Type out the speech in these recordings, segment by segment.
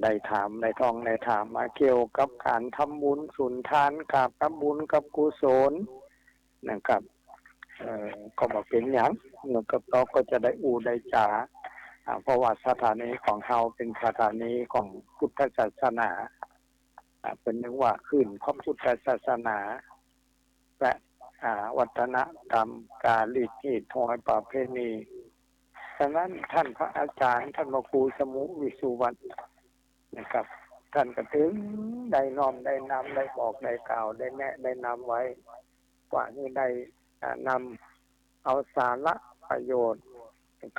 ได้ถามได้ท่องได้ถามมาเกี่ยวกับการทำบุญสุนทานกับทำบุญกับกุศลนะครับก็บอกเป็นอย่างนะครับเราก็จะได้อูได้จาเพราะว่าสถานีของเราเป็นสถานีของพุทธศาสนาเป็นนึกว่าขึ้นของพุทธศาสนาและวัฒนธรรมการลีดที่ทอยประเพณีฉะนั้นท่านพระอาจารย์ท่านพระครูสมุวิสุวรรณนะครับท่านก็ถึงได้น้อมได้นำได้บอกได้กล่าวได้แนะได้นำไว้ว่านี่ได้นำเอาสาระประโยชน์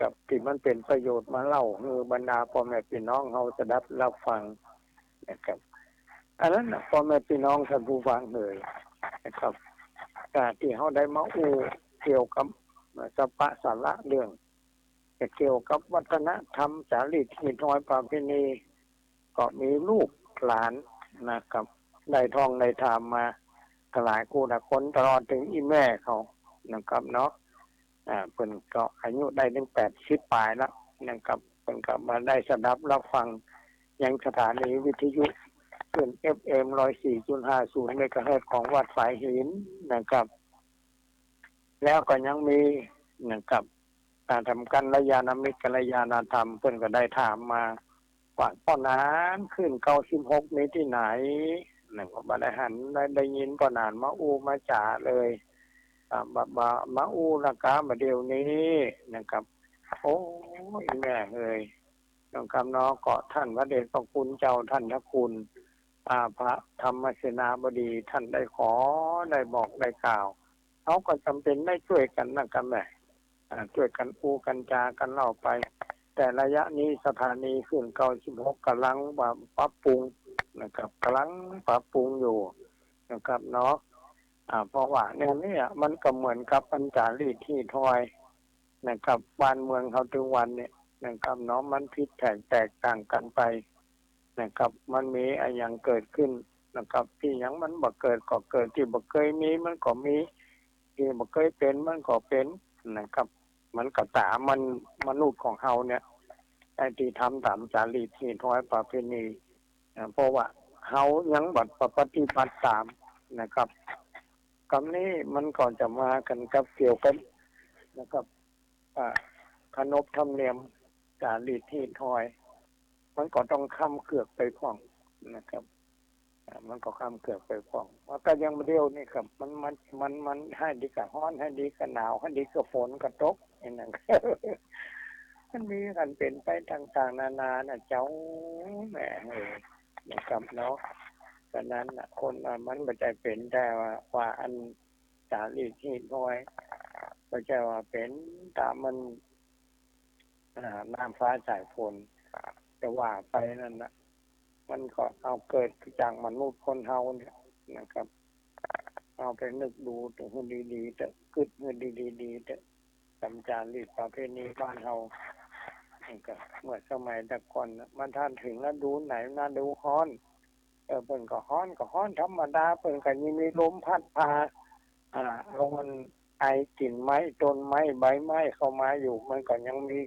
กับที่มันเป็นประโยชน์มาเล่าคือบรรดาพ่อแม่พี่น้องเฮาจะได้รับฟังนะครับอันนั้นพ่อแม่พี่น้องท่านผู้ฟังเลยนะครับที่เฮาได้มาอู้เกี่ยวกับสัพพะสาระเรื่องเกี่ยวกับวัฒนธรรมจารีตที่น้อยประเพณีก็มีลูกหลานนะครับได้ท่องได้ถามมาหลายคู่ละคนตลอดถึงอีแม่เขานะครับเนาะเพิ่นก็อายุได้ถึง80ปลายแล้วนะครับเพิ่นก็มาได้สดับรับฟังยังสถานีวิทยุขึ้น FM 104.50 เมกะเฮิรตซ์ของวัดสายหินนะครับแล้วก็ยังมีนะครับการทำกัลยาณมิตรกัลยาณธรรมเพิ่นก็ได้ถามมาว่าพ่อนานขึ้น96มีที่ไหนนั่นก็บ่ได้หันได้ยินพ่อนานมาอูมาจ่าเลยมาอูละกามาเดี๋ยวนี้นะครับโอ้ยแม่เอ้ยน้องคำน้อก็ท่านพระเดชพระคุณเจ้าท่านพระคุณพระธรรมเสนาบดีท่านได้ขอได้บอกได้กล่าวเขาก็จำเป็นได้ช่วยกันนะครับแม่ช่วยกันพูกันจากันเล่าไปแต่ระยะนี้สถานีขึ้น96กำลังปรับปรุงนะครับกำลังปรับปรุงอยู่นะครับเนาะเพราะว่าเนี่ยมันก็เหมือนกับปัญจารีตที่ทอยนะครับบ้านเมืองเขาถึงวันเนี่ยนะครับเนาะมันผิดแตกต่างกันไปนะครับมันมีอะไรอย่างเกิดขึ้นนะครับที่ยังมันบ่เกิดก็เกิดที่บ่เคยมีมันก็มีที่บ่เคยเป็นมันก็เป็นนะครับมันก็ตามมันมนุษย์ของเฮาเนี่ยไอ้ที่ทำตามจารีตที่ทอยประเพณีเพราะว่าเฮายังบ่ปฏิบัติตามนะครับคำนี้มันก็จะมากันกับเกี่ยวกันนะครับขนบธรรมเนียมจารีตที่ทอยมันก็ต้องค้ำเกือกไปพร้อมนะครับมันก็ค้ำเกือกไปพร้อมว่าก็ยังเดียวนี่ครับมันให้ดีกับร้อนให้ดีกับหนาวให้ดีกับฝนกับตกอย่างนั้น มันมีกันเป็นไปต่างๆนานานะเจ้าแหมนะครับเนาะฉะนั้นคนมันบ่ได้เป็นแต่ว่าอันจารีตที่น้อยก็จะว่าเป็นตามมันน้ำฟ้าสายฝนจะว่าไปนั่นนะมันก็เอาเกิดจากมนุษย์คนเฮาเนี่ยนะครับเอาไปนึกดูถึงดีๆแต่คิดดีๆแต่ตามจารีตประเพณีบ้านเฮาเมื่อสมัยแต่ก่อนมันท่านถึงฤดูไหนฤดูร้อนเพิ่นก็ร้อนธรรมดาเพิ่นก็ยังมีลมพัดพาลมมันไอกิ่นไม้ต้นไม้ใบไม้เข้ามาอยู่มันก็ยังมี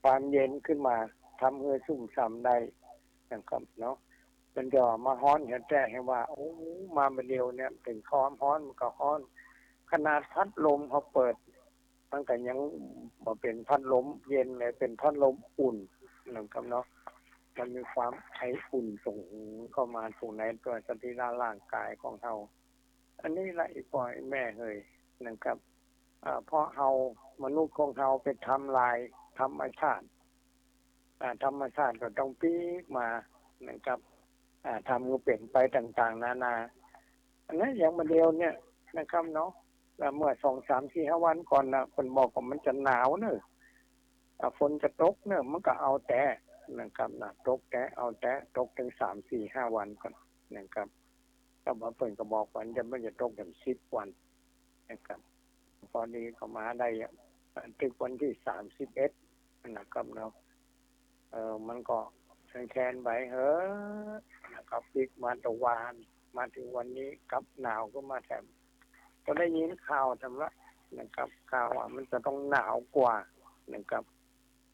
ความเย็นขึ้นมาทำให้ชุ่มฉ่ำได้นะครับเนาะมันก็มาร้อนเห็นแจ้ให้ว่าโอ้มาบัดเดียวเนี่ยถึงความร้อนมันก็ร้อนขนาดพัดลมเขาเปิดมันก็ยังบ่เป็นพัดลมเย็นเลยเป็นพัดลมอุ่นนะครับเนาะมันมีความไออุ่นส่งเข้ามาสู่ในตัวสรีระร่างกายของเราอันนี้ละอีพ่อแม่เฮ้ยนะครับเพราะเฮามนุษย์ของเฮาไปทำลายธรรมชาติธรรมชาติก็ต้องปีกมานะครับทำก็เป็นไปต่างๆนานาอันนั้นอย่างมาเดียวเนี่ยนะครับเนาะเมื่อ2 3 4 5วันก่อนนะคนบอกว่ามันจะหนาวเนอะฝนจะตกเนี่ยมันก็เอาแต่นะครับนะตกแต่เอาแต่ตกถึง3 4 5วันก่อนนะครับก็บอกเพิ่นก็บอกว่ามันจะตกถึง10วันนะครับพอดีก็มาได้ถึงวันที่31นะครับเนาะมันก็แคนไปนะครับพลิกมาตะวันมาถึงวันนี้กับหนาวก็มาแถมก็ได้ยินข่าวทำละนะครับข่าวว่ามันจะต้องหนาวกว่านะครับ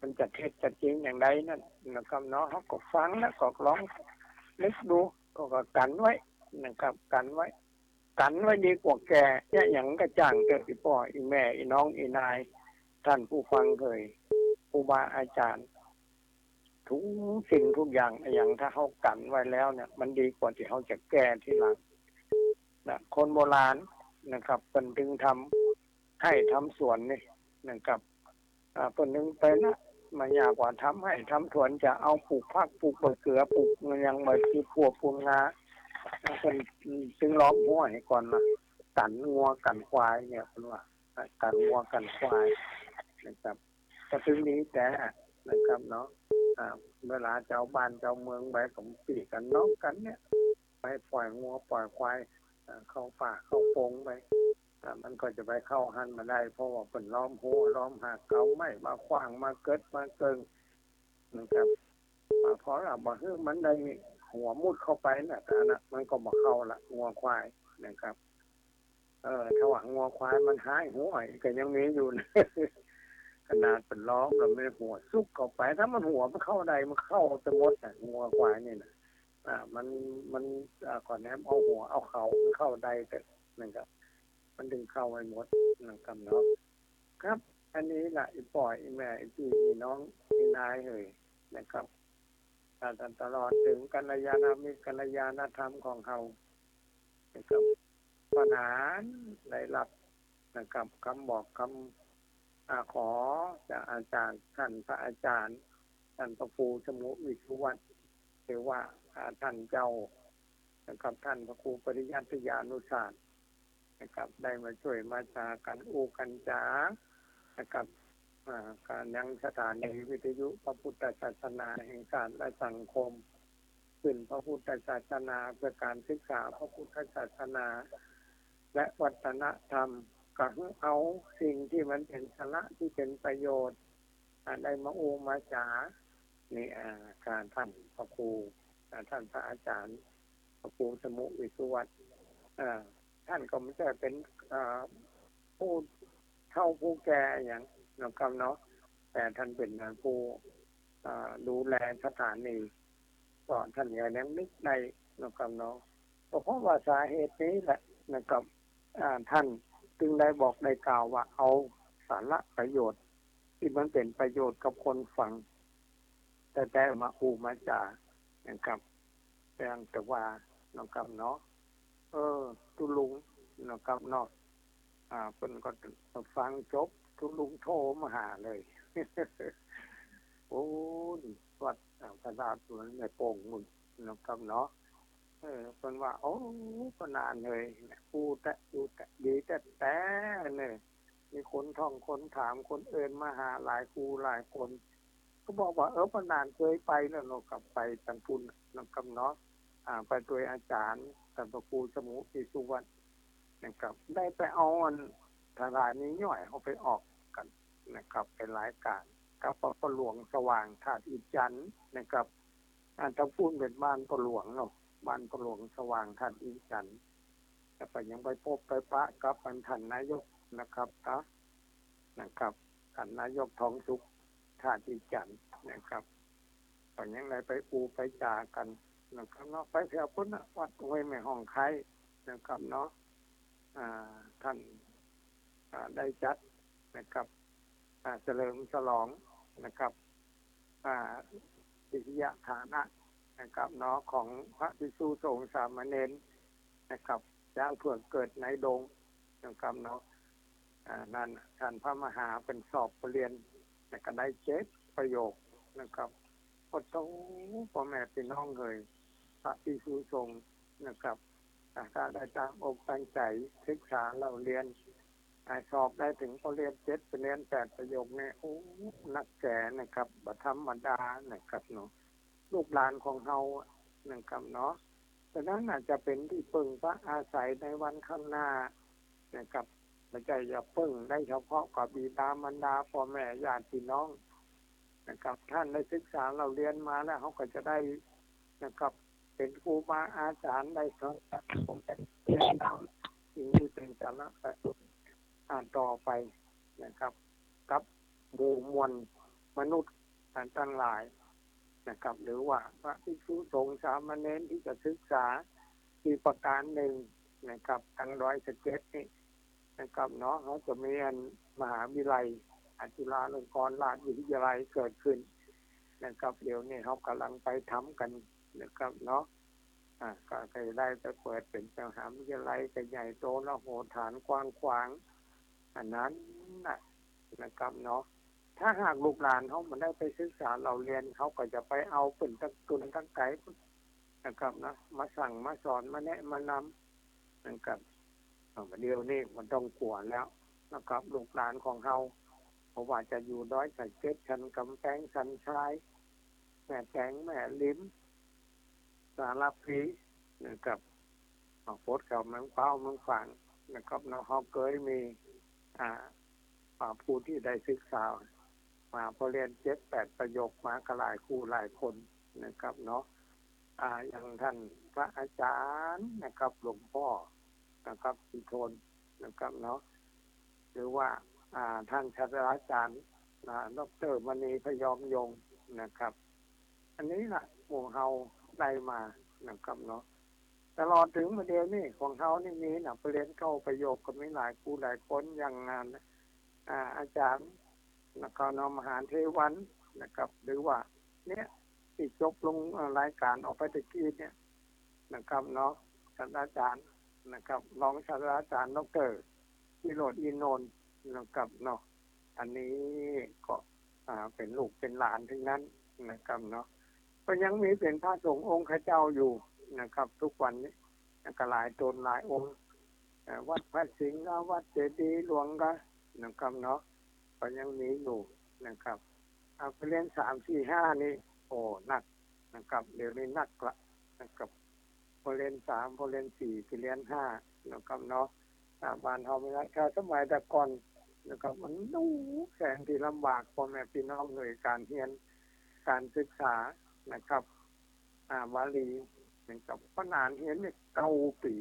มันจะเท็จจะจริงอย่างไรนั่นนะครับเนาะเขาก็ฟังแล้วก็ลองนึกดูก็กันไว้นะครับกันไว้ดีกว่าแก่เนี่ยอย่างกระจ่างเกิดอีพ่ออีแม่อีน้องอีนายท่านผู้ฟังเคยครูบาอาจารย์ทุกสิ่งทุกอย่างถ้าเขากันไว้แล้วเนี่ยมันดีกว่าที่เขาจะแก้ทีหลังนะคนโบราณนะครับเป็นดึงทำให้ทำสวนนี่นะครับเป็นนึงไปนะมันยากกว่าทำให้ทำสวนจะเอาปลูกผักปลูกมะเขือปลูกยังไม่ที่พวกปูนงาเป็นจึงล้อมหัวให้ก่อนนะกันงัวกันควายเนี่ยคุณว่ากันงัวกันควายนะครับก็ถึงนี้แต่นะครับเนาะเวลาเจ้าบ้านเจ้าเมืองไปผมปีกันน้องกันเนี่ยไปปล่อยงัวปล่อยควายเข้าป่าเข้าโพงไปมันก็จะไปเข้าหันมาได้เพราะว่าเป็นล้อมหัวล้อมหักเขาไม่มาขวางมาเกิดมาเกิงนะครับเพราะว่าบ่ฮื้อมันได้หัวมุดเข้าไปน่ะนะมันก็บ่เข้าละงัวควายนะครับถ้าว่างัวควายมันหายหัวก็ยังมีอยู่นะขนาดเป็นล้อมแล้วไม่หัวซุกเข้าไปถ้ามันหัวมันเข้าใดมันเข้าไปหมดน่ะงัวควายนี่นะมันก่อนแนมเอาหัวเอาเขาเข้าใดแต่นะครับมันดึงเข้าไว้หมดนะครับเนาะครับอันนี้แหละอีปล่อยอีแม่อีพี่อีน้องอีนายเฮ้ยนะครับตลอดถึงกัลยาณมิตรกัลยาณธรรมของเขานะครับปัญหาได้รับนะครับคำบอกคำขอจากอาจารย์ท่านพระอาจารย์ท่านพระครูสมุวิสุวรรณหรือว่าท่านเจ้านะครับท่านพระครูปริยัติยานุศาสตร์นะครับได้มาช่วยมาจากันอูกันจานะครับการยังสถานีวิทยุพระพุทธศาสนาแห่งชาติและสังคมขึ้นพระพุทธศาสนาเพื่อการศึกษาพระพุทธศาสนาและวัฒนธรรมก็เอาสิ่งที่มันเป็นสาระที่เป็นประโยชน์ได้มาอูมาจานี่การท่านพระครูท่านพระอาจารย์พระครูสมุวิสุวรรณท่านก็ไม่ใช่เป็นผู้เฒ่าผู้แก่อย่างนะครับเนาะแต่ท่านเป็นผู้ดูแลสถานีก็ท่านยังนึกในนะครับเนาะเพราะว่าสาเหตุนี้แหละนะครับท่านจึงได้บอกได้กล่าวว่าเอาสาระประโยชน์ที่มันเป็นประโยชน์กับคนฟังแต่มาอูมาจานะครับแต่ว่านะครับเนาะตุลุงนะครับเนาะเพิ่นก็ฟังจบตุลุงโทรมาหาเลย โอ้วัดพระธาตุในโป่งมุ่นนะครับเนาะเพิ่นว่าโอ้ก็นานเลยกูแต่ดีแต่เนี่ยมีคนท่องคนถามคนเอิ้นมาหาหลายครูหลายคนก็บอกว่าพนานเคยไปแล้วเนาะกลับไปทางพุ่นนะครับเนาะไปโดยอาจารย์ท่านพระครูสมุวิสุวรรณนะครับได้ไปเอาสถานีย่อยเขาไปออกกันนะครับเป็นรายการกับพระหลวงสว่างธาตุอิจันทร์นะครับทางพุ่นเป็นบ้านพระหลวงเนาะบ้านพระหลวงสว่างธาตุอิจันทร์แล้วก็ยังไปพบไปปะกับท่านนายกนะครับนะครับท่านนายกทองสุขธาตุอิจันทร์นะครับก็ยังได้ไปปูไปจากันนะครับเนาะไปแถวพุ่นวัดห้วยแม่ห้องไคนะครับเนาะท่านได้จัดนะครับเฉลิมฉลองนะครับวิทยาฐานะนะครับเนาะของพระภิกษุสงฆ์สามเณรนะครับย่างเพื่อเกิดในดงนะครับเนาะนั่นท่านพระมหาเป็นสอบเรียนแต่ก็ได้7ประโยคนะครับก็ต้องพ่อแม่พี่น้องเลยพระภิกษุสงฆ์นะครับถ้าได้ตั้งอกตั้งใจศึกษาเราเรียนสอบได้ถึงปรริญญา7เป็นเรียน8ประโยคเนี่ยโอ้นักแก่นะครับบ่ธรรมดานะครับเนาะลูกหลานของเฮานะครับเนาะฉะนั้นอาจจะเป็นที่พึ่งพระอาศัยในวันข้างหน้านะครับไม่ใช่จะพึ่งได้เฉพาะกับบิดามารดาพ่อแม่ญาติพี่น้องนะครับท่านได้ศึกษาเราเรียนมาแล้วเขาก็จะได้นะครับเป็นครูบาอาจารย์ได้สอนผมจะเรียนสิ่งที่เป็นสาระต่อไปนะครับกับหมู่มวล มนุษย์ทั้งหลายนะครับหรือว่าพระภิกษุสงฆ์สามเณรที่จะศึกษาที่ประการหนึ่งนะครับทั้ง111นี่นะครับเนาะเขาจะมีมหาวิทยาลัยจุฬาลงกรณราชวิทยาลัยเกิดขึ้นนะครับเดี๋ยวนี้เขากำลังไปทำกันนะครับเนาะก็ได้ไปเปิดเป็นมหาวิทยาลัยใหญ่โตและโหฐานกว้างขวางอันนั้นนะครับเนาะถ้าหากลูกหลานเขามันได้ไปศึกษาเราเรียนเขาก็จะไปเอาเป็นตั้งตุนตั้งไกนะครับนะมาสั่งมาสอนมาแนะมานำนะครับเดี๋ยวนี้มันต้องกลัวแล้วนะครับลูกหลานของเขาเพราะว่าจะอยู่117ชั้นกำแพงชั้นชายแม่แตงแม่ลิ้มสารพีนะครับโพสเขาเมืองเป้าเมืองฝังนะครับเนาะเขาเคยมีผู้ที่ได้ศึกษามาพอเรียน7-8ประโยคมากหลายคู่หลายคนนะครับเนาะอย่างท่านพระอาจารย์นะครับหลวงพ่อนะครับสุทนนะครับเนาะหรือว่าท่านศาสตราจารย์ดร.มณีพยอมยงค์นะครับอันนี้ล่ะหมู่เฮาได้มานะครับเนาะตลอดถึงประเดี๋ยวนี้ของเขานี่มีนักเรียนเข้าประโยคก็มีหลายคู่หลายคนอย่างงานอาจารย์นะครับนมหาเทวันนะครับหรือว่าเนี่ยที่จบลงรายการออกไปตะกี้เนี่ยนะครับเนาะศาสตราจารย์นะครับรองศาสตราจารย์ดร.วิโรจน์อินนท์นะครับเนาะอันนี้ก็เป็นลูกเป็นหลานทั้งนั้นนะครับเนาะก็ยังมีเป็นพระสงฆ์องค์ข้าเจ้าอยู่นะครับทุกวันนี้ก็หลายตนหลายองค์วัดพระสิงห์วัดเจดีย์หลวงก็นะครับเนาะก็ยังมีอยู่นะครับไปเรียน3 4 5นี่โอ้หนักนะครับเดี๋ยวนี้หนักละนะครับพอเรียน3พอเรียน4ไปเรียน5นะครับเนาะบ้านเฮามีราคาสมัยแต่ก่อนนะครับมันดูแสนที่ลำบากพ่อแม่พี่น้องเลยการเรียนการศึกษานะครับวาลีนะครับขนาดเห็นเนี่ย9 ปี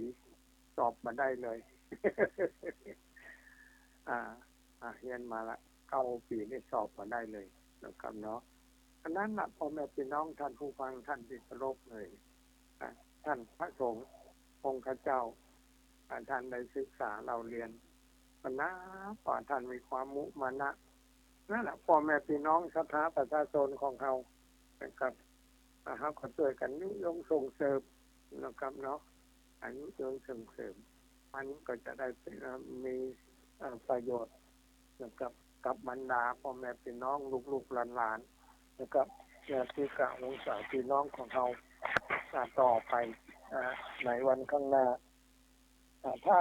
สอบมาได้เลย เรียนมาละ9 ปีนี่สอบมาได้เลยนะครับเนาะอันนั้นน่ะพ่อแม่พี่น้องท่านผู้ฟังท่านที่เคารพเลยท่านพระสงฆ์องค์ข้าเจ้าท่านได้ศึกษาเราเรียนปนะป่าท่านมีความมุมานะนั่นแหละพ่อแม่พี่น้องศรัทธาประชาชนของเขานะครับเขาก็ช่วยกันยุยงส่งเสริมนะครับเนาะอายุยงส่งเสริมมันก็จะได้มีประโยชน์นะครับกับบรรดาพ่อแม่พี่น้องลูกๆหลานๆนะครับที่กะวงศาพี่น้องของเขาต่อไปในวันข้างหน้าถ้า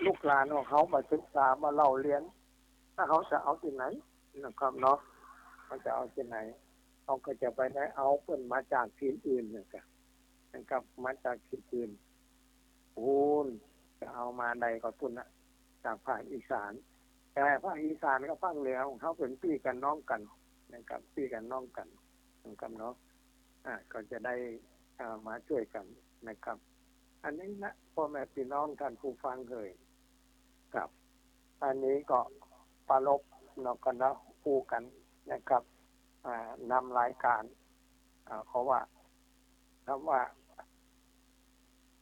ลูกหลานของเขามาศึกษามาเล่าเรียนถ้าเขาจะเอาที่ไหนนะครับเนาะเขาจะเอาที่ไหนเขาก็จะไปได้เอาเพิ่นมาจากที่อื่นนะครับมาจากที่อื่นคุณจะเอามาใดก็พุ่นนะจากภาคอีสานแต่ภาคอีสานก็ภาคเหนือของเขาเป็นพี่กันน้องกันนะครับพี่กันน้องกันนะครับเนาะก็จะได้มาช่วยกันนะครับอันนี้นะพ่อแม่พี่น้องท่านผู้ฟังเคยครับอันนี้ก็ปรบนกกันนะคู่กันนะครับนำรายการเขาว่าคำว่า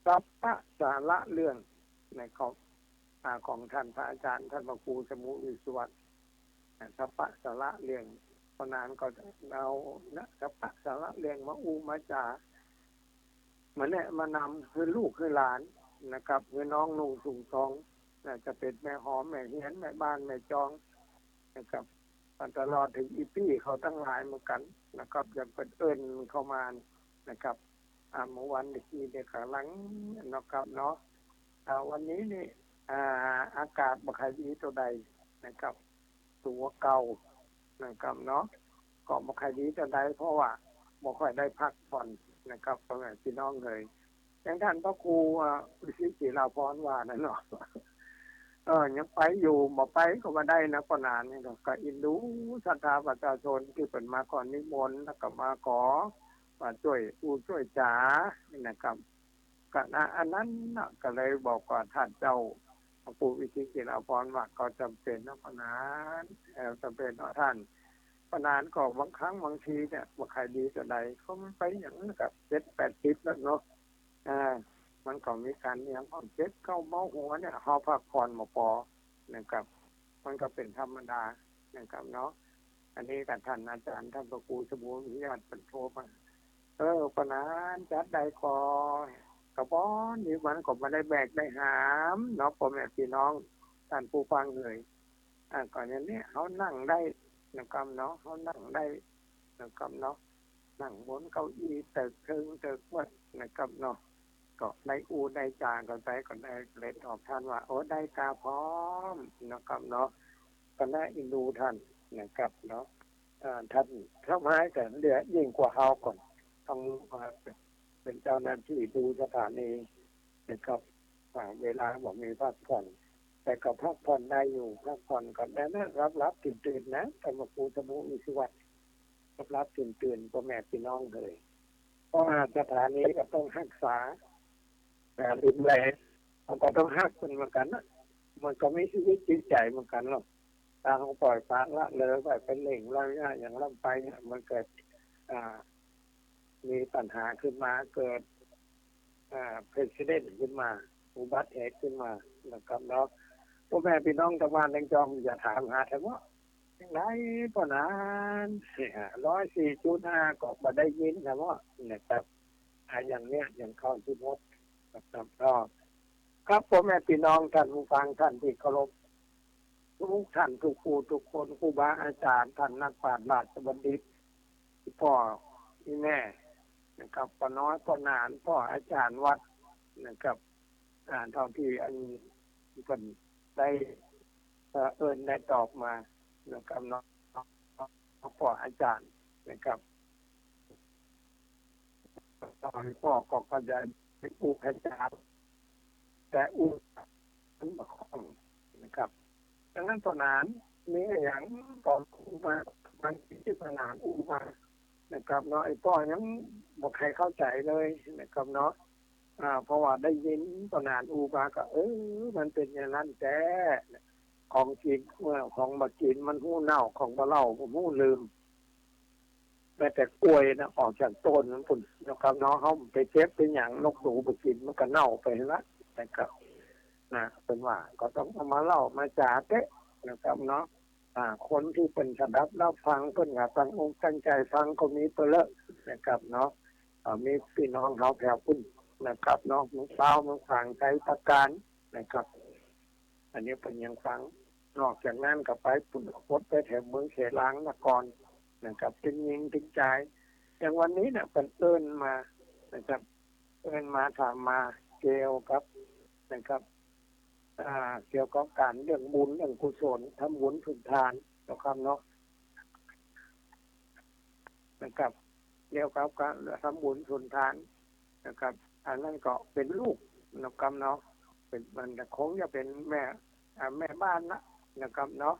สัพพะสาระเรื่องในของท่านพระอาจารย์ท่านพระครูสมุวิสุวรรณสัพพะสาระเรื่องพนานก็เอาสัพพะสาระเรื่องมามาจามาเนี่ยมานำคือลูกคือหลานนะครับคือน้องนุ่งสูงทองจะเป็นแม่หอมแม่เฮียนแม่บ้านแม่จองนะครับตลอดถึงอีปี้เขาตั้งหลายเหมือนกันนะครับอย่างเป็นเอิญเข้ามานะครับเมื่อวันที่เด็กหลังนะครับเนาะวันนี้นี่อากาศบ่ค่อยดีตัวใดนะครับตัวเก่านะครับเนาะก็บ่ค่อยดีตัวใดเพราะว่าบ่ค่อยได้พักผ่อนนะครับพ่อแม่พี่น้องเลยอย่างท่านพระครูฤาษีศิลาภรณ์ว่านั่นเนาะยังไปอยู่บ่ไปก็บ่ได้นะก็นานนี่ก็อินดูศรัทธาประชาชนที่เป็นมาก่อนนิมนต์แล้วก็มาขอมาช่วยช่วยจ๋านะครับก็อันนั้นก็เลยบอกว่าท่านเจ้า ปู่วิชิตกินอภรณ์ว่าก็จำเป็นนะปนานจำเป็นเนาะท่านปนานก็บางครั้งบางทีเนี่ยว่าใครดีก็ใดเขามันไปอย่างนั้นกับ7-80แล้วเนาะอ่ามันก็มีการเลี้ยงของ7-9เมาหัวเนี่ยเฮาพักผ่อนบ่พอนะครับมันก็เป็นธรรมดานะครับเนาะอันนี้กับท่านอาจารย์ท่านพระครูสมุนิยาตเป็นโทรมาปนานจัดใดก่อนกระป้อนนี่มันก็มาได้แบกได้หามเนาะพ่อแม่พี่น้องท่านผู้ฟังเลยก่อนอย่างนี้เขานั่งได้นะครับเนาะเขานั่งได้นะครับเนาะนั่งบนเก้าอี้ตึกถึงตึกวัดนะครับเนาะก็ได้อูได้จางกันไปก็ได้เล็ดออกท่านว่าโอ้ได้กาพร้อมนะครับเนาะก็ได้อินดูท่านนะครับเนาะท่านทำให้แต่เหลือยิ่งกว่าเฮาก่อนต้องเป็นเจ้าหน้าที่ดูสถานีนะครับเวลาบอกมีพักผ่อนแต่ก็พักผ่อนได้อยู่พักผ่อนก็ได้นะรับตื่นนะแต่มาครูสมุมีชีวัตรับตื่นพ่อแม่พี่น้องเลยเพราะสถานีก็ต้องรักษาแต่ดูแลมันก็ต้องหักเป็นเหมือนกันนะมันก็ไม่ชีวิตจิตใจเหมือนกันหรอกตาเขาปล่อยปละละเลยไปเป็นเหล่งละอย่างล่ำไปเนี่ยมันเกิดมีปัญหาขึ้นมาเกิดpresident ขึ้นมาอุบัติเหตุขึ้นมานะครับเนาะพ่อแม่พี่น้องตะวันแดงจอมอย่าถามหาแต่ว่าอย่างไรปนาน104.5ก็มาได้ยินนะว่านะครับอย่างเนี้ยอย่างเข้าที่มดนะครับก็ครับพ่อแม่พี่น้องท่านผู้ฟังท่านที่เคารพทุกท่านทุกครูทุกคนครูบาอาจารย์ท่านนักปราชญ์ราชบัณฑิตพ่อที่แม่นะครับป้าน้อยป้านานพ่ออาจารย์วัดนะครับเท่าที่อันเป็นได้ได้ตอบมานะครับเนาะพ่ออาจารย์นะครับตอนพ่อก็จะเป็นอุปอาจารย์แต่อุมันมาคล่องนะครับดังนั้นตอนนั้นมีอย่างก่อนอุมาบางทีที่ตอนนั้นอุมานะครับเนาะไอ้พ่อยังบอกใครเข้าใจเลยนะครับเนาะเพราะว่าได้ยินตอนนั้นอุมาก็มันเป็นอย่างนั้นแต่ของกินของบะกินมันหู้เน่าของบะเล่าผมหู้ลืมแม้แต่กล้วยนะออกจากต้นมันปุ่นนะครับเนาะเขาไปเจ็บเป็นอย่างนกหนูบะกินมันก็เน่าไปละนะครับเป็นว่าก็ต้องเอามาเล่ามาจ่าเตะนะครับเนาะคนที่เป็นสดับรับฟังเพิ่นก็ตั้งองค์ตั้งใจฟังก็มีเปเลอะนะครับเนาะมีพี่น้องเฮาแผ่วพุ่นนะครับเนาะมึงเป้ามึงฟังใจตะการนะครับอันนี้เป็นยังฟังนอกจากนั้นก็ไปปุ่นพดไปแถวเมืองเขลางนครนะครับถึงยิงถึงใจอย่างวันนี้เนี่ยเป็นเอิ้นมานะครับเอิ้นมาถามมาเกี่ยวกับนะครับเกี่ยวกับการเรื่องบุญเรื่องกุศลทำบุญสุนทานนะครับเนาะนะครับเกี่ยวกับการทำบุญสุนทานนะครับอันนั้นก็เป็นลูกนะครับเนาะเป็นมันคงจะเป็นแม่บ้านนะครับเนาะ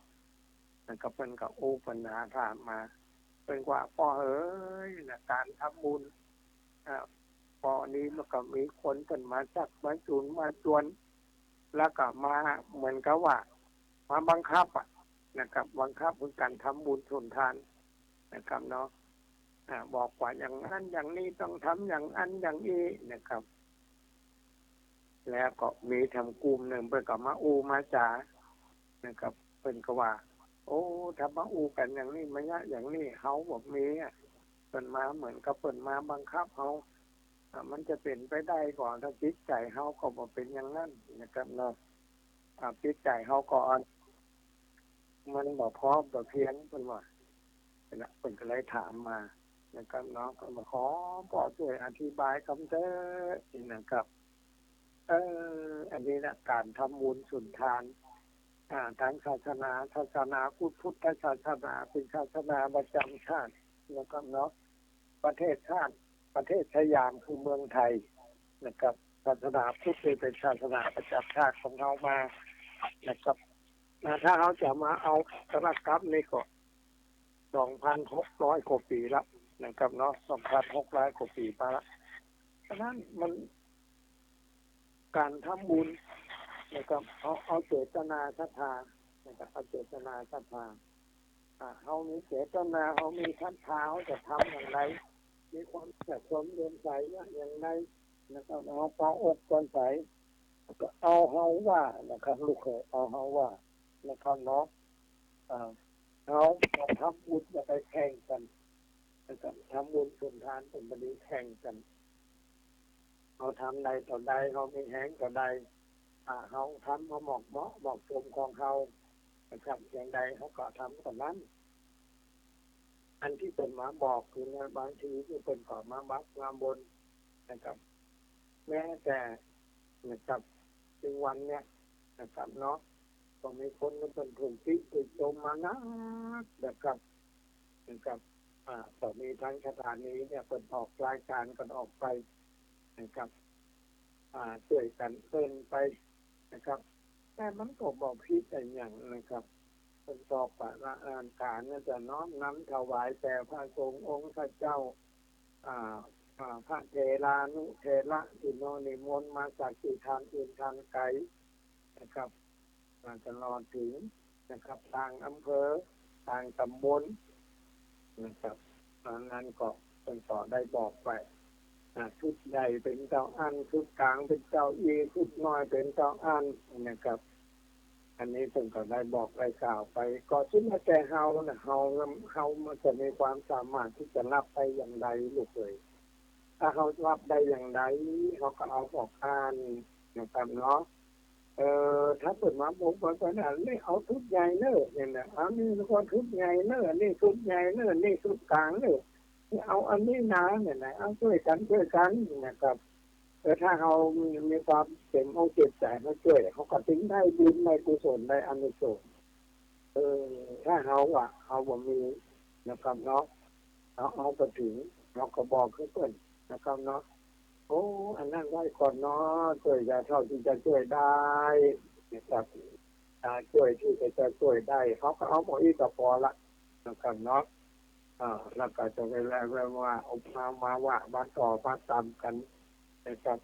นะครับเป็นกับโอปัญหาถามมาเป็นว่าพ่อการทำบุญพอนี้มันก็มีคนเป็นมาจักมาจุนมาจวนแล้วก็มาเหมือนกับว่ามาบังคับนะครับบังคับเพื่อการทำบุญสุนทานนะครับเนาะบอกว่าอย่างนั้นอย่างนี้ต้องทำอย่างนั้นอย่างนี้นะครับแล้วก็มีทำกลุ่มหนึ่งเพื่อกับมาอูมาจ่านะครับเป็นก็ว่าโอ้ทำมาอูกันอย่างนี้ไม่ยะอย่างนี้เขาบอกมีเป็นมาเหมือนกับเป็นมาบังคับเขามันจะเป็นไปได้ก่อนถ้าจิตใจเขาก็บอกเป็นอย่างนั้นนะครับเนาะจิตใจเขาก่อนมันบอกพร้อมบอกเพียงเป็นว่าเป็นก็เลยถามมานะครับเนาะก็มาขอพ่อช่วยอธิบายคำเต้นะครับอันนี้นะการทำบุญสุนทานทางศาสนาพุทธศาสนาเป็นศาสนาประจำชาตินะครับเนาะประเทศชาติประเทศสยามคือเมืองไทยนะครับศาสนาพุทธเป็นศาสนาประจำชาติของเรามานะครับถ้าเขาจะมาเอาสารกรรมนี่ก็ 2,600 กว่าปีแล้วนะครับเนาะ 2,600 กว่าปีมาแล้วฉะนั้นมันการทำบุญ นะครับเอาเจตนาศรัทธานะครับเอาเจตนาศรัทธาเขามีเจตนาเขามีศรัทธาเขาจะทำอย่างไรมีความสะสมเรียนใสอย่างไรนะครับเอาปออกก่อนใสก็เอาเฮาว่านะครับลูกเคยเอาเฮาว่านะครับเนาะเอาทำบุญจะไปแข่งกันนะครับทำบุญสุนทานเป็นบดีแข่งกันเขาทำใดต่อใดเขาไม่แห้งต่อใดเขาทำเขาเหมาะสมของเขานะครับอย่างใดเขาก็ทำต่อนั้นอันที่เป็นมาบอกคือในบางทีที่เป็นก่อมาบักมาบนนะครับแม้แต่นะครับถึงวันเนี้ยนะครับเนาะก็มีคนที่เป็นถูกที่ถูกโจมมานะนะครับก็มีทั้งสถานีเนี่ยเป็นออกรายการกันออกไปนะครับช่วยกันเพิ่นไปนะครับแต่มันก็บอกพิษแต่อย่างนะครับเป็นต่อปะละการเนี่ยจะน้อมนำถวายแต่พระสงฆ์องค์พระเจ้าพระเทรานุเทระที่โนนิมนต์มาจากที่ทางอื่นทางไกลนะครับตลอดถึงนะครับทางอำเภอทางตำบลนะครับนั้นก็เป็นต่อได้บอกไปชุดใหญ่เป็นเจ้าอันชุดกลางเป็นเจ้าอีชุดน้อยเป็นเจ้าอันนะครับอันนี้ถึงก็ได้บอกได้กล่าวไปก็ชิ้นแต่เฮามันจะมีความสามารถที่จะรับไปอย่างใดลูกเลยถ้าเขารับได้อย่างใดเขาก็เอาบอกอ่านนะครับเนาะถ้าเปิดมาผมก็จะนี่เอาชุดใหญ่เนอะเนี่ยนะเอานี่ก็ชุดใหญ่เนอะนี่ชุดใหญ่เนอะนี่ชุดกลางเนอะเอาอันนี้นะเนี่ยนะเอาช่วยกันนะครับถ้าเขามีความเต็มอกเต็มใจมาช่วยเขาก็ถึงได้บุญได้กุศลได้อานิสงส์ถ้าเขาบ่มีนะครับเนาะเอาไปถึงเราก็บอกเพื่อนนะครับเนาะโอ้อันนั้นไว้ก่อนเนาะช่วยจะเท่าที่จะช่วยได้นะครับช่วยที่จะช่วยได้เขาก็เอาหมดอีกก็พอละนะครับเนาะแล้วก็จะไปแล้วว่าเอามาว่ามาต่อมาตามกันนะครับ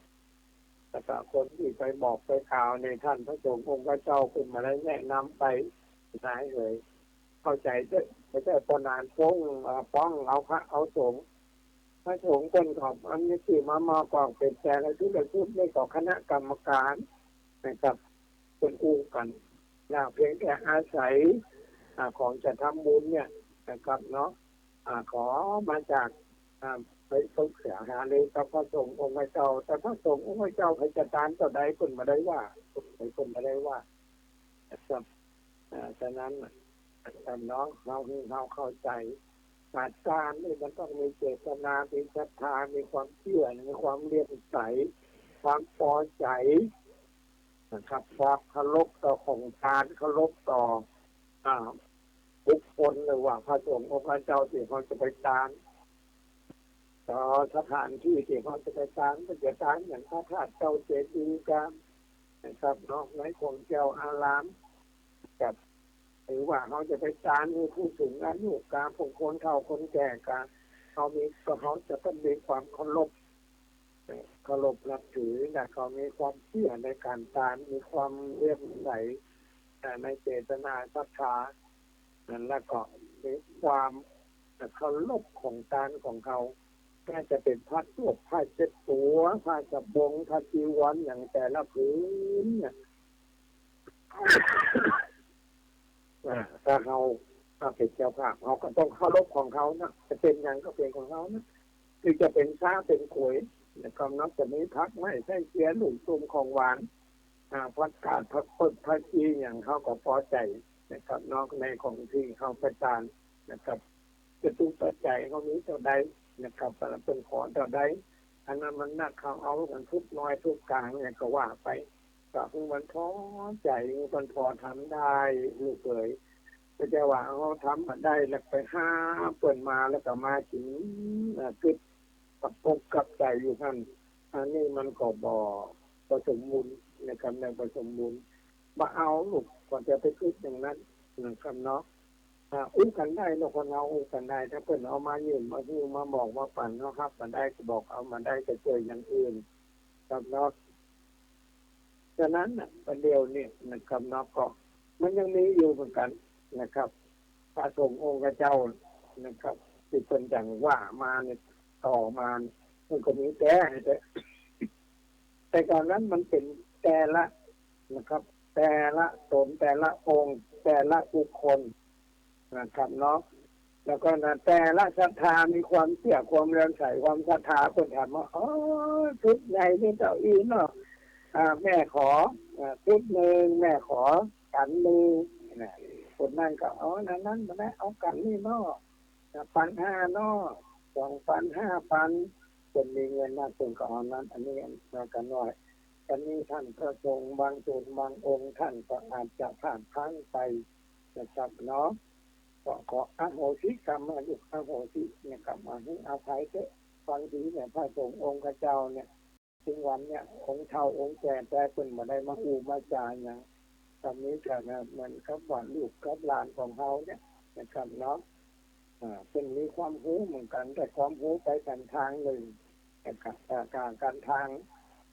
แต่คนที่ไปบอกไปข่าวในท่านพระสงฆ์องค์พระเจ้าขึ้นมาได้แนะนำไปไหนเลยเข้าใจด้วยไม่ใช่ปนานฟ้องเอาพระเอาสงฆ์พระสงฆ์คนของอันนี้ที่มาก่อนเป็นแต่ละทุกทุกไม่ต่อคณะกรรมการนะครับเป็นอู้กันแล้วเพียงแต่อาศัยของจะทำบุญเนี่ยนะครับเนาะขอมาจากไปต้องเสียหาเลยกับพระสงฆ์องค์พระเจ้าแต่พระสงฆ์องค์พระเจ้าพระจัดการต่อใดคนมาได้ว่าคนมาได้ว่านะครับฉะนั้นน้องเราเข้าใจการนี่มันต้องมีเจตนามีศรัทธามีความเชื่อมีความเลื่อมใสความพอใจนะครับความเคารพต่อของทานเคารพต่อบุคคลหรือว่าพระสงฆ์องค์พระเจ้าที่เขาจะไปตามต่อสถานที่ที่เขาจะไปตามก็จะตามอย่างพระธาตุเจ้าเจดีย์กันนะครับเนาะในของเจ้าอารามกับหรือว่าเขาจะไปตามผู้สูงอายุการผู้คนเฒ่าคนแก่การเขาจะต้องมีความเคารพนับถือและเขามีความเชื่อในการตามมีความเลื่อมใสในเจตนาศรัทธาแล้วก็มีความเคารพของการของเขาแม้จะเป็นผ้าตัวผ้าเช็ดตัวผ้าสบงผ้าจีวรอย่างแต่ละผืนเนี่ยถ้าเขาเป็นเจ้าภาพเขาก็ต้องเคารพของเขานะจะเป็นอย่างก็เป็นของเขานะคือจะเป็นชาเป็นขวยนะครับนอกจากนี้พักไม่ใช่เสียหนุ่มตุ่มของหวานพักกาดพักคนพักจีอย่างเขาก็พอใจนะครับนอกในของที่เขาประจานนะครับจะตุ้งปัจจัยเขานี้เท่าใดนะครับแต่เป็นขอเท่าใดอันนั้นมันนักเขาเอากันทุกน้อยทุกกลางเนี่ยก็ว่าไปก็คือมันพอใจมันพอทำได้ลูกเอ๋ยก็จะว่าเขาทำมาได้แล้วไปห้าเปิดมาแล้วก็มาถึงคือกับปกกับใจอยู่ท่านอันนี้มันก็บ่สมบูรณ์นะครับในบ่สมบูรณ์มาเอาลูกก่อนจะไปคิดอย่างนั้นนะครับเนาะอุ้มกันได้เราคนเราอุ้มกันได้ถ้าเพิ่นเอามายืนมาฮื้อมาบอกมาปั่นเนาะครับมันได้ก็บอกเอามาได้ก็เจออย่างอื่นครับเนาะฉ ะนั้นประเดี๋ยวนี้นะครับเนาะก็มันยังมีอยู่เหมือนกันนะครับพระสงฆ์องค์เจ้านะครับที่เป็นอย่างว่ามาเนี่ยต่อมามันก็มีแต่ก่อนนั้นมันเป็นแต่ละนะครับแต่ละตนแต่ละองค์แต่ละบุคคลนะครับเนาะแล้วก็แต่ละศรัทธามีความเชื่อความเลื่อมใสความศรัทธาคนถามว่าอ๋อชุดใหญ่นี่เจ้าอีเนาะแม่ขอชุดหนึ่งแม่ขอกันมือคนนั่นก็อ๋อนั้นมาได้เอากันนี่เนาะ1,500เนาะ2,000 5,000คนมีเงินมากคนก็เอานั้นอันนี้มากันหน่อยอันนี้ท่านพระสงฆ์บางส่วนบางองค์ท่านก็อาจจะผ่านพังไปนะครับเนาะก็ขออโหสิกรรมมาอยู่อโหสิเนี่ยกลับมาให้อภัยเถอะบางทีเนี่ยพระสงฆ์องค์เจ้าเนี่ยถึงวันเนี่ยองค์เฒ่าองค์แก่แต่คนมาได้มาอูมาจาอย่างตอนนี้ก็เหมือนกับว่าลูกกับหลานของเขาเนี่ยนะครับเนาะเป็นมีความรู้เหมือนกันแต่ความรู้ไปกันทางหนึ่งนะครับการทาง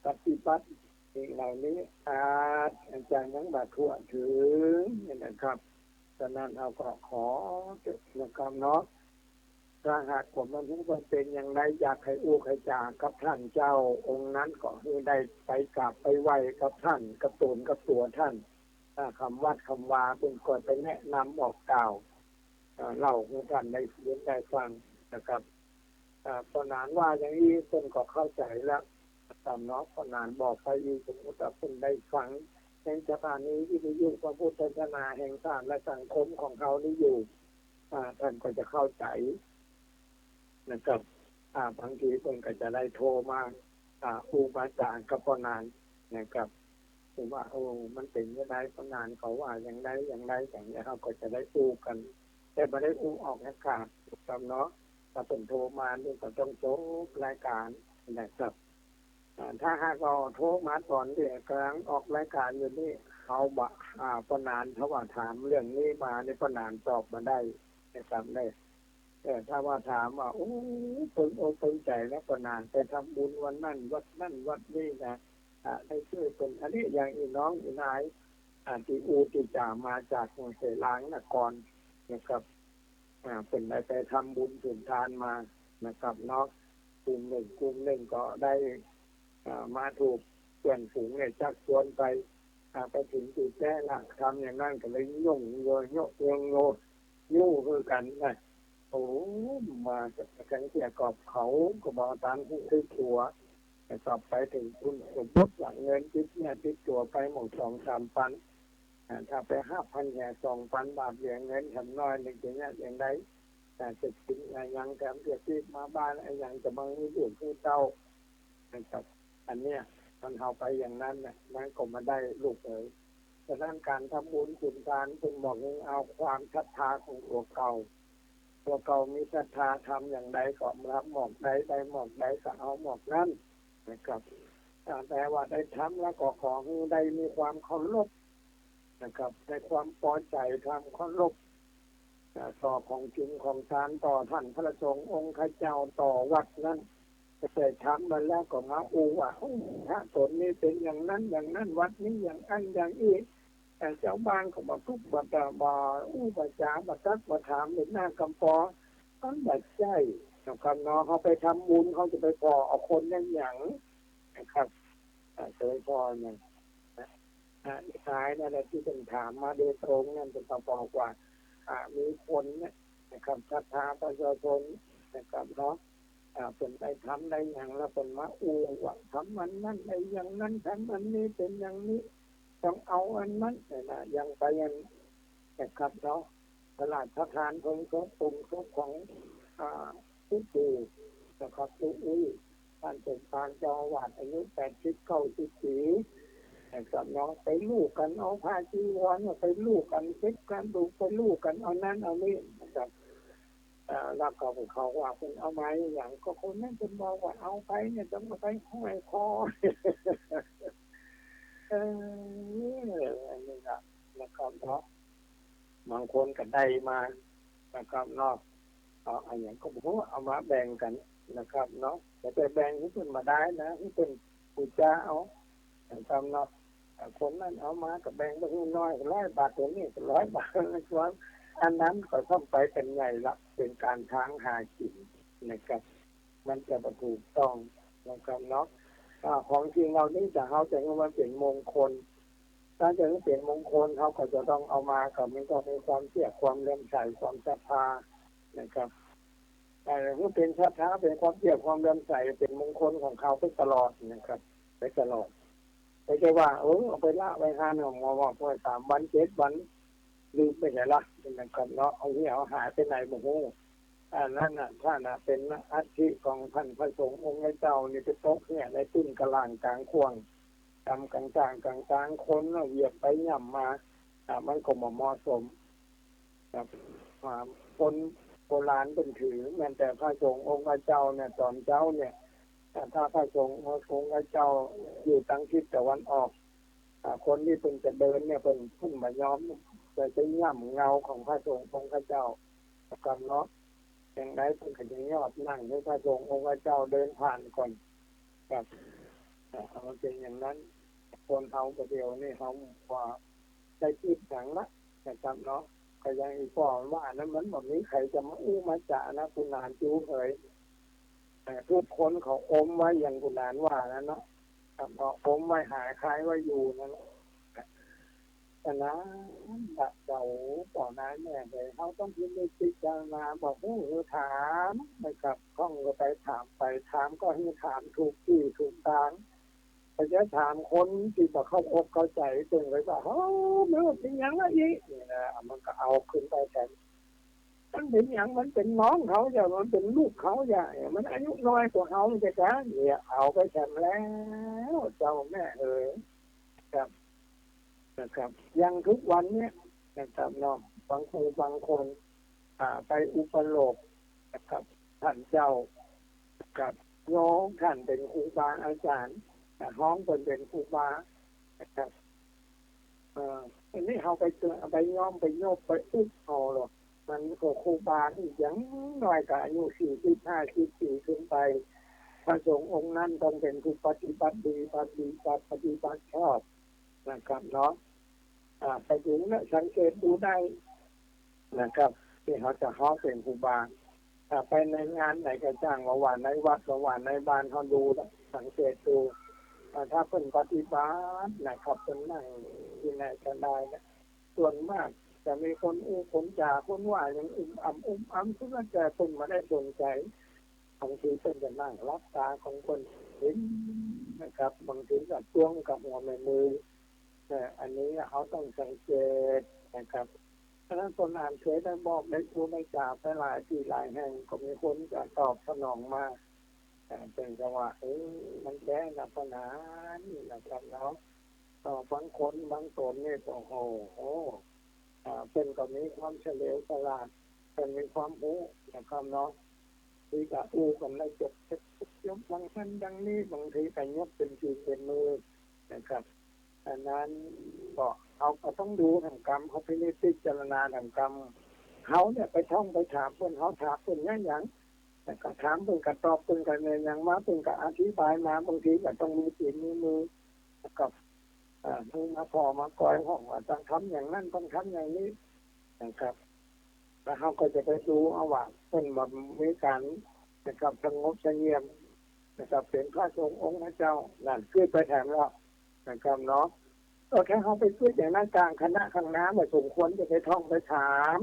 ปฏิบัติสิ่งเหล่านี้อาจารย์ยังบัดทั่วถึงนะครับฉะนั้นเราก็ขอนะครับเนาะถ้าหากผมมันรู้ว่าเป็นอย่างไรอยากให้อู้ให้จากับท่านเจ้าองค์นั้นก็คือได้ไปกราบไปไหว้กับท่านกับตนกับตัวท่านคำวัดคำวาเป็นก่อนไปแนะนำบอกกล่าวเล่าให้ท่านได้เรียนได้ฟังนะครับพอนานว่าอย่างนี้คนก็เข้าใจแล้วตามเนาะพอนานบอกไปอีกสมมติว่าคนได้ฟังในสถานีวิทยุพระพุทธศาสนาแห่งชาติและสังคมของเขาที่อยู่ท่านก็จะเข้าใจนะครับบางทีคนก็จะได้โทรมาครูบาอาจารย์กับพอนานนะครับถึงว่าโอ้มันเป็นยังไงพอนานเขาว่าอย่างไรอย่างนี้เขาก็จะได้อู้กันแต่ไม่ได้อู้ออกอากาศครับเนาะถ้าเป็นโทรมานี่ก็ต้องจบรายการนะครับถ้าหากเราโทรมาตอนที่กำลังออกรายการอยู่นี่เขาบอกพอนานเขาว่าถามเรื่องนี้มาในพอนานตอบมาได้นะครับได้แต่ถ้าว่าถามว่าโอ้ตึงใจแล้วพอนานไปทำบุญวันนั่นวัดนี้นะได้ช่วยเป็นอันนี้อย่างอีน้องอีนายที่จ่ามาจากเมืองเสล้างนครนะครับเป็นไปทำบุญสุนทานมานะครับเนาะกลุ่มหนึ่งก็ได้มาถูกเพื่อนฝูงเนี่ยชักชวนไปถึงจุดแจ้ละทำอย่างนั้นก็เลยยุ่งคือกันนะโอ้มากันเกี่ยวกับเขาก็บอกตามที่คือตัวแต่ต่อไปถึงคุณสมมติว่าเงินติดตัวไปหมด2-3 พันถ้าไป5,000เนี่ย2,000 บาทเหลือเงินทำน้อยหนึ่งอย่างไรแต่จะกินอย่างแถมเกี่ยวกับมาบ้านอย่างจะบางอยู่คือเต้านะครับอันเนี้ยมันเอาไปอย่างนั้นเนี่ยมันก็มาได้ลูกฉะนั้นการทำบุญสุนทานเป็นบอกให้เอาความศรัทธาของตัวเก่ามีศรัทธาทำอย่างใดก็รับหมอกใดหมอกใดก็เอาหมอกนั้นนะครับแต่ว่าได้ทำแล้วก็ขอให้ได้มีความเคารพนะครับในความพอใจความเคารพต่อของจริงของทานต่อท่านพระสงฆ์องค์ข้าเจ้าต่อวัดนั้นแต่ทำมาแล้วก็มาว่าพระสงฆ์นี่เป็นอย่างนั้นวัดนี้อย่างอีกแต่เจ้าบ้านก็มาทุกบัดบัจจาบัตักบัถามเห็นหน้ากำปอต้องบัดใจนะครับเนาะเขาไปทำบุญเขาจะไปพอเอาคนอย่างนะครับเคยพอเนี่ยท้ายนั่นแหละที่เป็นถามมาโดยตรงนั่นเป็นบอกว่ามีคนเนี่ยนะครับศรัทธาประชาชนนะครับเนาะเป็นไปทำได้อย่างแล้วเป็นมาว่าทำมันนั่นได้อย่างนั้นทำมันนี้เป็นอย่างนี้ต้องเอาอันนั้นนะยังไปยังนะครับเนาะตลาดสถานของปุ่มของผู้ปู่นะครับผู้ท่านเป็นปานเจ้าอาวาสอายุ80-90 ปีนะครับเนาะไปลูกกันเอาผ้าจีวรไปลูกกันเช็ดกันดูไปลูกกันเอานั้นเอานี้นะครับแล้วก็เขาว่าคุณเอาไหมอย่างก็คนนั้นเป็นบอกว่าเอาไปเนี่ยต้องมาไปห้อยคออันนี้นะครับเนาะบางคนก็ได้มานะครับเนาะอันอย่างก็บอกว่าเอามาแบ่งกันนะครับเนาะแต่แบ่งที่เป็นมาได้นะที่เป็นปูจ้าเอานะครับเนาะ คนนั้นเอามากับแบ่งไปน้อย100 บาทตัวนี้100 บาทนะครับอันนั้นก็ต้องไปเป็นไงละเป็นการทางหากินนะครับมันจะถูกต้องนะครับเนาะของจริงเรานี่จะเขาจะว่ามันเป็นมงคลถ้าจะเป็นมงคลเขาก็จะต้องเอามากับมันก็มีความเชื่อความเลื่อมใสความศรัทธานะครับแต่เมื่อเป็นศรัทธาเป็นความเชื่อความเลื่อมใสเป็นมงคลของเขาไปตลอดนะครับไปตลอดไม่ใช่ว่าเอาไปละไปทานของหมอบอกว่า3 วัน 7 วันลืมไปไหนละนะครับเนาะเอาที่เอาหายไปไหนโมโหอันนั้นท่านเป็นอัฐิของท่านพระสงฆ์องค์เจ้านี่ไปตกเนี่ยในตุ้นกระลางกลางควงทำกลางคนเหยียบไปย่ำมามันก็เหมาะสมครับคนโบราณเป็นถือแม้แต่พระสงฆ์องค์เจ้าเนี่ยตอนเจ้าเนี่ยถ้าพระสงฆ์องค์เจ้าอยู่ทางทิศตะวันออกคนที่เป็นจะเดินเนี่ยเป็นขึ้นมาย้อมจะย่ำเงาของพระสงฆ์องค์เจ้าประกันเนาะอย่างไรเป็นขยันยอดนั่งให้พระสงฆ์องค์เจ้าเดินผ่านก่อนครับมันเป็นอย่างนั้นคนเขาประเดียวนี่เขาว่าได้คิดอย่างละนะครับเนาะก็ยังอีกฝ่อว่านั้นมันแบบนี้ใครจะมาอู้มาจ่านะคุณนานจู้เผยทุกคนเขาอมไว้อย่างคุณนานว่านะเนาะครับอมไว้หายคล้ายไว้อยู่นั่นแต่นะเจ้าต่อนั้นเนี่ยเขาต้องพิจารณาบอกถามนะครับข้องก็ไปถามก็ให้ถามถูกที่ถูกทางไปจะถามคนที่บอกเข้าอกเข้าใจจนเลยว่าไม่ว่าเป็นอย่างไรนี่นะมันก็เอาขึ้นไปแต่มันเป็นอย่างมันเป็นน้องเขาอย่ามันเป็นลูกเขาอย่ามันอายุน้อยกว่าเขาจะแค่เนี่ยเอาไปแชมแล้วเจ้าแม่ครับนะครับยังทุกวันเนี้ยนะครับน้องบางคนไปอุปโลกนะครับท่านเจ้ากับน้องท่านเป็นครูบาอาจารย์ห้องเป็นครูบานะครับอันนี้เขาไปเจอไปย้อมไปโยบไปอุบเอาหรอกมันก็ครูบาที่ยังน้อยกว่าอายุ45 44ขึ้นไปพระสงฆ์องค์นั้นต้องเป็นผู้ปฏิบัติดีปฏิบัติชอบนะครับเนาะไปถึงเนี่ยสังเกตดูได้นะครับที่เขาจะฮ้อเป็นครูบาไปในงานไหนก็จ้างว่าวันในวัดว่าวันในบ้านเขาดูสังเกตดูถ้าเป็นปฏิบัตินะครับเป็นนั่งที่ไหนก็ได้นะส่วนมากจะมีคนคนจ่าคนว่าอย่างอ้ำทุกแต่คนมาได้สนใจบางทีเป็นจะนั่งรับตาของคนเห็นนะครับบางทีก็จ้วงกับหัวมืออันนี้เขาต้องสังเกตนะครับเพราะนั้นคนอ่านเคยได้บอกได้รู้ได้จ่าไปหลายที่หลายแห่งก็มีคนจะตอบสนองมาเป็นจังหวะมันแก้ปัญหานี่นะครับเนาะบางคนบางตนเนี่ยโอ้โหเป็นก็มีความเฉลียวฉลาดเป็นมีความรู้นะครับเนาะที่จะกันได้จยกบางท่านดังนี้บางทีแต่ยกเป็นชื่อเป็นมือนะครับอันนั้นก็เขาก็ต้องดูทางกรรมเขาพิจารณาทางกรรมเขาเนี่ยไปท่องไปถามเพื่อนเขาถามเพื่อนอย่างแต่ก็ถามเพื่อนก็ตอบเพื่อนกันอย่างมาเพื่อนก็อธิบายมาบางทีก็ต้องมีจิตมีมือกับมือมาพอมาคอยห้องว่าต้องทำอย่างนั้นต้องทำอย่างนี้นะครับแล้วเขาก็จะไปดูเอาว่าเพื่อนแบบมีการนะครับสงบเสงี่ยมนะครับเป็นพระสงฆ์องค์พระเจ้านั่นขึ้นไปแถมแล้วนะครับเนาะก็แค่เขาไปพูดอย่างนั้นกลางคณะข้างน้ำไม่สมควรจะไปท่องไปถาม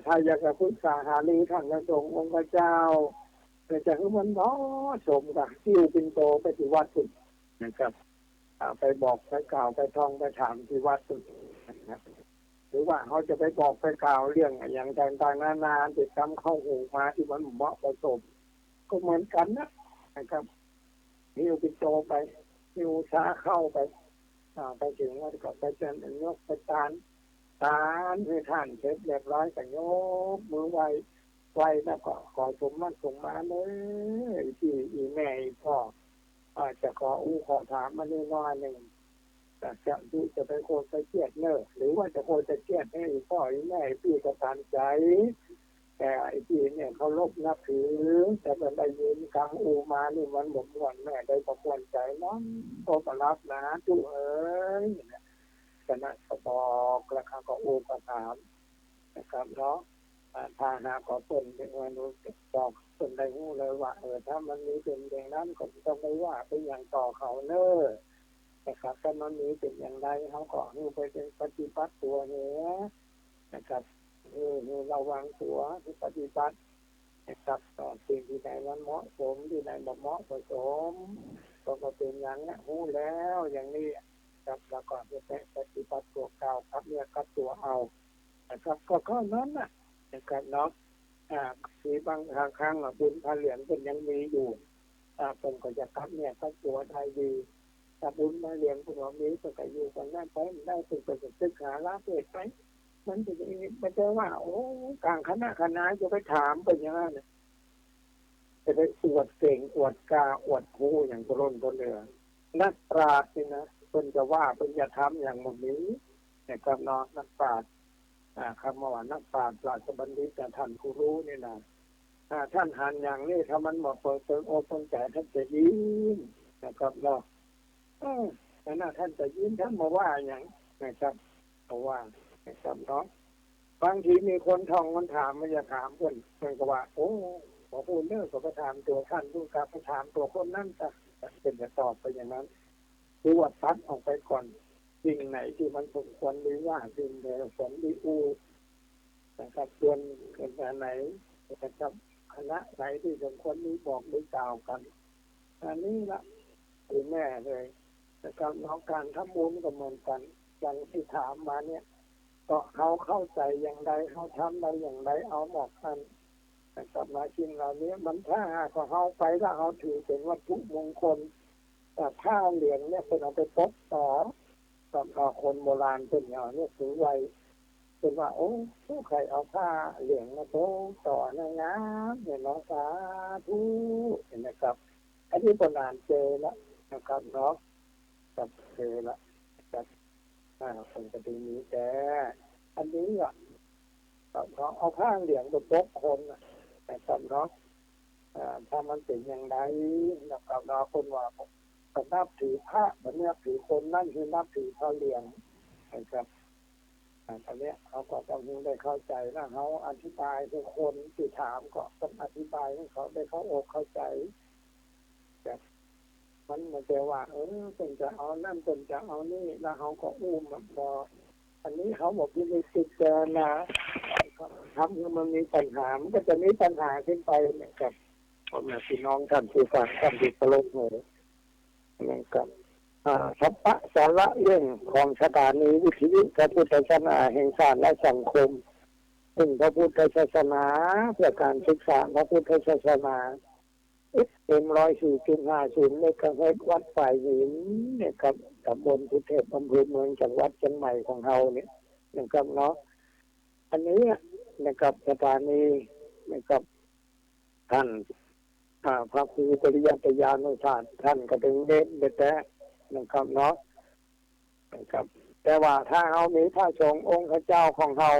ถ้าอยากจะปรึกษาหารือท่านพระสงฆ์องค์พระเจ้าจะให้มันเนาะสมกับที่อุปินโตไปที่วัดสุดนะครับไปบอกไปกล่าวไปท่องไปถามที่วัดสุดนะครับหรือว่าเขาจะไปบอกไปกล่าวเรื่องอย่างต่างๆนานาติดตามเข้าหูมาที่มันเหมาะผสมก็เหมือนกันนะครับที่อุปินโตไปที่อุชาเข้าไปถึงว่าก็ไปเจริญยกไปตานให้ท่านเสร็จเรียบร้อยแต่ยกมือไหวแล้วก็ขอสมมาเลยที่อีแม่พ่อจะขอถามมานิดหน่อยหนึ่งจะไปโคตรเกียดเนอะหรือว่าจะโคตรเกียดให้พ่ออีแม่พี่ก็ตามใจ แต่ไอ้ที่เนี่ยเขาลบนับถือแต่มันได้ยินคำอูมานี่มันหมดวันแม่ได้ประมวลใจน้องก็รับนะจุเอ้ยฉะนั้นก็บอกราคาก็อูก็ถามนะครับเนาะถ้าหากก็เปิดเป็นวันรู้บอกเปิดได้รู้เลยว่าถ้ามันมีเป็นอย่างนั้นก็ต้องไม่ว่าไปอย่างต่อเขาเนอะนะครับถ้ามันมีเป็นอย่างไรเขาก็ไปเป็นปฏิบัติตัวเนี้ยนะครับระวังตัวที่ปฏิบัตินะครับต่อสิ่งที่ไหนมันเหมาะสมที่ไหนบ่เหมาะสมก็เป็นอย่างนี้รู้แล้วอย่างนี้ครับแล้วก็จะปฏิบัติตัวเก่าครับเนี่ยกับตัวเอานะครับก็ข้อนั้นนะครับเนาะมีบางครั้งบุญพาเหรียญเป็นยังมีอยู่ผมก็จะกับเนี่ยกับตัวไทยดีถ้าบุญพาเหรียญผมว่ามีก็อยู่กันได้ไปได้ถึงไปศึกษาละเอียดไปมันจะมันจะว่าโอ้กลางคณะจะไปถามเป็นยังไงจะไปอวดเก่งอวดกาอวดผู้อย่างตัวล้นตัวเหลือนักปราชญ์นี่นะเป็นจะว่าเป็นจะทำอย่างหมดนี้นะครับเนาะนักปราชญ์คำว่านักปราชญ์ปราชญ์บัณฑิตท่านผู้รู้นี่นะท่านหันอย่างนี้ถ้ามันบอกเปิดเผยโอ้ต้นใจท่านจะยิ้มนะครับเนาะแต่น่าท่านจะยิ้มท่านมาว่าอย่างนะครับเพราะว่านะครับเนาะบางทีมีคนท่องมันถามมันจะถามเพื่อนก็ว่าโอ้ขอพูดเรื่องก็ไปถามตัวท่านดูกับไปถามตัวคนนั่นจะเป็นจะตอบไปอย่างนั้นดูว่าตัดออกไปก่อนสิ่งไหนที่มันสมควรหรือว่าสิ่งใดสมดีอูนะครับส่วนไหนนะครับคณะไหนที่สมควรนี้บอกหรือกล่าวกันอันนี้ละคือแม่เลยนะครับน้องการทำบุญก็เหมือนกันอย่างที่ถามมาเนี่ยก็เขาเข้าใจอย่างไรเขาทำได้อย่างไรเอาบอกกันนะครับมาชิมเหล่านี้มันถ้าหากเขาไปแล้วเขาถือเป็นวัตถุมงคลแต่ผ้าเหลืองเนี่ยเป็นเอาไปพกต่อกับคนโบราณเป็นอย่างนี้ถือไว้เป็นว่าโอ้ใครเอาผ้าเหลืองมาพกต่อนะนะเนี่ยน้องสาธุเห็นนะครับอันนี้โบราณเจอแล้วนะครับเนาะกับเจอแล้วกับคนจะดีนี้แต่อันนี้เขาเอาผ้าเหลืองไปพกคนนะครับเนาะถ้ามันเป็นอย่างไรนะครับเนาะคนว่านับถือพระมันนับถือคนนั่นคือนับถือพระเหลืองนะครับตอนนี้เขาก็ต้องได้เข้าใจแล้วเขาอธิบายทุกคนที่ถามก็ต้องอธิบายให้เขาได้เข้าอกเข้าใจแบบมันจะว่าเป็นจะเอานั่นเป็นจะเอานี่แล้วเขาก็อุ้มพออันนี้เขาบอกที่ไม่ติดเจอนะทำให้มันมีปัญหามันก็จะมีปัญหาขึ้นไปนะครับพ่อแม่พี่น้องท่านผู้ฟังท่านที่เคารพนะครับสัพพะสาระเรื่องของสถานีวิทยุพระพุทธศาสนาแห่งชาติและสังคมซึ่งพระพุทธศาสนาเพื่อการศึกษาพระพุทธศาสนา104.50ในกระแสวัดฝ่ายหินเนี่ยครับตำบลพุทธเทพอำเภอเมืองจังหวัดเชียงใหม่ของเราเนี่ยนะครับเนาะอันนี้นะครับสถานีนะครับท่านพระครูปริยัติยานุชาติท่านก็เป็นเด็กแต่นะครับเนาะนะครับแต่ว่าถ้าเรามีพระสงฆ์องค์พระเจ้าของเรา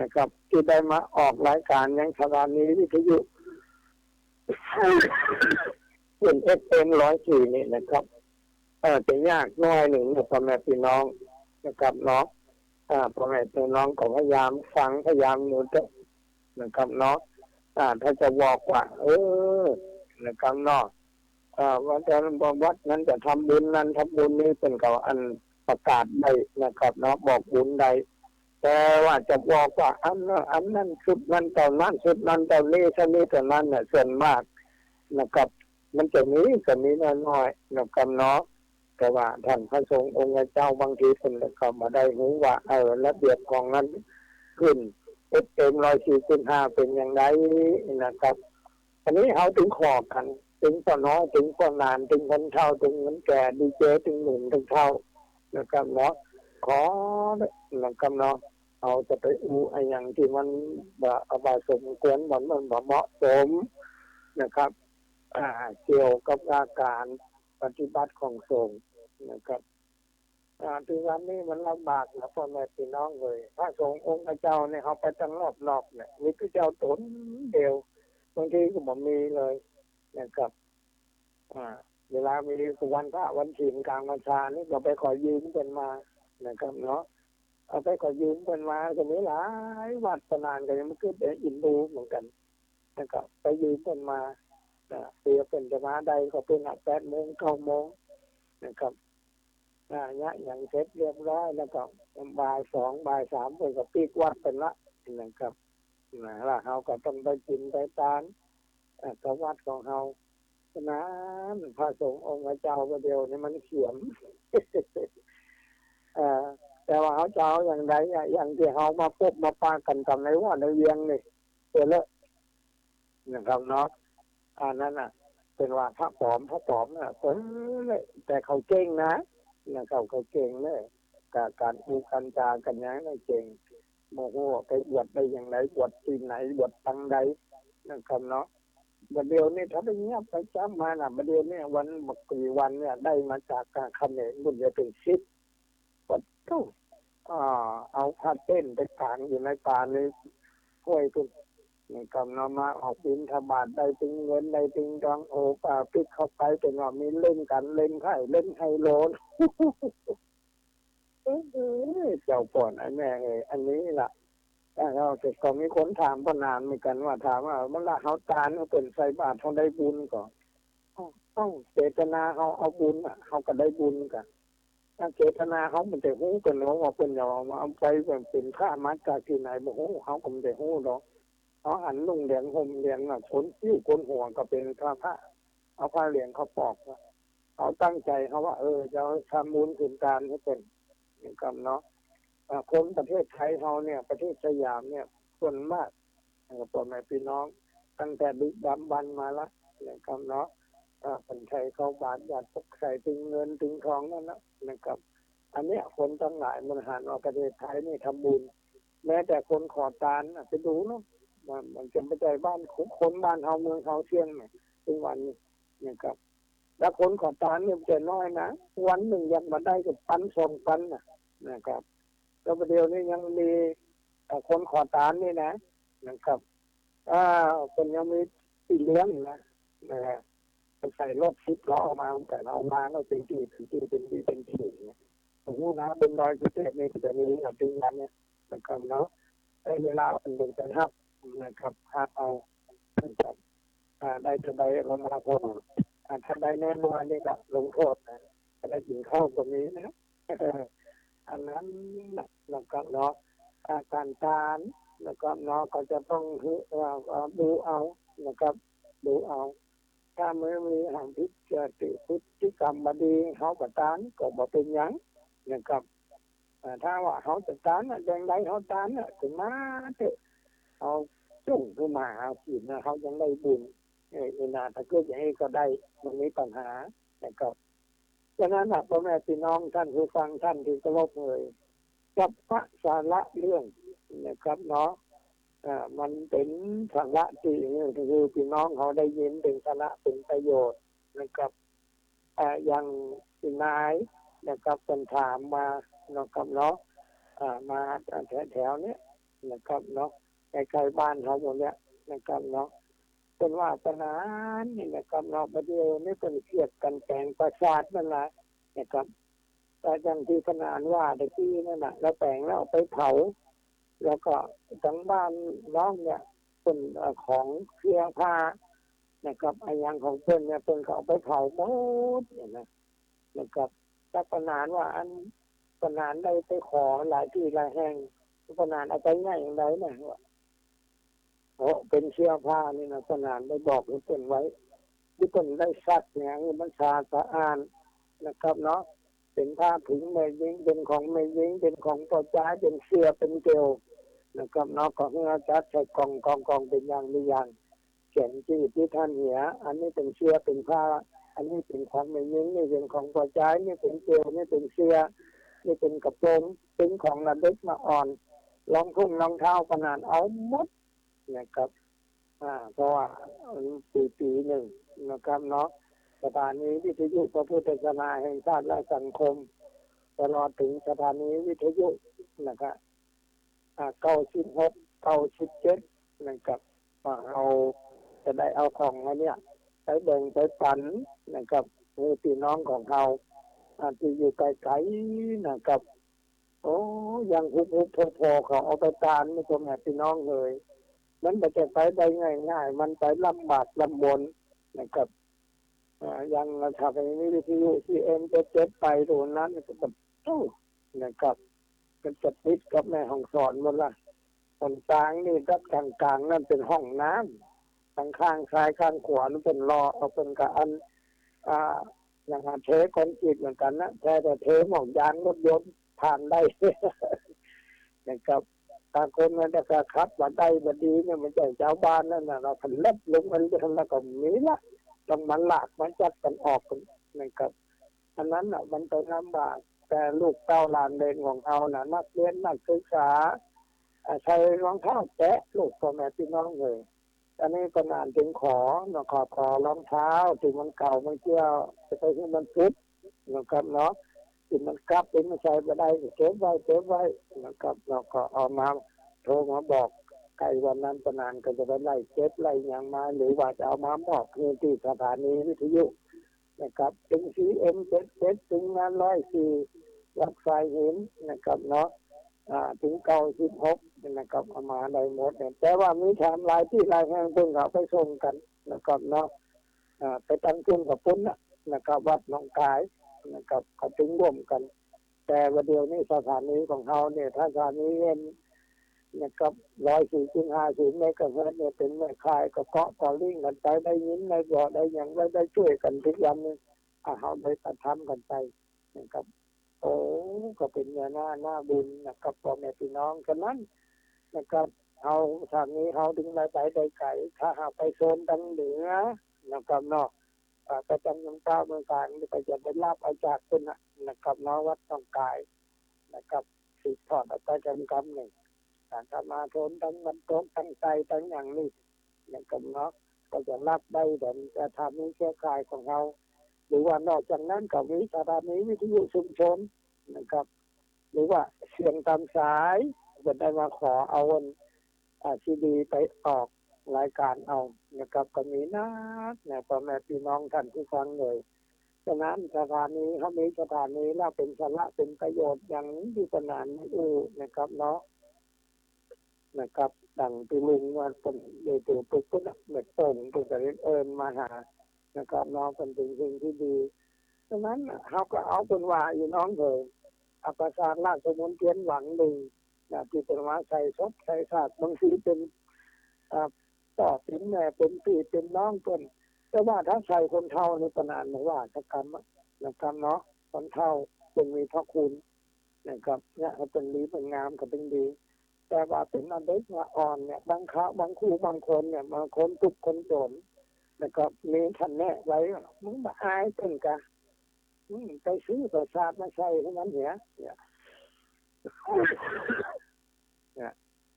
นะครับที่ได้มาออกรายการยังสถานีวิทยุเป็นFM104นี่นะครับจะยากน้อยหนึ่งพ่อแม่พี่น้องนะครับเนาะพ่อแม่พี่น้องก็พยายามฟังพยายามดูนะครับเนาะถ้าจะบอกว่านะครับเนาะว่าแต่วัดนั้นจะทำบุญนั้นทำบุญนี้เป็นเขาอันประกาศได้นะครับเนาะบอกบุญใดแต่ว่าจะบอกว่าอันนั้นชุดนั้นตอนนั้นชุดนั้นตอนนี้ชนิดตอนนั้นเนี่ยส่วนมากนะครับมันจะมีก็มีน้อยๆนะครับเนาะแต่ว่าท่านพระสงฆ์องค์เจ้าบางทีเป็นเข้ามาได้รู้ว่าระเบียบของนั้นขึ้นFM104.5เป็นอย่างไรนะครับอันนี้เขาถึงขอกันถึงปน้อยถึงปนานถึงคนเฒ่าถึงคนแก่ดีเจถึงหนุ่มถึงเฒ่านะครับเนาะขอนะครับเนาะเอาจะไปอะไรอย่างที่มันบาสมควรมันเหมาะสมนะครับเกี่ยวกับอาการปฏิบัติของสงฆ์นะครับ ถึงวันนี้มันลำบากนะพ่อแม่พี่น้องเลยพระสงฆ์องค์เจ้าเนี่ยเขาไปตั้งรอบเนี่ยมีพระเจ้าตนเดียวบางทีก็บ่มีเลยนะครับอ่าเวลามีวันพระวันศีลกลางพรรษานี่ก็ไปขอยืมเป็นมานะครับเนาะเอาไปขอยืมเป็นมาก็มีหลายวัดประนานกันยังไม่ขึ้นเป็นอินดูเหมือนกันนะครับไปยืมเป็นมาเสียเป็นจะมาใดก็เป็น8 โมง 9 โมงนะครับเนี่ยอย่างเสร็จเรียบร้อยแล้วก็บ่าย 2บ่าย 3เพิ่นก็ปิดวัดเป็นละนะครับแล้วเขาก็ต้องไปกินไปทานกับวัดของเขาฉะนั้นพระสงฆ์องค์เจ้าประเดียวนี่มันเขียม แต่ว่าเขาเจ้าอย่างไรอย่างที่เขามาพบมาปากันทำในว่าในเวียงนี่เจอเลยนะครับเนาะอันนั้นน่ะเป็นว่าพระปลอมน่ะเลยแต่เขาเก่งนะเขาเก่งเลยการพูดกันจากันอย่างนั้นเก่งโมโหไปบวชได้อย่างไรบวชที่ไหนบวชตังใดนะครับเนาะบัดเดียวนี่ถ้าไปเงียบไปจำมาน่ะบัดเดียวนี่วันบักกี่วันเนี่ยได้มาจากการเขมรบุญจะเป็น10วัดเท่าเอาผ้าเต้นไปกางอยู่ในป่าในห้วยตุนกำนำมาออกบิณฑบาตได้ถึงเงินได้ถึงทองโอป่าปิดเข้าไปเป็นว่ามีเล่นกันเล่นไพ่เล่นไฮโลนเจ้าป่อนไอ้แม่อันนี้ล่ะเราจะก็มีคนถามพนานเหมือนกันว่าถามว่าเมื่อเขาตานเขาเป็นใส่บาตรเขาได้บุญก่อนต้องเจตนาเขาเอาบุญเขาก็ได้บุญกันถ้าเจตนาเขามันจะหู้กันว่าเป็นอย่างมาเอาไปเป็นข้ามัดจากที่ไหนบอกหูเขาก็ไม่ได้หู้หรอกเขาหันนุ่งเหลียงห่มเหลียงคนที่คนหัวก็เป็นพระเอาผ้าเหลียงเขาปอกเขาตั้งใจเขาว่าจะทำบุญถึงการให้เป็นกรรมเนาะคนประเทศไทยเขาเนี่ยประเทศสยามเนี่ยส่วนมากพ่อแม่พี่น้องตั้งแต่ดึกดำบรรมาละนะครับเนาะคนไทยเขาบาทหยาดตกใส่ถึงเงินถึงทองนั่นนะครับอันเนี้ยคนทั้งหลายมันหันว่าประเทศไทยนี่ทำบุญแม้แต่คนขอทานไปดูเนาะมันจะไปใจบ้านคนบ้านเฮาเมืองเฮาเชียงเนี่ยถึงวันนี้นะครับแล้วคนขอทานเนี่ยจะน้อยนะวันหนึ่งยังมาได้กับ1,000-2,000นะครับแล้วประเดี๋ยวนี้ยังมีคนขอทานนี่นะครับคนยังมีตีเลี้ยงนะนะใส่รถ10 ล้อออกมาแต่เรามาเราเป็นที่เนี่ยสมมตินะเป็นรอยพิเศษนี่จะมีกับจริงนั้นเนี่ยนะครับเนาะเวลาเป็นเดือนจะทับนะครับเอานะครับได้จะได้เรามาพอถ้าได้แน่นอนนี่ก็ลงโทษนะได้กินข้าวตรงนี้นะอันนั้นนะครับเนาะการทานนะครับเนาะก็จะต้องดูเอานะครับดูเอาถ้าไม่มีหางพิจิพฤติกรรมบดีเขาประทานก็บ่เป็นหยังนะครับถ้าว่าเขาจะทานอย่างไรเขาทานถึงมาเถอะเอาจุ่มขึ้นมาเอาขีดนะเขายังได้บุญนาถ้าเกิดอย่างนี้ก็ได้มันมีปัญหานะครับฉะนั้นพ่อแม่พี่น้องท่านผู้ฟังท่านที่เคารพเลยกับพระสาระเรื่องนะครับเนาะมันเป็นสาระที่คือพี่น้องเขาได้ยินเป็นสาระเป็นประโยชน์นะครับอย่างที่นายนะครับเป็นถามมานะครับเนาะมาแถวๆนี้นะครับเนาะใกล้ๆบ้านเขาหมดเนี้ยนะครับเนาะเป็นว่าปัญหานี่นะครับเนาะประเดี๋ยวนี้เป็นเกียดกันแกงประสาทนั่นแหละนะครับแต่อย่างที่ขนานว่าตะกี้นั่นแหละแล้วแต่งแล้วไปเผาแล้วก็ทั้งบ้านน้องเนี่ยเป็นของเครื่องผ้านะครับไอ้ยังของเพื่อนเนี่ยเป็นเขาไปเผาหมดเนี่ยนะครับถ้าขนานว่าอันขนานได้ไปขอหลายที่หลายแห่งขนานเอาไปง่ายอย่างไรเนี่ยว่าโอ้เป็นเสื้อผ้านี่นะขนานได้บอกให้เป็นไว้ที่คนได้ซักเนี่ยมันสะอาดนะครับเนาะเป็นผ้าถุงแม่ยิงเป็นของแม่ยิงเป็นของต่อจ้าเป็นเสื้อเป็นเกลียวนะครับเนาะของอาจารย์ใส่กองเป็นอย่างมีอย่างเขียนที่ท่านเหียอันนี้เป็นเสื้อเป็นผ้าอันนี้เป็นของแม่ยิงนี่เป็นของต่อจ้านี่เป็นเกลียวนี่เป็นเสื้อนี่เป็นกระโปรงเป็นของระดึกมาอ่อนรองทุ่งรองเท้าขนาดเอาหมดนะครับเพราะว่าปีหนึ่งนะครับเนาะสถานีวิทยุพระพุทธศาสนาแห่งชาติและสังคม ตลอดถึงสถานีวิทยุนะครับ96 97นะครับว่าเราจะได้เอาของมาเนี่ยไปแบ่งไปปันนะครับให้พี่น้องของเราที่อยู่ไกลๆนะครับโอ้ยังหุบพอเขาเอาไปตานไม่ตรงไหนพี่น้องเลยมันไม่ใช่ไปได้ง่ายๆมันไปลำบากลำบนนะครับยังทำในวิทยุที่จะเจ็บไปตรงนั้นก็แบบโอ้นะครับมันจะติดกับแม่ห้องสอนหมดละตรงกลางนี่กับกลางนั่นเป็นห้องน้ำข้างซ้ายข้างขวานั่นเป็นรอเอาเป็นกับอันอย่างเทคอนกรีตเหมือนกันนะแต่เทหมอกยางรถยนต์ผ่านได้นะครับถ้าคนมันจะขับว่าได้มาดีเนี่ยมันจะเจ้าบ้านนั่นนะเราผันเล็บลงมันจะทำแล้วก็มีละต้องมันหลากมันจัดกันออกนะครับอันนั้นมันเป็นลำบากแต่ลูกเต้าหลานเลนของเรานักเรียนนักศึกษาใช้รองเท้าแตะลูกพ่อแม่พี่น้องเลยอันนี้ก็นานถึงขอรองเท้าที่มันเก่ามันเกี่ยวจะไปให้มันฟุดนะครับเนาะที่มันกลับเป็นไม่ใช่ไม่ได้เก็บไว้นะครับเราก็เอามาโทรมาบอกใกล้วันนั้นก็นานก็จะไปไล่เก็บไล่อย่างมาหรือว่าจะเอามามอบที่สถานีวิทยุนะครับถึงCM77ถึงงาน104วัดสายหินนะครับเนาะถึง96นะครับเอามาได้หมดแต่ว่ามีแถมหลายที่หลายแห่งเพิ่งเอาไปส่งกันนะครับเนาะไปตั้งขึ้นกับปุ้นนะครับวัดหนองกายนะครับเขาถึงร่วมกันแต่ว่าเดียวนี้สถานีของเขาเนี่ยถ้าสถานีเงินนะครับ104.50 เมกะเฮิรตซ์เนี่ยเป็นแม่ข่ายก็เกาะต่อลิงกันไปได้ยินได้บอกได้อย่างได้ช่วยกันทุกอย่างนึงเขาได้ทำกันไปนะครับโอ้ก็เป็นเนื้อหน้าบุญนะครับพ่อแม่พี่น้องกันนั้นนะครับเอาทางนี้เขาถึงไปได้ไกลถ้าหากไปโซนทางเหนือนะครับเนาะประจำยังเก้าเมืองการก็จะได้รับอาจากคุณนะครับเนาะวัดต้องกายนะครับสืบทอดอาจารย์กรรมหนึ่งการทำมาโซนทั้งมันตกทั้งใจทั้งอย่างนี้นะครับเนาะก็จะรับได้แต่จะทำนี้เครือข่ายของเราหรือว่านอกจากนั้นก็มีสถานีวิทยุชุมชนนะครับหรือว่าเสียงตามสายจะได้มาขอเอาซีดีไปออกรายการเอานะครับก็มีนะพ่อแม่พี่น้องท่านที่ฟังเลยฉะนั้นสถานีเขามีสถานีแล้วเป็นสาระเป็นประโยชน์อย่างที่ขนาดนี้นะครับเนาะนะครับดังที่ลุงว่าเป็นเดือดปุ๊บปุ๊บเหมือนเปิ่นตัวจะเอิญมาหานะครับน้องเป็นสิ่งที่ดีฉะนั้นเขาก็เอาเป็นว่าอยู่น้องเลยอัปสารราชมนเทียนหวังหนึ่งที่เป็นว่าใส่ซบใส่ศาสตร์บางทีเป็นต่อเป็นแม่เป็นพี่เป็นน้องเป็นแต่ว่าถ้าใส่คนเท่าในประนานไม่ว่าสักคำนะครับเนาะคนเท่าเป็นมีพระคุณนะครับเนี่ยเป็นดีเป็นงามก็เป็นดีแต่ว่าเป็นอันเด็กว่าอ่อนเนี่ยบางคู่บางคนเนี่ยบางคนทุกคนโจรนะครับมีท่านแน่ไว้มึงมาอายเป็นกะไปซื้อประสาทมาใส่เท่านั้นเนี่ย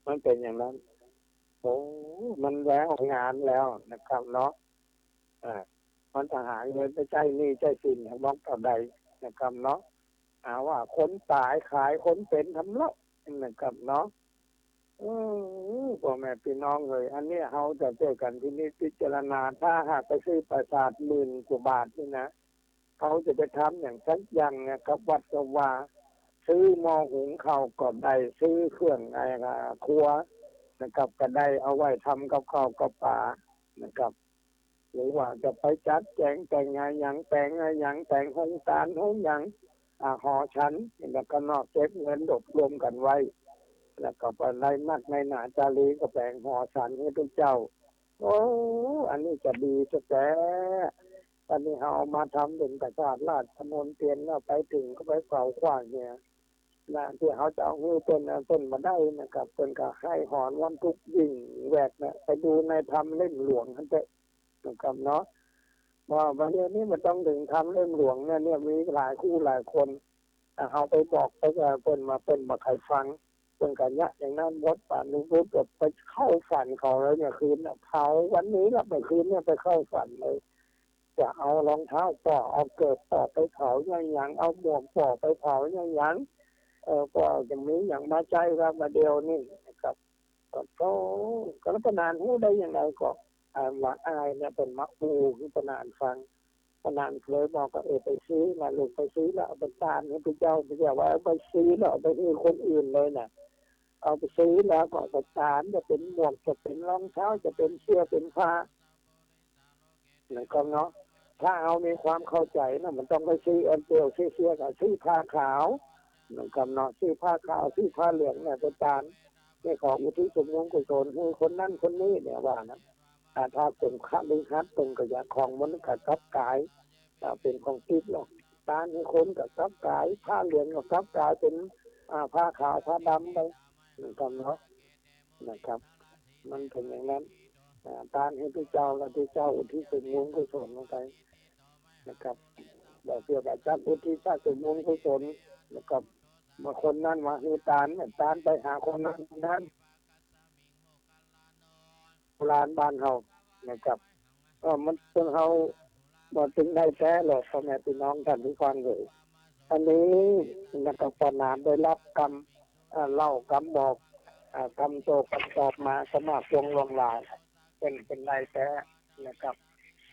มันเป็นอย่างนั้นโอ้มันแล้วงานแล้วนะครับเนาะมันจะหาเงินไปใจนี่ใจสินบล็อกต่อใดนะครับเนาะว่าคนตายขายคนเป็นทำเลาะนะครับเนาะพ่อแม่พี่น้องเลยอันนี้เขาจะเจอกันที่นี่พิจารณาถ้าหากไปซื้อประสาท10,000 กว่าบาทนี่นะเขาจะไปทำอย่างสักอย่างเนี่ยกับวัดกับว่าซื้อหม้อหุงข้าวก็ได้ซื้อเครื่องครัวนะครับก็ได้เอาไว้ทำกับข้าวกับปลานะครับหรือว่าจะไปจัดแจงแต่งงานอย่างแต่งอย่างแต่งห้องตาลห้องอย่างหอฉันแล้วก็นอกเก็บเงินรวบรวมกันไว้แล้วก็ไปไล่มัดในหนาจารีก็แบ่งหอฉันให้ทุกเจ้าโอ้อันนี้จะดีจะแก่ตอนนี้เขาเอามาทำเป็นประสาทราชมนเตียนแล้วไปถึงก็ไปเฝ้าขว้างเนี่ยนะที่เขาจะเอาเงินต้นมาได้นะครับเป็นก็ให้หอนวันทุกยิ่งแหวกนะไปดูในธรรมเล่มหลวงนั่นเองนะครับเนาะว่าวันนี้มันต้องถึงทำเล่มหลวงเนี่ยมีหลายคู่หลายคนเอาไปบอกไปเป็นมาใครฟังเป็นกันยะอย่างนั้นวัดป่านุรุตไปเข้าฝันเขาแล้วเนี่ยคืนเขาวันนี้แล้วเมื่อคืนเนี่ยไปเข้าฝันเลยไป ว่าเอารองเท้าปอเอาเกิดปอไปเผาอย่างเอาหมวกปอไปเผาอย่างปอจะมีอย่างมาใจครับมาเดียวนี่นะครับก็แล้วประนานหู้ได้ยังไงก็ว่าอายเนี่ยเป็นมักบูคือประนานฟังประนานเคยบอกก็ไปซื้อมาลูกไปซื้อแล้วเอาไปตานให้พระเจ้าว่าไปซื้อแล้วเอาไปให้คนอื่นเลยน่ะเอาไปซื้อแล้วก็ไปตานจะเป็นหมวกจะเป็นรองเท้าจะเป็นเสื้อเป็นผ้านะครับเนาะถ้าเอามีความเข้าใจนะมันต้องไปซื้ออันเดียวซื้อเสื้อกับซื้อผ้าขาวนะครับเนาะซื้อผ้าขาวซื้อผ้าเหลืองเนี่ยเป็นตานนี่ของอุทิศส่วนบุญกุศลให้คนนั้นคนนี้เนี่ยว่านะถ้าเป็นข้าลิงคัดเป็นก็อย่างของมันกับกับกายเป็นของทิพย์หรอกตานให้คนกับกับกายผ้าเหลืองกับกับกายเป็นผ้าขาวผ้าดำไปนะครับเนาะนะครับมันเป็นอย่างนั้นตานให้พระเจ้าและพระเจ้าอุทิศส่วนบุญกุศลลงไปนะครับเราเพื่อจัดอุทิศส่วนบุญกุศลนะครับมาคนนั้นมาให้ตานเนี่ยตานไปหาคนนั้นโบราณบ้านเฮานะครับมันเป็นเฮาบ่ถึงได้แท้หรอกพ่อแม่พี่น้องท่านผู้ฟังเลยอันนี้นะครับปนานได้รับกรรมเล่ากรรมบอกกรรมโตกรรมตอบมาสมาพวงลงลายเป็นได้แท้นะครับ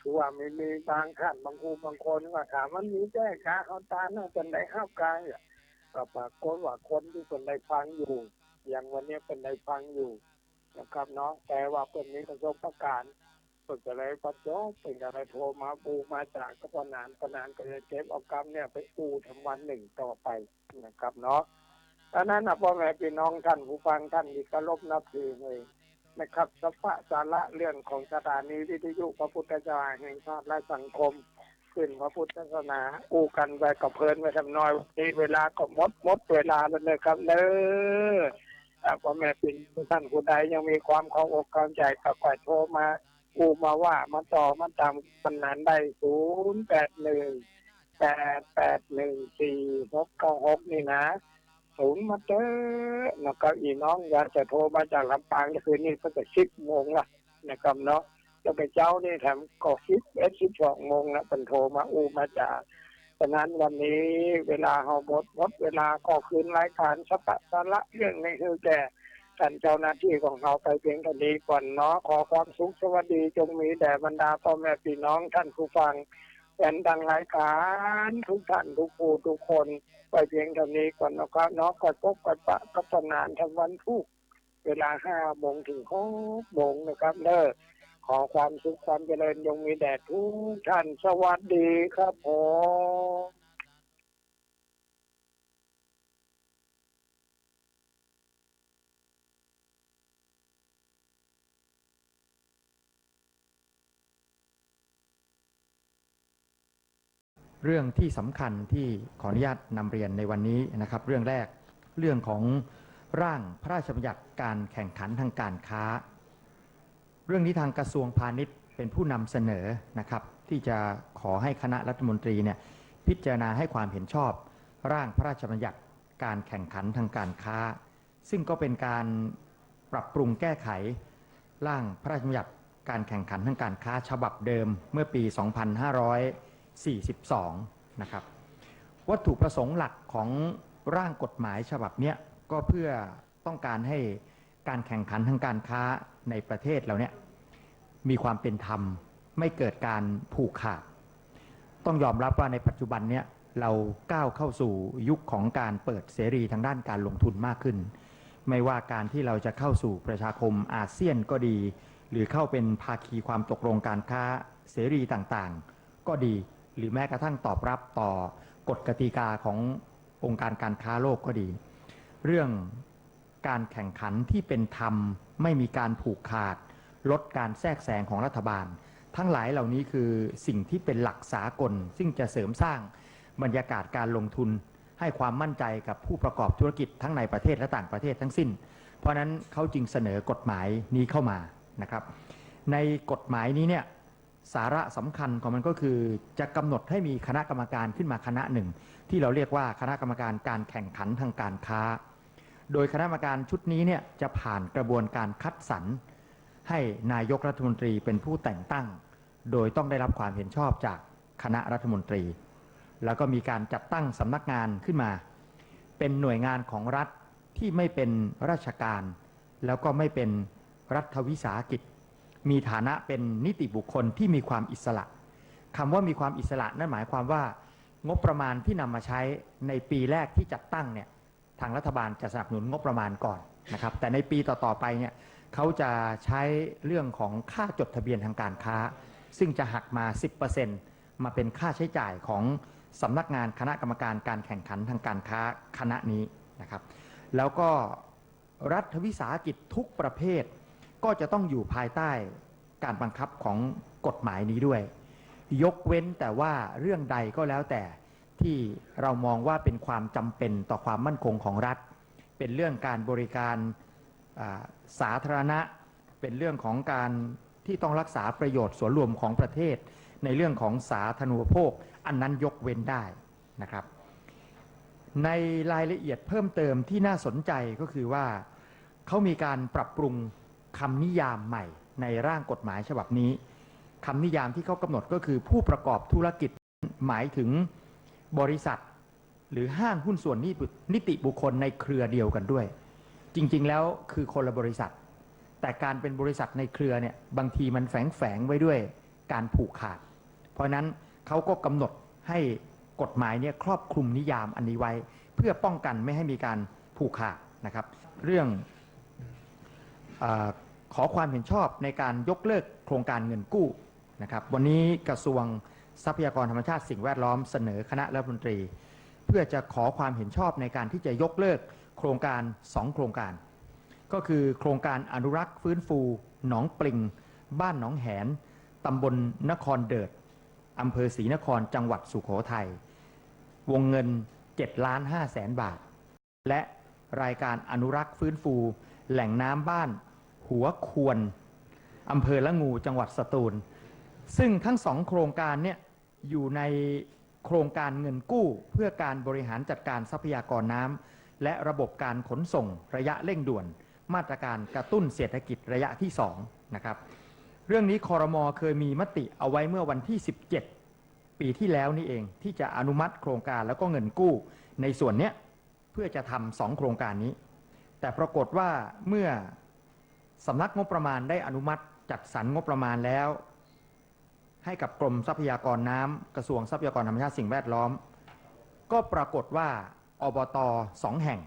คือว่ามีบางท่านบางครูบางคนว่าถามมันมีแท้กาเขาตาเนาะเป็นได้เข้ากายก็ปรากฏว่าคนที่เป็นได้ฟังอยู่อย่างวันนี้เป็นได้ฟังอยู่นะครับเนาะแต่ว่าเป็นนี้ประสบการณ์เป็นอะไรปัจจุบันเป็นอะไรโทรมาปูมาจากก็พนานก็จะเก็บเอากรรมเนี่ยไปปูทำวันหนึ่งต่อไปนะครับเนาะดังนั้นพ่อแม่พี่น้องท่านผู้ฟังท่านที่เคารพนับถือเลยนะครับสัพพะสาระเรื่องของสถานีวิทยุพระพุทธเจ้าแห่งชาติและสังคมขึ้นพระพุทธศาสนาอู้กันไปกับเพลินไปทำน้อยนี้เวลาก็หมดเวลาแล้วนะครับเนอพ่อแม่พี่ท่านผู้ใดยังมีความเข้าอกเข้าใจก็ค่อยโทรมาอู้มาว่ามาต่อมาตามปัญหาได้0818814696นี่นะศูนย์มาเจอนะครับอีน้องอยากจะโทรมาจากลำปางคืนนี้ก็จะ10 โมงละนะครับเนาะแล้วไปเจ้านี่แถมก็12 โมงแล้วเป็นโทรมาอู้มาจากฉะนั้นวันนี้เวลาเฮาหมดเวลาก็คืนรายการสัพพะสาระเรื่องนี้คือแก่ท่านเจ้าหน้าที่ของเราไปเพียงเท่านี้ก่อนเนาะขอความสุขสวัสดีจงมีแด่บรรดาพ่อแม่พี่น้องท่านผู้ฟังแฟนดังรายการทุกท่านทุกผู้ทุกคนไปเพียงเท่านี้ก่อนนะครับเนาะกดพบกดปะกับนานทั้งวันทุกเวลา5 โมงถึง6 โมงนะครับเด้อขอความสุขความเจริญจงมีแด่ทุกท่านสวัสดีครับผมเรื่องที่สำคัญที่ขออนุญาตนำเรียนในวันนี้นะครับเรื่องแรกเรื่องของร่างพระราชบัญญัติการแข่งขันทางการค้าเรื่องนี้ทางกระทรวงพาณิชย์เป็นผู้นำเสนอนะครับที่จะขอให้คณะรัฐมนตรีเนี่ยพิจารณาให้ความเห็นชอบร่างพระราชบัญญัติการแข่งขันทางการค้าซึ่งก็เป็นการปรับปรุงแก้ไขร่างพระราชบัญญัติการแข่งขันทางการค้าฉบับเดิมเมื่อปี 2542 นะครับวัตถุประสงค์หลักของร่างกฎหมายฉบับนี้ก็เพื่อต้องการให้การแข่งขันทางการค้าในประเทศเราเนี่ยมีความเป็นธรรมไม่เกิดการผูกขาดต้องยอมรับว่าในปัจจุบันเนี่ยเราก้าวเข้าสู่ยุคของการเปิดเสรีทางด้านการลงทุนมากขึ้นไม่ว่าการที่เราจะเข้าสู่ประชาคมอาเซียนก็ดีหรือเข้าเป็นภาคีความตกลงการค้าเสรีต่างๆก็ดีหรือแม้กระทั่งตอบรับต่อกฎกติกาขององค์การการค้าโลกก็ดีเรื่องการแข่งขันที่เป็นธรรมไม่มีการผูกขาดลดการแทรกแซงของรัฐบาลทั้งหลายเหล่านี้คือสิ่งที่เป็นหลักสากลซึ่งจะเสริมสร้างบรรยากาศการลงทุนให้ความมั่นใจกับผู้ประกอบธุรกิจทั้งในประเทศและต่างประเทศทั้งสิ้นเพราะนั้นเขาจึงเสนอกฎหมายนี้เข้ามานะครับในกฎหมายนี้เนี่ยสาระสำคัญของมันก็คือจะกำหนดให้มีคณะกรรมการขึ้นมาคณะหนึ่งที่เราเรียกว่าคณะกรรมการการแข่งขันทางการค้าโดยคณะกรรมการชุดนี้เนี่ยจะผ่านกระบวนการคัดสรรให้นายกรัฐมนตรีเป็นผู้แต่งตั้ง โดยต้องได้รับความเห็นชอบจากคณะรัฐมนตรีแล้วก็มีการจัดตั้งสำนักงานขึ้นมาเป็นหน่วยงานของรัฐที่ไม่เป็นราชการแล้วก็ไม่เป็นรัฐวิสาหกิจมีฐานะเป็นนิติบุคคลที่มีความอิสระคำว่ามีความอิสระนั่นหมายความว่างบประมาณที่นำมาใช้ในปีแรกที่จัดตั้งเนี่ยทางรัฐบาลจะสนับสนุนงบประมาณก่อนนะครับแต่ในปีต่อๆไปเนี่ยเขาจะใช้เรื่องของค่าจดทะเบียนทางการค้าซึ่งจะหักมา 10% มาเป็นค่าใช้จ่ายของสำนักงานคณะกรรมการการแข่งขันทางการค้าคณะนี้นะครับแล้วก็รัฐวิสาหกิจทุกประเภทก็จะต้องอยู่ภายใต้การบังคับของกฎหมายนี้ด้วยยกเว้นแต่ว่าเรื่องใดก็แล้วแต่ที่เรามองว่าเป็นความจำเป็นต่อความมั่นคงของรัฐเป็นเรื่องการบริการสาธารณะเป็นเรื่องของการที่ต้องรักษาประโยชน์ส่วนรวมของประเทศในเรื่องของสาธารณูปโภคอันนั้นยกเว้นได้นะครับในรายละเอียดเพิ่มเติมที่น่าสนใจก็คือว่าเขามีการปรับปรุงคำนิยามใหม่ในร่างกฎหมายฉบับนี้คำนิยามที่เขากำหนดก็คือผู้ประกอบธุรกิจหมายถึงบริษัทหรือห้างหุ้นส่วนนิติบุคคลในเครือเดียวกันด้วยจริงๆแล้วคือคนละบริษัทแต่การเป็นบริษัทในเครือเนี่ยบางทีมันแฝงไว้ด้วยการผูกขาดเพราะนั้นเขาก็กำหนดให้กฎหมายเนี่ยครอบคลุมนิยามอันนี้ไว้เพื่อป้องกันไม่ให้มีการผูกขาดนะครับเรื่องขอความเห็นชอบในการยกเลิกโครงการเงินกู้นะครับวันนี้กระทรวงทรัพยากรธรรมชาติสิ่งแวดล้อมเสนอคณะรัฐมนตรีเพื่อจะขอความเห็นชอบในการที่จะยกเลิกโครงการ2โครงการก็คือโครงการอนุรักษ์ฟื้นฟูหนองปลิงบ้านหนองแหนตำบลนครเดิดอำเภอศรีนครจังหวัดสุโขทัยวงเงิน7,500,000 บาทและรายการอนุรักษ์ฟื้นฟูแหล่งน้ำบ้านหัวควรอำเภอละงูจังหวัดสตูลซึ่งทั้ง2โครงการเนี่ยอยู่ในโครงการเงินกู้เพื่อการบริหารจัดการทรัพยากรน้ำและระบบการขนส่งระยะเร่งด่วนมาตรการกระตุ้นเศรษฐกิจระยะที่2นะครับเรื่องนี้ครม.เคยมีมติเอาไว้เมื่อวันที่17ปีที่แล้วนี่เองที่จะอนุมัติโครงการแล้วก็เงินกู้ในส่วนนี้เพื่อจะทำ2โครงการนี้แต่ปรากฏว่าเมื่อสำนักงบประมาณได้อนุมัติจัดสรรงบประมาณแล้วให้กับกรมทรัพยากรน้ำกระทรวงทรัพยากรธรรมชาติสิ่งแวดล้อมก็ปรากฏว่าอบต2แห่ง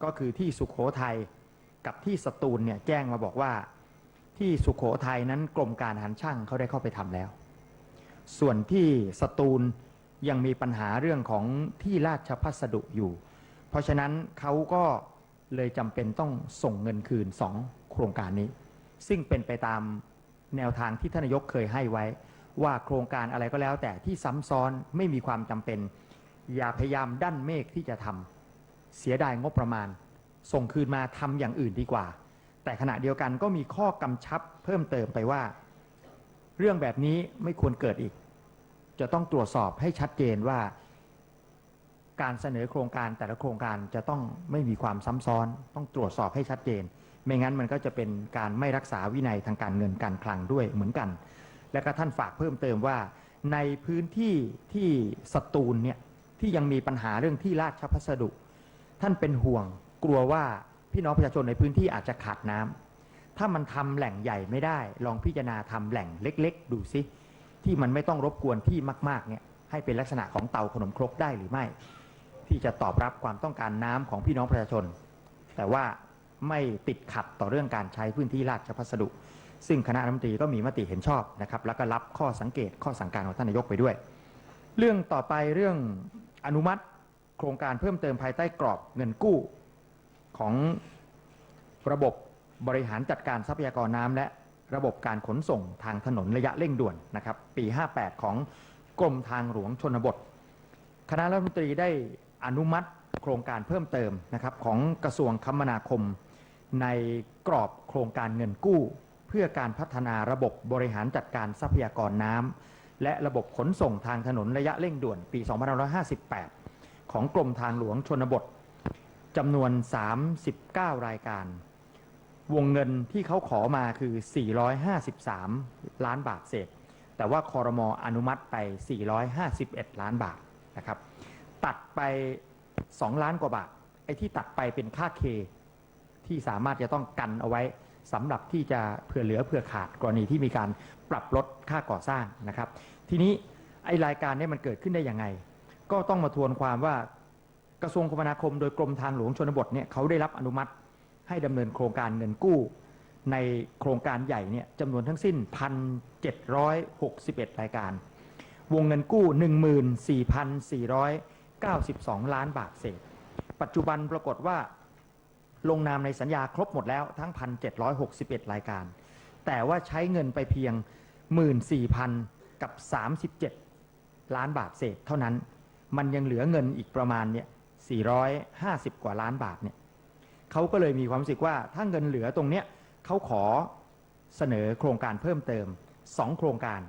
ก็คือที่สุโขทัยกับที่สตูลเนี่ยแจ้งมาบอกว่าที่สุโขทัยนั้นกรมการอาหารช่างเขาได้เข้าไปทำแล้วส่วนที่สตูลยังมีปัญหาเรื่องของที่ราชพัสดุอยู่เพราะฉะนั้นเขาก็เลยจำเป็นต้องส่งเงินคืน2โครงการนี้ซึ่งเป็นไปตามแนวทางที่ท่านนายกเคยให้ไว้ว่าโครงการอะไรก็แล้วแต่ที่ซ้ำซ้อนไม่มีความจำเป็นอย่าพยายามดั้นเมฆที่จะทำเสียดายงบประมาณส่งคืนมาทำอย่างอื่นดีกว่าแต่ขณะเดียวกันก็มีข้อกำชับเพิ่มเติมไปว่าเรื่องแบบนี้ไม่ควรเกิดอีกจะต้องตรวจสอบให้ชัดเจนว่าการเสนอโครงการแต่ละโครงการจะต้องไม่มีความซ้ำซ้อนต้องตรวจสอบให้ชัดเจนไม่งั้นมันก็จะเป็นการไม่รักษาวินัยทางการเงินการคลังด้วยเหมือนกันและก็ท่านฝากเพิ่มเติมว่าในพื้นที่ที่สตูลเนี่ยที่ยังมีปัญหาเรื่องที่ราชพัสดุท่านเป็นห่วงกลัวว่าพี่น้องประชาชนในพื้นที่อาจจะขาดน้ำถ้ามันทำแหล่งใหญ่ไม่ได้ลองพิจารณาทำแหล่งเล็กๆดูซิที่มันไม่ต้องรบกวนที่มากๆเนี่ยให้เป็นลักษณะของเตาขนมครกได้หรือไม่ที่จะตอบรับความต้องการน้ำของพี่น้องประชาชนแต่ว่าไม่ติดขัดต่อเรื่องการใช้พื้นที่ราชพัสดุซึ่งคณะรัฐมนตรีก็มีมติเห็นชอบนะครับแล้วก็รับข้อสังเกตข้อสั่งการของท่านนายกไปด้วยเรื่องต่อไปเรื่องอนุมัติโครงการเพิ่มเติมภายใต้กรอบเงินกู้ของระบบบริหารจัดการทรัพยากรน้ำและระบบการขนส่งทางถนนระยะเร่งด่วนนะครับปี58ของกรมทางหลวงชนบทคณะรัฐมนตรีได้อนุมัติโครงการเพิ่มเติมนะครับของกระทรวงคมนาคมในกรอบโครงการเงินกู้เพื่อการพัฒนาระบบบริหารจัดการทรัพยากรน้ำและระบบขนส่งทางถนนระยะเร่งด่วนปี2558ของกรมทางหลวงชนบทจำนวน39รายการวงเงินที่เขาขอมาคือ453ล้านบาทเศษ แต่ว่าครม.อนุมัติไป451 ล้านบาทนะครับตัดไป2 ล้านกว่าบาทไอ้ที่ตัดไปเป็นค่าเคที่สามารถจะต้องกันเอาไว้สำหรับที่จะเผื่อเหลือเผื่อขาดกรณีที่มีการปรับลดค่าก่อสร้างนะครับทีนี้ไอ้รายการนี้มันเกิดขึ้นได้ยังไงก็ต้องมาทวนความว่ากระทรวงคมนาคมโดยกรมทางหลวงชนบทเนี่ยเขาได้รับอนุมัติให้ดำเนินโครงการเงินกู้ในโครงการใหญ่เนี่ยจำนวนทั้งสิ้น 1,761 รายการวงเงินกู้ 14,492 ล้านบาทเศษปัจจุบันปรากฏว่าลงนามในสัญญาครบหมดแล้วทั้ง 1,761 รายการแต่ว่าใช้เงินไปเพียง 14,000 กับ 37 ล้านบาทเศษเท่านั้นมันยังเหลือเงินอีกประมาณเนี่ย450 กว่าล้านบาทเนี่ยเขาก็เลยมีความรู้สึกว่าถ้าเงินเหลือตรงเนี้ยเขาขอเสนอโครงการเพิ่มเติม2โครงการ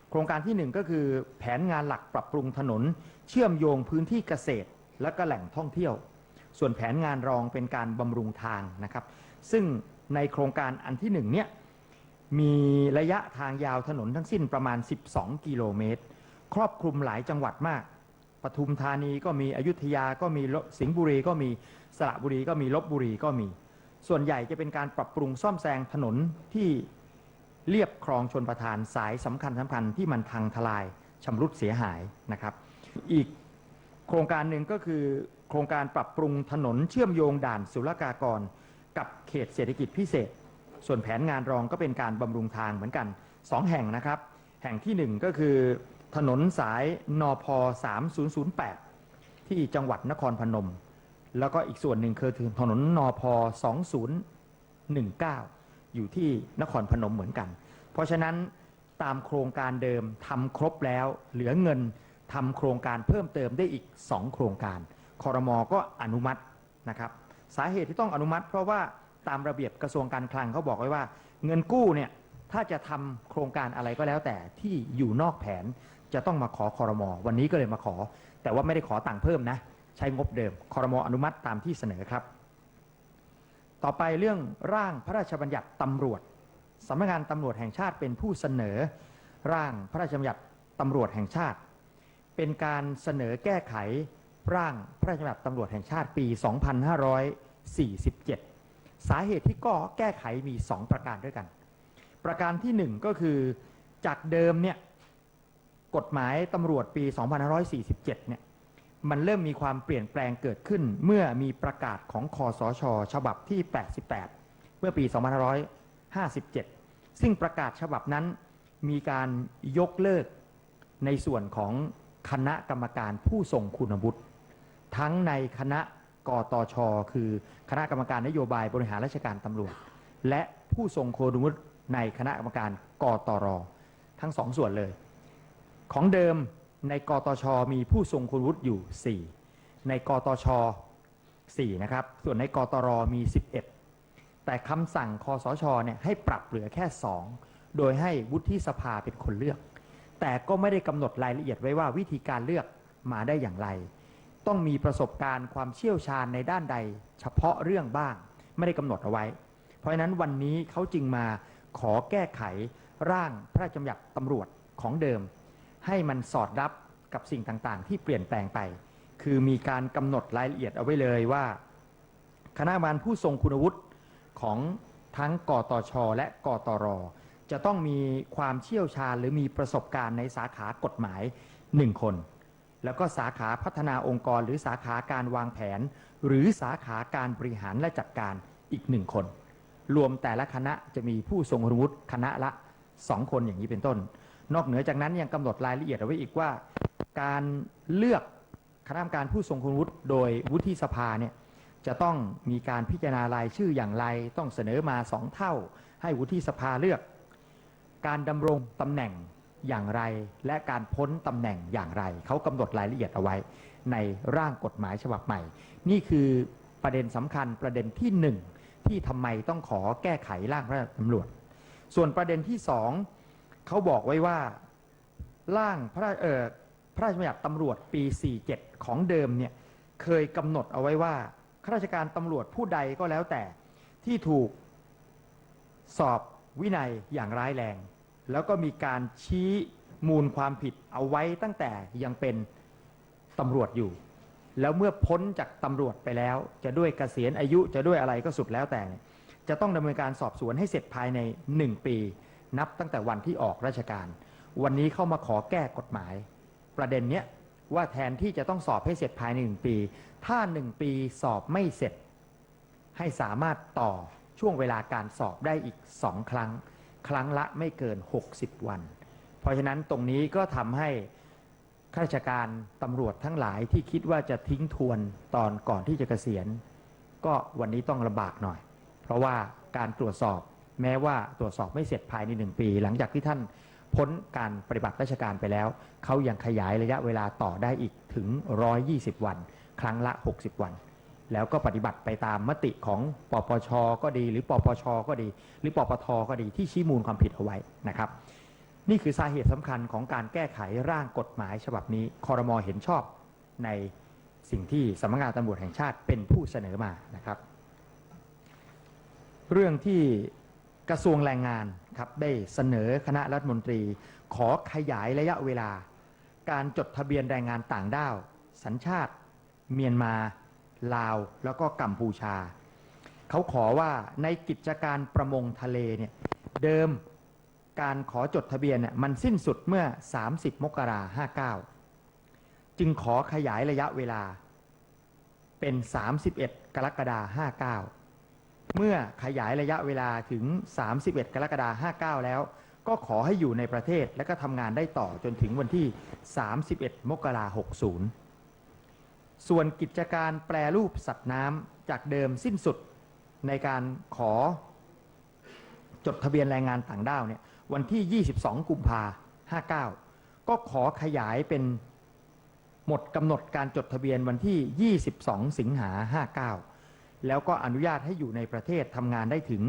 โครงการที่1ก็คือแผนงานหลักปรับปรุงถนนเชื่อมโยงพื้นที่เกษตรและก็แหล่งท่องเที่ยวส่วนแผนงานรองเป็นการบำรุงทางนะครับซึ่งในโครงการอันที่1เนี่ยมีระยะทางยาวถนนทั้งสิ้นประมาณ12 กิโลเมตรครอบคลุมหลายจังหวัดมากปทุมธานีก็มีอยุธยาก็มีสิงห์บุรีก็มีสระบุรีก็มีลพบุรีก็มีส่วนใหญ่จะเป็นการปรับปรุงซ่อมแซมถนนที่เรียบคลองชลประทานสายสำคัญที่มันพังทลายชำรุดเสียหายนะครับอีกโครงการหนึ่งก็คือโครงการปรับปรุงถนนเชื่อมโยงด่านศุลกากรกับเขตเศรษฐกิจพิเศษส่วนแผนงานรองก็เป็นการบำรุงทางเหมือนกัน2แห่งนะครับแห่งที่1ก็คือถนนสายนพ3008ที่จังหวัดนครพนมแล้วก็อีกส่วนหนึ่งคือถนนนพ2019อยู่ที่นครพนมเหมือนกันเพราะฉะนั้นตามโครงการเดิมทำครบแล้วเหลือเงินทำโครงการเพิ่มเติมได้อีก2โครงการครม.ก็อนุมัตินะครับสาเหตุที่ต้องอนุมัติเพราะว่าตามระเบียบกระทรวงการคลังเขาบอกไว้ว่าเงินกู้เนี่ยถ้าจะทำโครงการอะไรก็แล้วแต่ที่อยู่นอกแผนจะต้องมาขอครม.วันนี้ก็เลยมาขอแต่ว่าไม่ได้ขอตังค์เพิ่มนะใช้งบเดิมครม.อนุมัติตามที่เสนอครับต่อไปเรื่องร่างพระราชบัญญัติตำรวจสำนักงานตำรวจแห่งชาติเป็นผู้เสนอร่างพระราชบัญญัติตำรวจแห่งชาติเป็นการเสนอแก้ไขร่างพระราชบัญญัติตำรวจแห่งชาติปี 2547 สาเหตุที่ก็แก้ไขมี2ประการด้วยกันประการที่1ก็คือจากเดิมเนี่ยกฎหมายตำรวจปี 2547 เนี่ยมันเริ่มมีความเปลี่ยนแปลงเกิดขึ้นเมื่อมีประกาศของคสช.ฉบับที่ 88 เมื่อปี 2557 ซึ่งประกาศฉบับนั้นมีการยกเลิกในส่วนของคณะกรรมการผู้ทรงคุณวุฒิทั้งในคณะกตช.คือคณะกรรมการนโยบายบริหารราชการตำรวจและผู้ทรงคุณวุฒิในคณะกรรมการกตร.ทั้ง2ส่วนเลยของเดิมในกตช.มีผู้ทรงคุณวุฒิอยู่4ในกตช4นะครับส่วนในกตร.มี11แต่คำสั่งคสช.เนี่ยให้ปรับเหลือแค่2โดยให้วุฒิสภาเป็นคนเลือกแต่ก็ไม่ได้กำหนดรายละเอียดไว้ว่าวิธีการเลือกมาได้อย่างไรต้องมีประสบการณ์ความเชี่ยวชาญในด้านใดเฉพาะเรื่องบ้างไม่ได้กำหนดเอาไว้เพราะฉะนั้นวันนี้เขาจึงมาขอแก้ไขร่างพระราชบัญญัติตำรวจของเดิมให้มันสอดรับกับสิ่งต่างๆที่เปลี่ยนแปลงไปคือมีการกำหนดรายละเอียดเอาไว้เลยว่าคณะกรรมการผู้ทรงคุณวุฒิของทั้งกตช.และกตร.จะต้องมีความเชี่ยวชาญหรือมีประสบการณ์ในสาขากฎหมาย1คนแล้วก็สาขาพัฒนาองค์กรหรือสาขาการวางแผนหรือสาขาการบริหารและจัดการอีก1คนรวมแต่ละคณะจะมีผู้ทรงคุณวุฒิคณะละ2คนอย่างนี้เป็นต้นนอกเหนือจากนั้นยังกำหนดรายละเอียดเอาไว้อีกว่าการเลือกคณะกรรมการผู้ทรงคุณวุฒิโดยวุฒิสภาเนี่ยจะต้องมีการพิจารณารายชื่ออย่างไรต้องเสนอมา2เท่าให้วุฒิสภาเลือกการดำรงตำแหน่งอย่างไรและการพ้นตำแหน่งอย่างไรเขากำหนดรายละเอียดเอาไว้ในร่างกฎหมายฉบับใหม่นี่คือประเด็นสำคัญประเด็นที่1ที่ทำไมต้องขอแก้ไขร่างพระราชบัญญัติตำรวจส่วนประเด็นที่2เขาบอกไว้ว่าร่างพระราชบัญญัติตำรวจปี 47 ของเดิมเนี่ยเคยกำหนดเอาไว้ว่าข้าราชการตำรวจผู้ใดก็แล้วแต่ที่ถูกสอบวินัยอย่างร้ายแรงแล้วก็มีการชี้ มูลความผิดเอาไว้ตั้งแต่ยังเป็นตำรวจอยู่แล้วเมื่อพ้นจากตำรวจไปแล้วจะด้วยเกษียณอายุจะด้วยอะไรก็สุดแล้วแต่จะต้องดำเนินการสอบสวนให้เสร็จภายใน1 ปีนับตั้งแต่วันที่ออกราชการวันนี้เข้ามาขอแก้กฎหมายประเด็นเนี้ยว่าแทนที่จะต้องสอบให้เสร็จภายใน1 ปีถ้า1 ปีสอบไม่เสร็จให้สามารถต่อช่วงเวลาการสอบได้อีก2 ครั้งครั้งละไม่เกิน60 วันเพราะฉะนั้นตรงนี้ก็ทำให้ข้าราชการตำรวจทั้งหลายที่คิดว่าจะทิ้งทวนตอนก่อนที่จะเกษียณก็วันนี้ต้องลำบากหน่อยเพราะว่าการตรวจสอบแม้ว่าตรวจสอบไม่เสร็จภายใน1 ปีหลังจากที่ท่านพ้นการปฏิบัติราชการไปแล้วเขายังขยายระยะเวลาต่อได้อีกถึง120 วันครั้งละ60 วันแล้วก็ปฏิบัติไปตามมติของปปช.ก็ดีหรือปปช.ก็ดีหรือปปท.ก็ดีที่ชี้มูลความผิดเอาไว้นะครับนี่คือสาเหตุสำคัญของการแก้ไขร่างกฎหมายฉบับนี้ครม.เห็นชอบในสิ่งที่สำนักงานตำรวจแห่งชาติเป็นผู้เสนอมานะครับเรื่องที่กระทรวงแรงงานครับได้เสนอคณะรัฐมนตรีขอขยายระยะเวลาการจดทะเบียนแรงงานต่างด้าวสัญชาติเมียนมาลาวแล้วก็กัมพูชาเขาขอว่าในกิจการประมงทะเลเนี่ยเดิมการขอจดทะเบียนเนี่ยมันสิ้นสุดเมื่อ30 มกราคม 59จึงขอขยายระยะเวลาเป็น31 กรกฎาคม 59เมื่อขยายระยะเวลาถึง31 กรกฎาคม 59แล้วก็ขอให้อยู่ในประเทศและก็ทำงานได้ต่อจนถึงวันที่31 มกราคม 60ส่วนกิจการแปรรูปสัตว์น้ำจากเดิมสิ้นสุดในการขอจดทะเบียนแรงงานต่างด้าวเนี่ยวันที่22 กุมภาพันธ์ 59ก็ขอขยายเป็นหมดกำหนดการจดทะเบียนวันที่22 สิงหาคม 59แล้วก็อนุญาตให้อยู่ในประเทศทำงานได้ถึง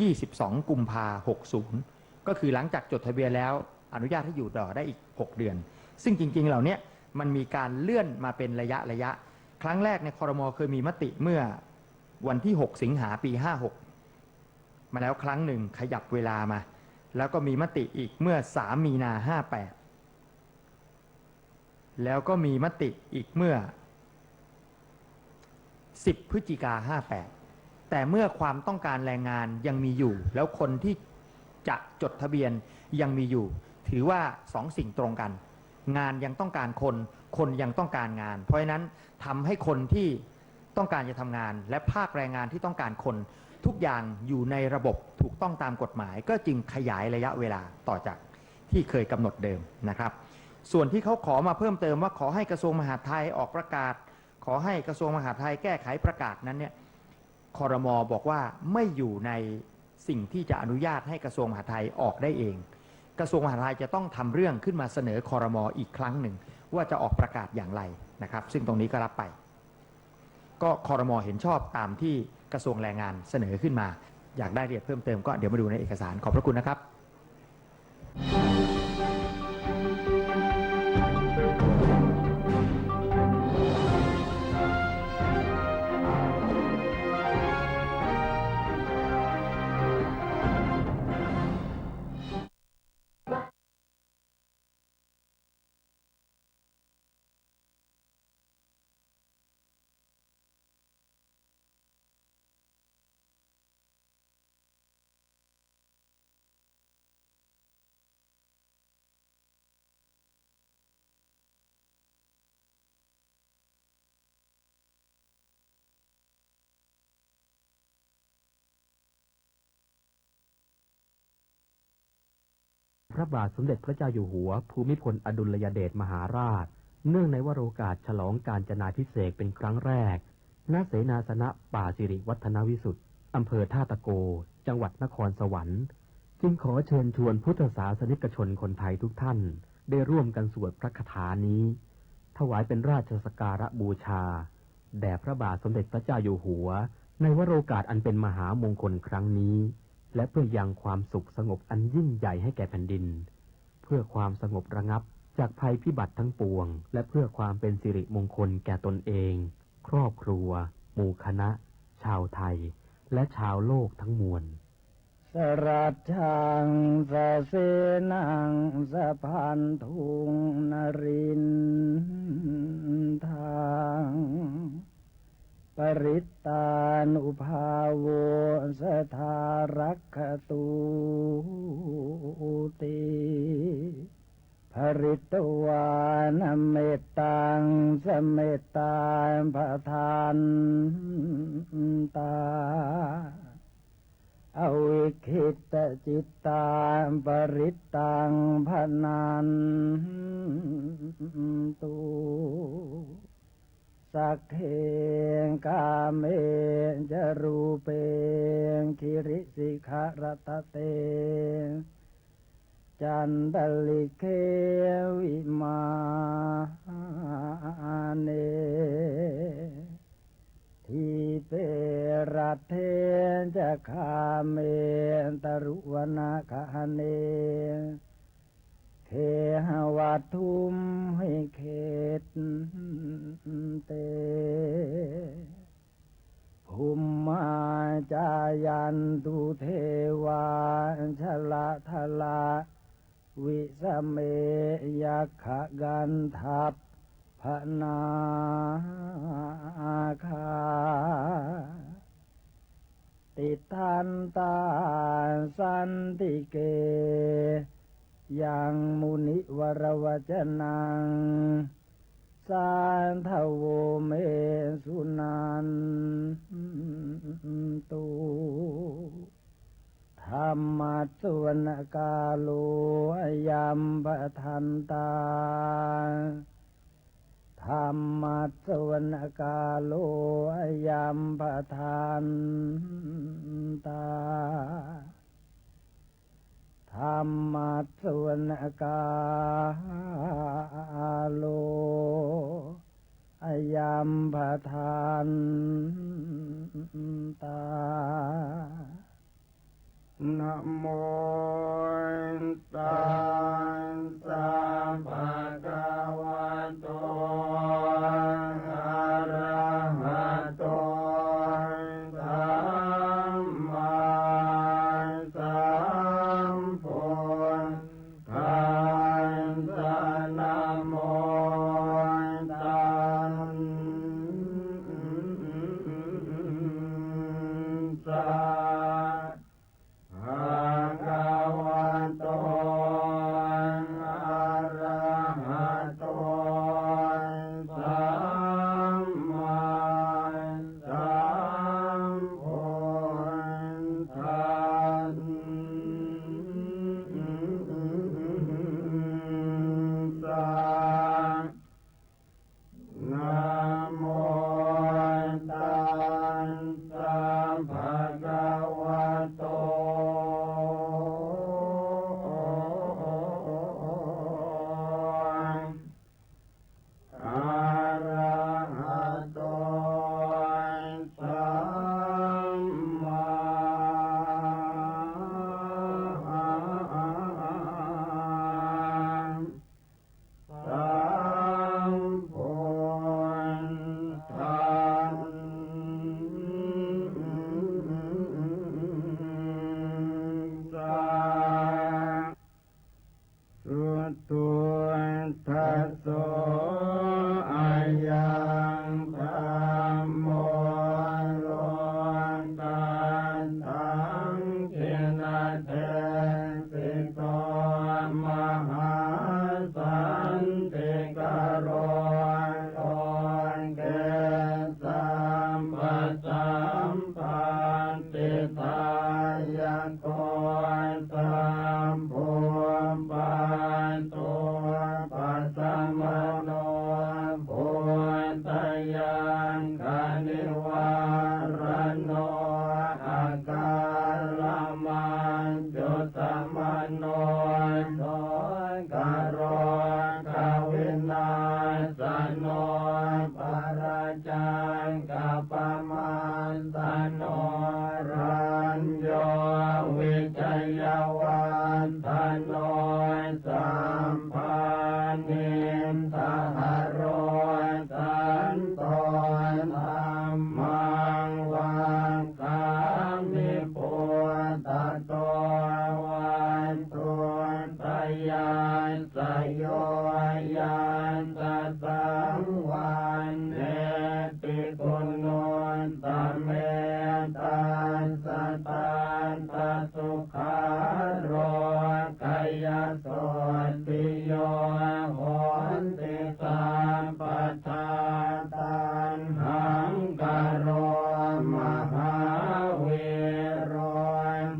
22 กุมภาพันธ์ 60ก็คือหลังจากจดทะเบียนแล้วอนุญาตให้อยู่ต่อได้อีก6 เดือนซึ่งจริงๆเหล่านี้มันมีการเลื่อนมาเป็นระยะครั้งแรกในครม.เคยมีมติเมื่อวันที่6 สิงหาปี 56มาแล้วครั้งหนึ่งขยับเวลามาแล้วก็มีมติอีกเมื่อ3 มีนา 58แล้วก็มีมติอีกเมื่อ10 พฤศจิกา 58แต่เมื่อความต้องการแรงงานยังมีอยู่แล้วคนที่จะจดทะเบียนยังมีอยู่ถือว่า2 สิ่งตรงกันงานยังต้องการคนยังต้องการงานเพราะฉะนั้นทำให้คนที่ต้องการจะทำงานและภาคแรงงานที่ต้องการคนทุกอย่างอยู่ในระบบถูกต้องตามกฎหมายก็จึงขยายระยะเวลาต่อจากที่เคยกำหนดเดิมนะครับส่วนที่เขาขอมาเพิ่มเติมว่าขอให้กระทรวงมหาดไทยออกประกาศขอให้กระทรวงมหาดไทยแก้ไขประกาศนั้นเนี่ยครม.บอกว่าไม่อยู่ในสิ่งที่จะอนุญาตให้กระทรวงมหาดไทยออกได้เองกระทรวงมหาดไทยจะต้องทำเรื่องขึ้นมาเสนอครม.อีกครั้งหนึ่งว่าจะออกประกาศอย่างไรนะครับซึ่งตรงนี้ก็รับไปก็ครม.เห็นชอบตามที่กระทรวงแรงงานเสนอขึ้นมาอยากได้รายละเอียดเพิ่มเติมก็เดี๋ยวมาดูในเอกสารขอบพระคุณนะครับพระบาทสมเด็จพระเจ้าอยู่หัวภูมิพลอดุลยเดชมหาราชเนื่องในวโรกาสฉลองกาญจนาภิเษกเป็นครั้งแรกณเสนาสนะป่าสิริวัฒนวิสุทธิ์อำเภอท่าตะโกจังหวัดนครสวรรค์จึงขอเชิญชวนพุทธศาสนิกชนคนไทยทุกท่านได้ร่วมกันสวดพระคาถานี้ถวายเป็นราชสักการะบูชาแด่พระบาทสมเด็จพระเจ้าอยู่หัวในวโรกาสอันเป็นมหามงคลครั้งนี้และเพื่อยังความสุขสงบอันยิ่งใหญ่ให้แก่แผ่นดินเพื่อความสงบระงับจากภัยพิบัติทั้งปวงและเพื่อความเป็นสิริมงคลแก่ตนเองครอบครัวหมู่คณะชาวไทยและชาวโลกทั้งมวล สรัจฉังสะเสนังสะพันธุงนรินทางปริตตานุภาโวสทารักขตุติภริตวานเมตตังสเมตตาภทานตาอวิคิตจิตตาปริตตังพนันตุสักเขกาเมจรูเปคิริสิขารตเตจันตลิเควิมาเนทีเปรัตเทจะคาเมตรุวนาคาเนเคหวัตุมให้เขตเตภูมิมาจายันตุเทวาชละทละวิสเมยักขกันทัพพนาคาติทันตาสันติเกยังมุนิวรวจนังสานทโวเมสุนันตุธรรมัสสวนกาโลยัมปทันตาธรรมัสสวนกาโลยัมปทันตาธรรมัสสวนกาโลยัมปทันตานะโมตัสสะภะคะวะโตอะระหะโตสัมมาสัมพุทธัสสะนะโมตัสสะภะคะวะโตอะระหะโตสัมมาสัมพุทธัสสะนะโมตัสสะภะคะวะโตอะระหะโตสัมมาสัมพุทธัสสะสุตุทัสโสอายังธัมโมโลกัสสังคินาเทสิโตมหาสันติกโรโลเกสัมปัสสัมปันติตายโกสัมโพปันโตปัสสมโนโพตยังคานิวารโนอาการลมันจุตมโนโสกโรกวินาสโนปราจังกปมันสโนรัญโยวิจยวันทโนสัมปันนิสหโรสันโตธัมมังวังสามิปุตตโต โยยันตสังวันเนติคุณโนตเมตัสสะตันตสุขาโรกายโสติโยโหติสัมปทาตันหังกโรมหาวิโร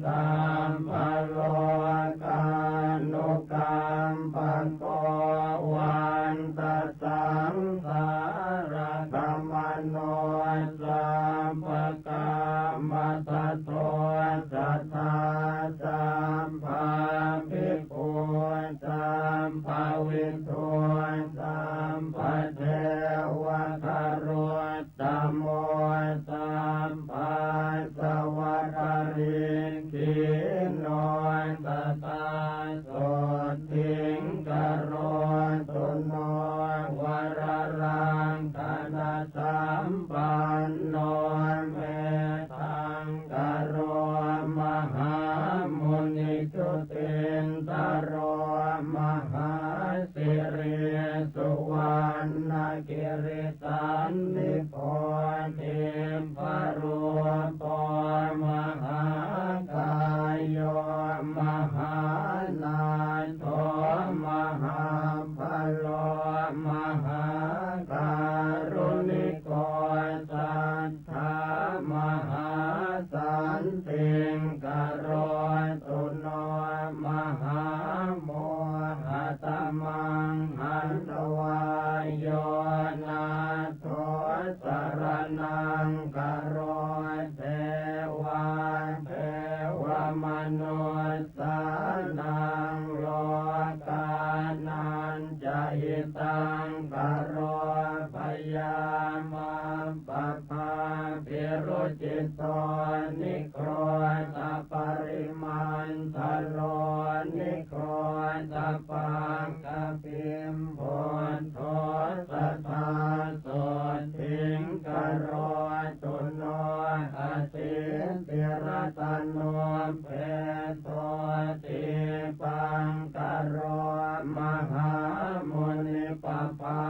ตัมปโลกานุกรรมปโกวันตสังสารธรรมโนสัมปกรรมตโตสัทธาสัมภาภิกขุสัมภาวิทุสัมภเทวคารตโมสัมภาสวัคริกิโนตตาโสทิงกโรตุโนวรรังคณสัมปันโนเมธังกโรมหามุนิจุตินตโรมหาสิริสุวรรณกิริสันนิโพธิพรุปมหากายโยมหานาโทมหาพโลมหาการุณิโกสัทธามหาสันติงกโรตุโนมหาโมหตมังหันตวายโยนาโทสรนังกโรเทวาเทวมนุสสานังโลกานันจะหิตังกโรพยามาปภาภิรุจิตโตนิโครตปริมันทโลนิโครตปังกปิมโพนโทสัทธาโสทิงกโรตุโนอติติรตโนเพโตติปังกโรมหามุนิปปา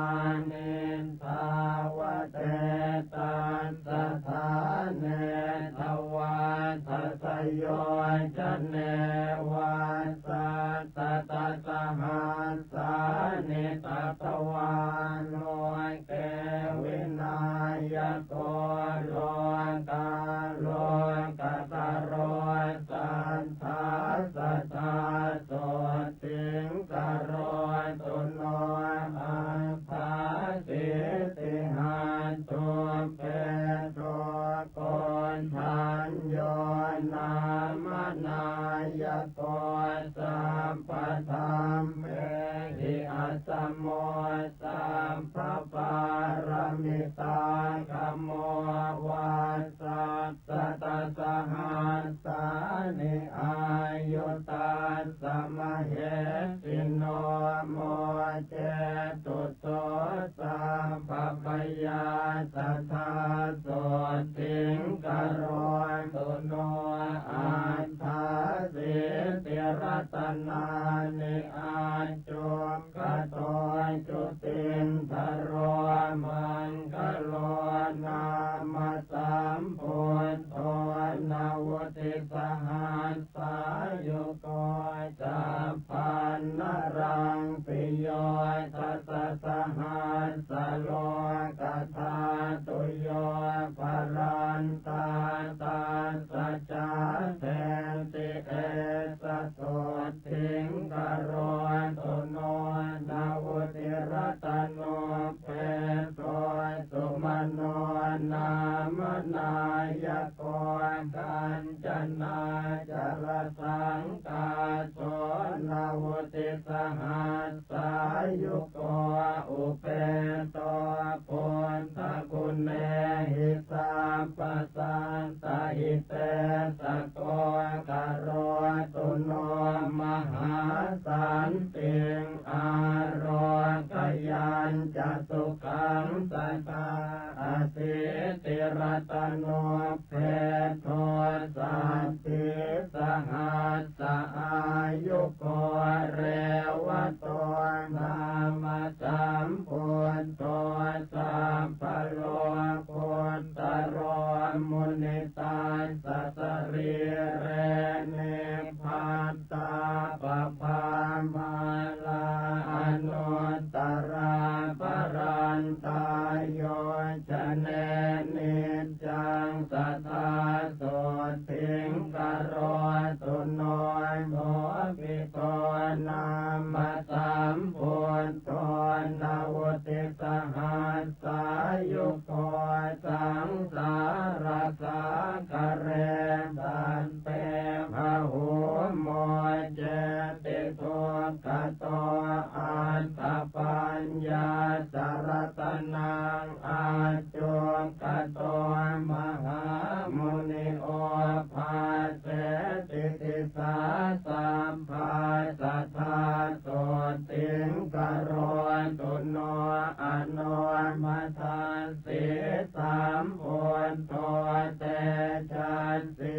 นิทาวเตตันสถาเนทวาทัสโยจะเนวาสัตตะสหัสสานิตตวาโนเกวินายโกโลกาโลกตโรสัทธาสัทธาโสติงกโรตุโนอัฏฐาสิติหันตุเปโตโกนทันโยนามนายโกสัมปธรรมเมหิอัสสมโมสัมภปารมิตาคัมโมวาสัสสะตสหัสสานิอายุตัสสะมะเหสิโนโมเจตุโสสัมภปยาสัทธาโสติงกโรตุโนอัฏฐาสิติรัตนานิอาจุมกโตจุตินทโรมังคโลนามสัมพุทโธนาวติสหัสสายุโกจัปปันนรังปิโยทัสสะหัสสะโลกธาตุโยภรันตาตัสสะจาเทติเอสะโสทิงกโรตุโนนาวติรัตโนเพโตสุมโนนามนายโกกัญจนาจรสังกาโสนาวติสหัสสายุโกอุเปโตปุณตะกุณเนหิสัมปสันตหิเตสะโกกโรตุโนมหาสันติงอารกยัญจสุขังสัตตาอสิติรัตโนเพโทสัตติสหัสสะอายุโกเรวโตน นามาสัมพุทโธสัพพโลกุตโรมุนิตาสัสริเรเนพัตตาปภามาลาอนุตตราปรันตายโยชเนนิจังสัทธาโสทิงกโรตุโนยโมปิโตนามาสัมพุทโธนาวุติสหัสสายุโกสังสารสากเรตันเตภะหุโมเจติทุกขโตอัตตปัญญาสารตนังอาจุกโตมหามุนิโอภาเสติติสาสัมภาสัทธาโสติงกโรตุโนอโนมัทานสิสามพุทโธเตชันสิ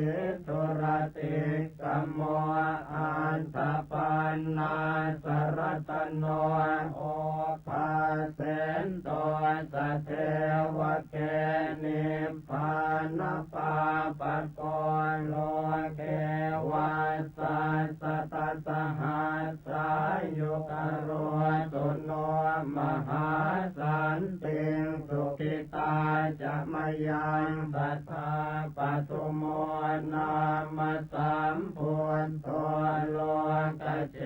ทุรติกัมโมอันตปันนาสรตโนโอภาเสนโตสเทวเกนิพพานปาปะโกโลเกวัสสัสตสหัสสายุกโรตุโนมหาสันติงสุขิตาจะมยังสัทธาปทุโมนามาสัมพุทโธโลกเจ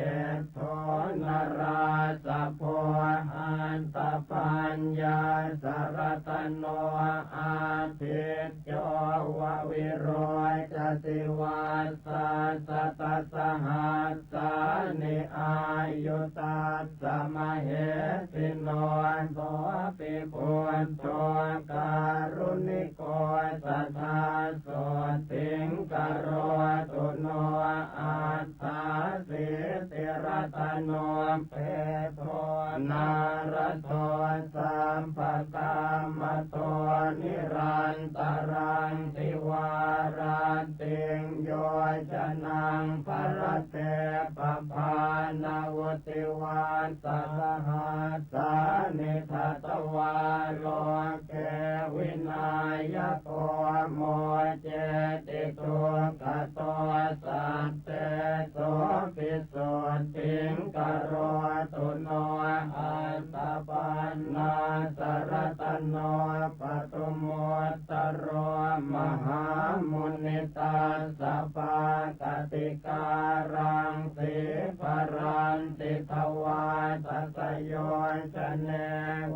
โธนราสะโพอันตปัญญาสารตโนอาทิตโยววิโรจติวาสัสตสหัสสานิอายุตัสสะมเหสิโนโสปิพุทโธการุณิโกสัทธาโสติงกโรตุโนอัตตาสิติรตโนเปโทนารโทสัมปตามโตนิรันตรังติวาราติงโยชนังภรเตปภานาวติวาสัทหาสานิทัตวาโลเกวินายโกโมเจติตุกโตสัตเตโสปิสุติงกโรตุโนอัตตปันนาสรตโนปตุโมตโรมหามุนิตาสัพพกติการังสิภรันติทวาสัสโยชเน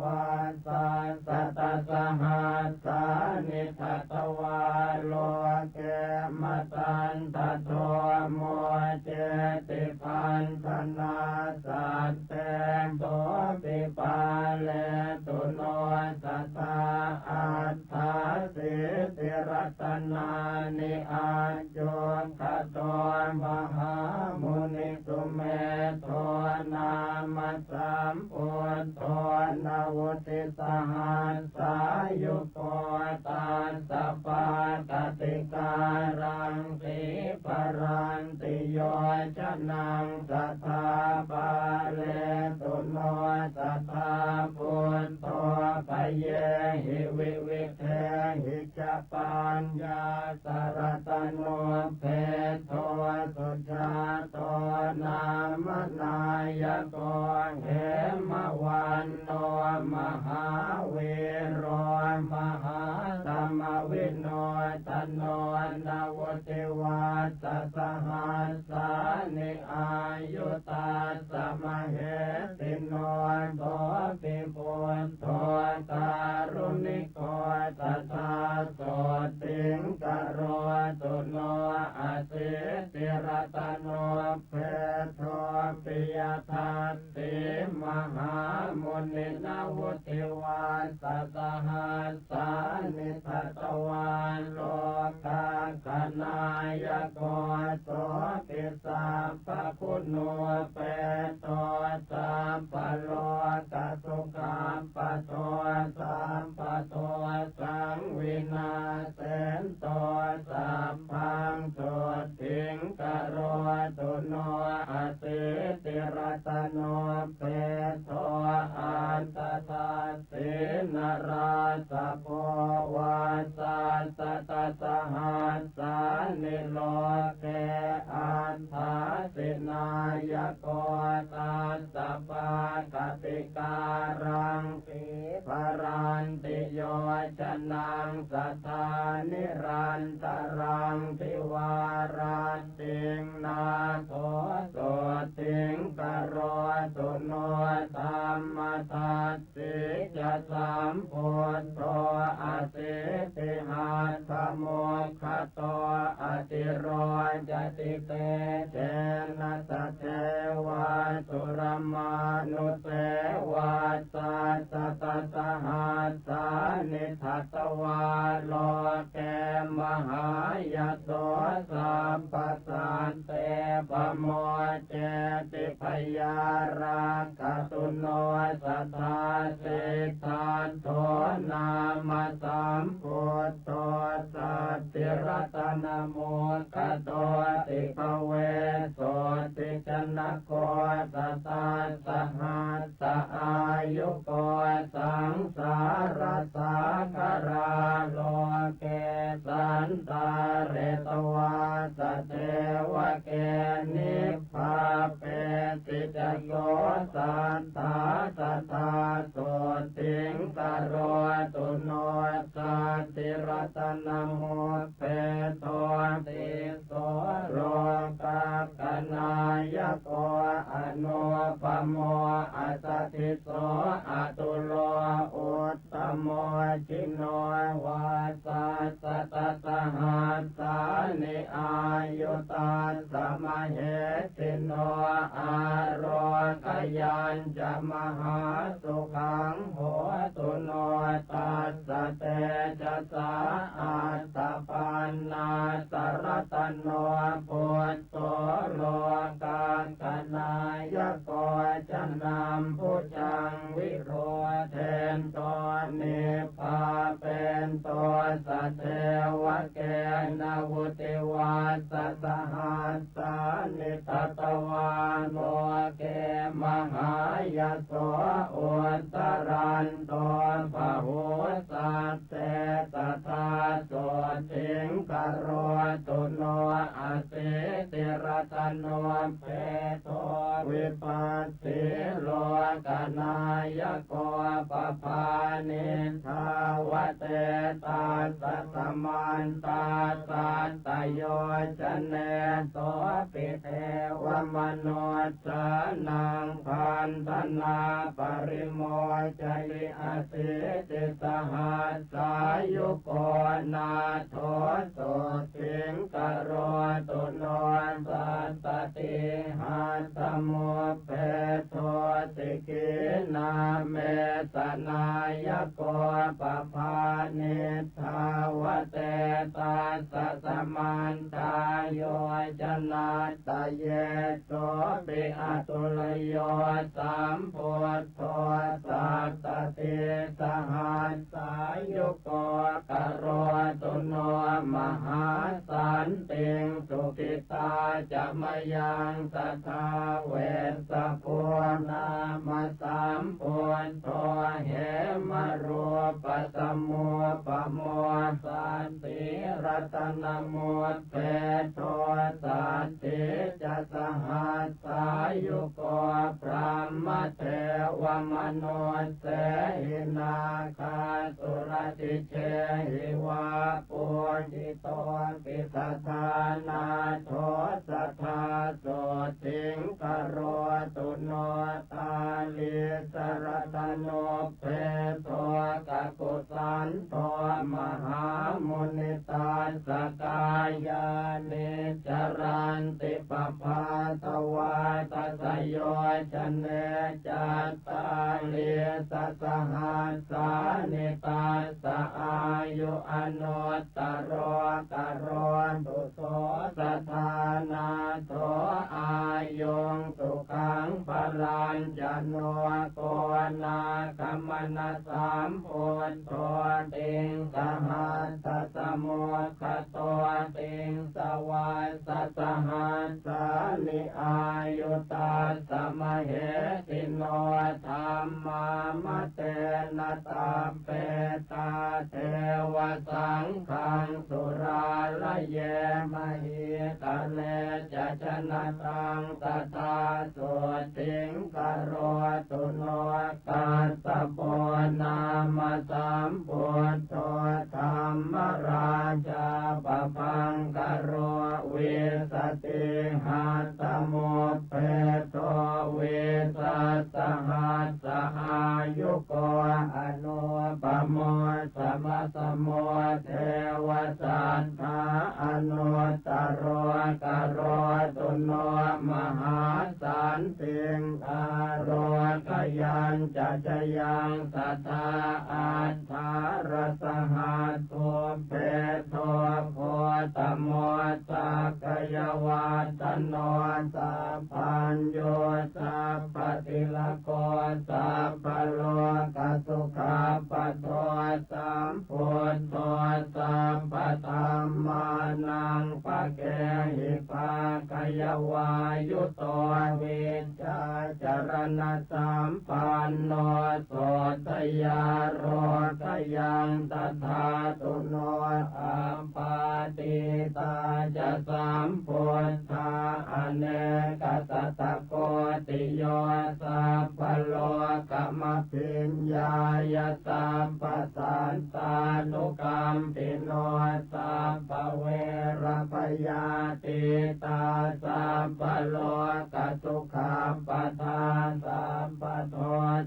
วาสัสตสหัสสานิทัตวาโลเกมตันตโทโมเจติพันธนาสัตเตโสปิปาเลตุโนสัทธาอัตถาสิติรัตนานิอาจุขโตมหามุนิสุเมโทนามาสัมพุทโธนาวุติสหัสสายุโกตัสสะปะกติการังสิปรันติโยชนังสัทธาปาเลตุโนสัทธาพุทโธปเยหิวิวิเทหิจปัญญาสารตโนเพโทสุชาโตนามนายโกเหมวันโนมหาเวโรมหาธรรมวิโนตโนนาวติวาสสหัสสานิอายุตัสสะมเหสิโนโสปิพุทโธการุณิโกสัทธาโสติงกโรตุโนอาสิติรตโนเพโทปิยทัสสิมหามุนินาวุติวาสัสหัสสานิทัตวาโลกาคณายโกโสติสัพพะคุณโนเปโตสัมปโลกสุขัมปโตสัมปโตสังวินาเสนโตสัมพังโสติงกโรตุโนอสิติรตโนเป โทอันตตาสินราสะโพวาสาสตสหัสสานิโลเกอัฏฐาสินายโกตัสสะปะกติการังปิภรันติโยชนังสัทธานิรันตรังทิวาราติงนาโทโสติงกโรตุโนธรรมทัสสิจะสัมพุทโธอสิติหัตถโมคขโตอติโรจติเตเจนะสะเทวะสุรมานุเสวะสัสตสหัสสานิทัตวาโลเกมหายโสสัพพสันเตปโมเจติพยาราคตุโนสัทธาสิทธัตโถนามาสัมพุทโธสัตติรัตนโมคขโตติภเวโสติชนะโกสัตตาสหัสสะอายุโกสังสารสาคาราโลเกสันตาเรตวาสเทวเกนิพพาเปติจโยสันตาสัทธาโสติงกโรตุโนสัตติรัตนโมเปโตติโสโรกักนายโกอนุปโมอัสสติโสอตุโลอุตตโมจิโนวาสัสตสหัสสานิอายุตัสสะมะเหติโนอารกยัญจะมหาสุขังโหตุโนตัสสะเตจะสาอัตตปันนาสรตโนพุทโธโลกังกนายโกจะนำผู้จังวิโรเทนตนิพพาเป็นตัวสัทเทวเกณวุติวาสสหัสสานิทัตวาโลเกมหายโสอุตตรันโตภะหุสัตเตสัทธาโสติงกโรตุโนอสิติรัตโนเปโตวิปัสสิโลกนายโกปภานิทาวเตตาสัสมันตาสัตตโยชเนโสปิเทวมโนสานังพันธนาปริโมจลิอสิติสหัสสายุโกนาโทโสติงกโรตุโนสัตตติหัตถโมเปโทติกินาเมสนายโกปภานิทาวเตตาสัสมันตาโยจนาตเยโสปิอตุลโยสัมพุทโธสัตตติสหัสสายุโกกโรตุโนมหาสันติงสุขิตาจะมยังสัทธาเวสสภูนามาสัมพุทโธเหมรูปสมุปโมสันติรัตนโมเปโทสันติจะสหัสสายุโกพระมเทวมโนเสหินาคาสุรติเชหิวาปุจิโตปิสัทธานาโทสัทธาโสติงกโรตุโนตาลิสรตโนเพโทกกุสันโตมหามุนิตาสกายานิจรันติปภาตวาตัสโยชเนจัตตาลิสัสหัสสานิตาสอายุอนุตตโรกโรตุโสสัทธานาโทอายุงสุขังพลัญจโน โกนาคัมมนะสามพุทโธติงสหัสสะสมุขโตติงสวัสสะสหัสสานิอายุตาสมเหติโนธรรมามะเตนะตาเปตาเทวสังฆังสุราละเยมหิตาเลจะชนะตังตถาสุติงกโรตุโนกัสสะโพนามสัมพุทโธธรรมราชาปปังกโรวิสติหัตถโมเปโตวิสัสสหัสสหายุโกอนุปโมสมะสโมเทวสัทธาอนุตตโรกโรตุโนมหาสันติงอโรกยัญจะจยังสัทธาอัฏฐารสหัสโตเปโตโคตโมสักกยวัตโนสัพพัญโยสัพพติลโกสัพพโลกสุขาปโตสัมพุทโธสัพพธัมมานังปะเกหิภาคยวายุโตวิชาจารณะสัมปันโนโสตยาโรกยังตถาตุโนอัปปาติตาจะสัมพุทธาอเนกสัตตโกติโยสัพพโลกมพิญญายสัพพสันตานุกัมปิโนสัพพเวรปยาติตาสัพพโลกสุขาปทาสัพพโท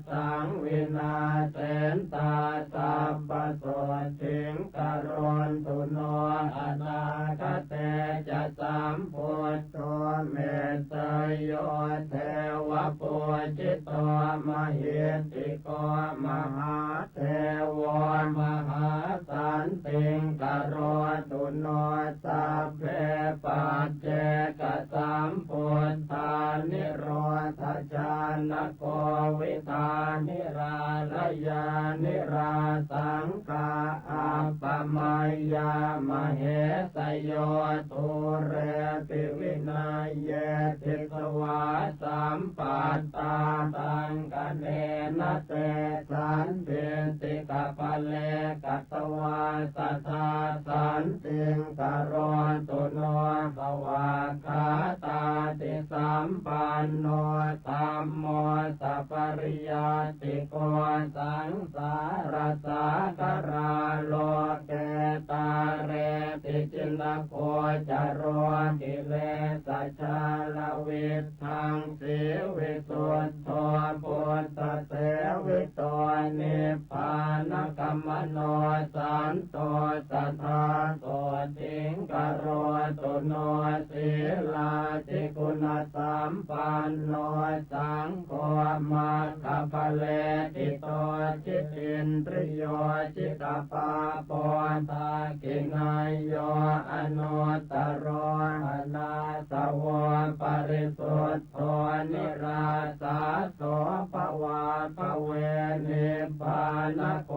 สังวินาเสนตาสัพพโสติงกโรนตุโนอนาคเตจะสัมพุทโธเมตโยเทวปุจิตโตมหิติโกมหาเทวมหาสันติงกโรตุโนสัพเพปัจเจกสัมพุทธานิโรธจานโกวิธานิราลยานิราสังฆาอัปปมัยยามเหสโยตุเรปิวินัยเยติสวาสัมปัตตาตังกเนนะเตสันเทติกะปะเลกัตวาสัทธาสันติงกโรตุโนภวะคาตาติสัมปันโนธัมโมสัพปริยาติโกสังสารสาคาราโลเกตาเรติจินโคจโรกิเลสชาลวิทังสีวิสุทโธปุตตะเสวิโตนิพพานกัมมโนสันโตสัทธาโสติงกโรตุโนศีลาจิกุณสัมปันโนสังโฆมัคคะภะเลติโตจิตตินทริโยจิตตปาปอนตากินัยโยอนุตตโรอนาสวปริสุทธโธนิราสาโสภวาภเวนิพพานโค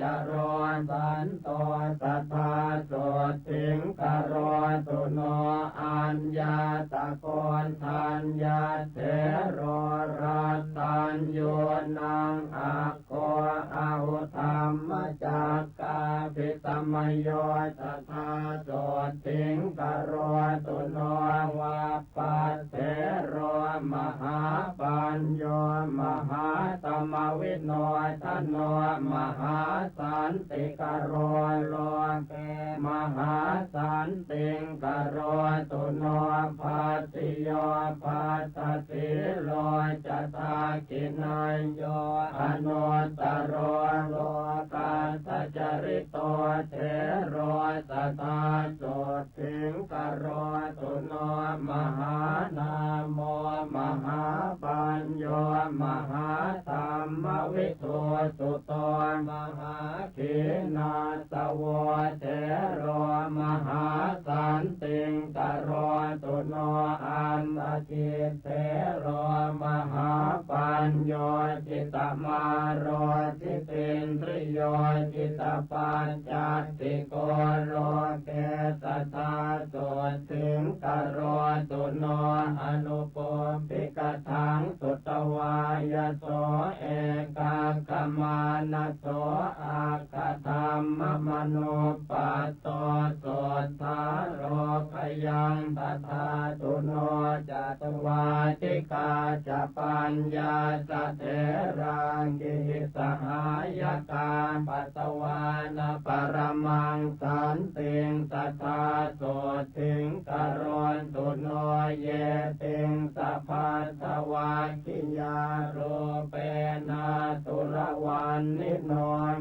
จโรสันโตสัทธาโสติงกโรตุโนอัญญาตะโกนทัญญาเถโรรัตตัญโยนังอักโกอาหุธรรมจักกาภิตมโยสัทธาโสติงกโรตุโนวาปัสเถโรมหาปัญโยมหาตมวิโนทโนมหาสันติกโรโลเกมหาสันติงกโรตุโนภัสสิโยภัสสติโลจตากินัยโยอนุตตโรโลกา ตจริโตเถโรสตาโสถิงกโรตุโนมหานามโมมหาปัญโยมหาธรรมวิทูสุโตมหาขีนาสโวเถโรมหาสันติงกโรตุโนอันตจิเถโรมหาปัญโยจิตมาโรจิตินทริโยจิตปัญจติโกโรเกสัทธาโสถิงกโรตุโนอนุปปิกทังสุตวายโสเอกาคมานะโสอาคธรรมมโนปัตโตโสทาโรพยังตถาตุโนจัตวาติกาจะปัญญาสเถรังกิสหายกาปัสสวานะปรมังสันติงสัทธาโสถิงกโรตุโนเยติงสัพพัสสวาคิยาโรเปนาตุระวันนิโน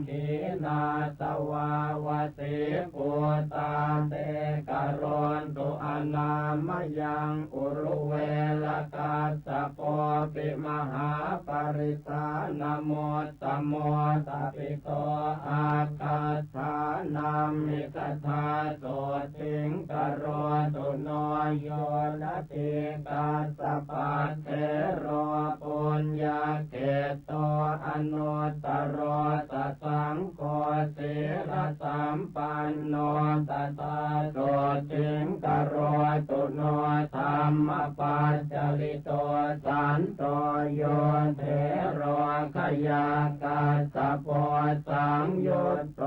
ขีนาสวาวติปุตาเตกโรตุอนามยังอุรุเวลกาสโปปิมหาปริสานโมตโมตปิโตอาคาธานามิกถาโสถิงกโรตุโนโยนะติกาสปัตเถโรปุญญาเกโตอนุตตโรตสังโฆศิรสัมปันโนตตาโสถิงกโรตุโนธรรมปัจจลิโตสันโตโยเถโรขยากาสโพสังยุตโต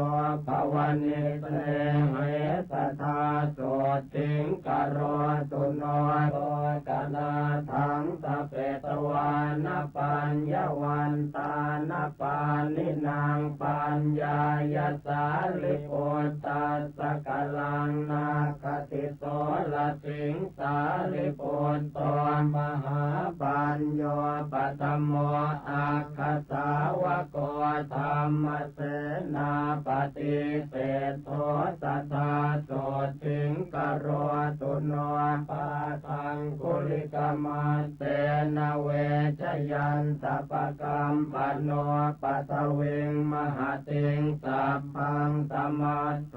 ภวนิเสเหสทาโสถิงกโรตุโนโตกนาทังสเปตวานปัญญวันตานปานินางปัญญายสาลิโกตัสสกลังนาคติโสลสิงสาลิโกตมหาปัญโยปัตโมอาคสาวโกธรรมเสนาปฏิเสโทสัทธาโสถิงกโรตุโนปาทังคุลิกมัสเตนะเวชยันตปกรรมปโนปัตวิงมหาติงสัพพังสมัสโส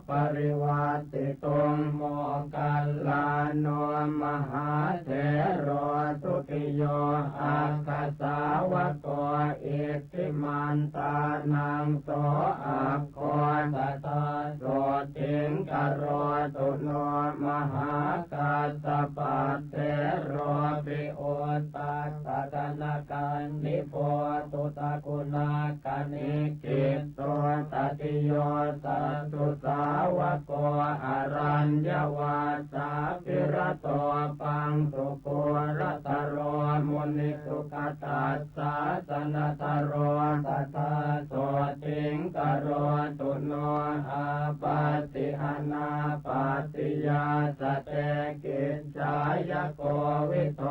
ปริวัติตุงโมกัลลาโนมหาเถโรสุติโยอาคาสาวโกอิทธิมันตานังโสอาโคสัตตาโสถิงกโรตุโนมหากาสปัตเถโรปิโอตัสสะกนาการนิโพตุตะกุณากานิกิตโตตติโยสัตตุสาวโกอารัญญวาสาภิรโตปังสุโกรัตโรมุนิสุขตัสสะสนัตโรสัทธาโสถิงกโรตุโนอาปาติหานาปาติยาสเตกิจจายโกวิโต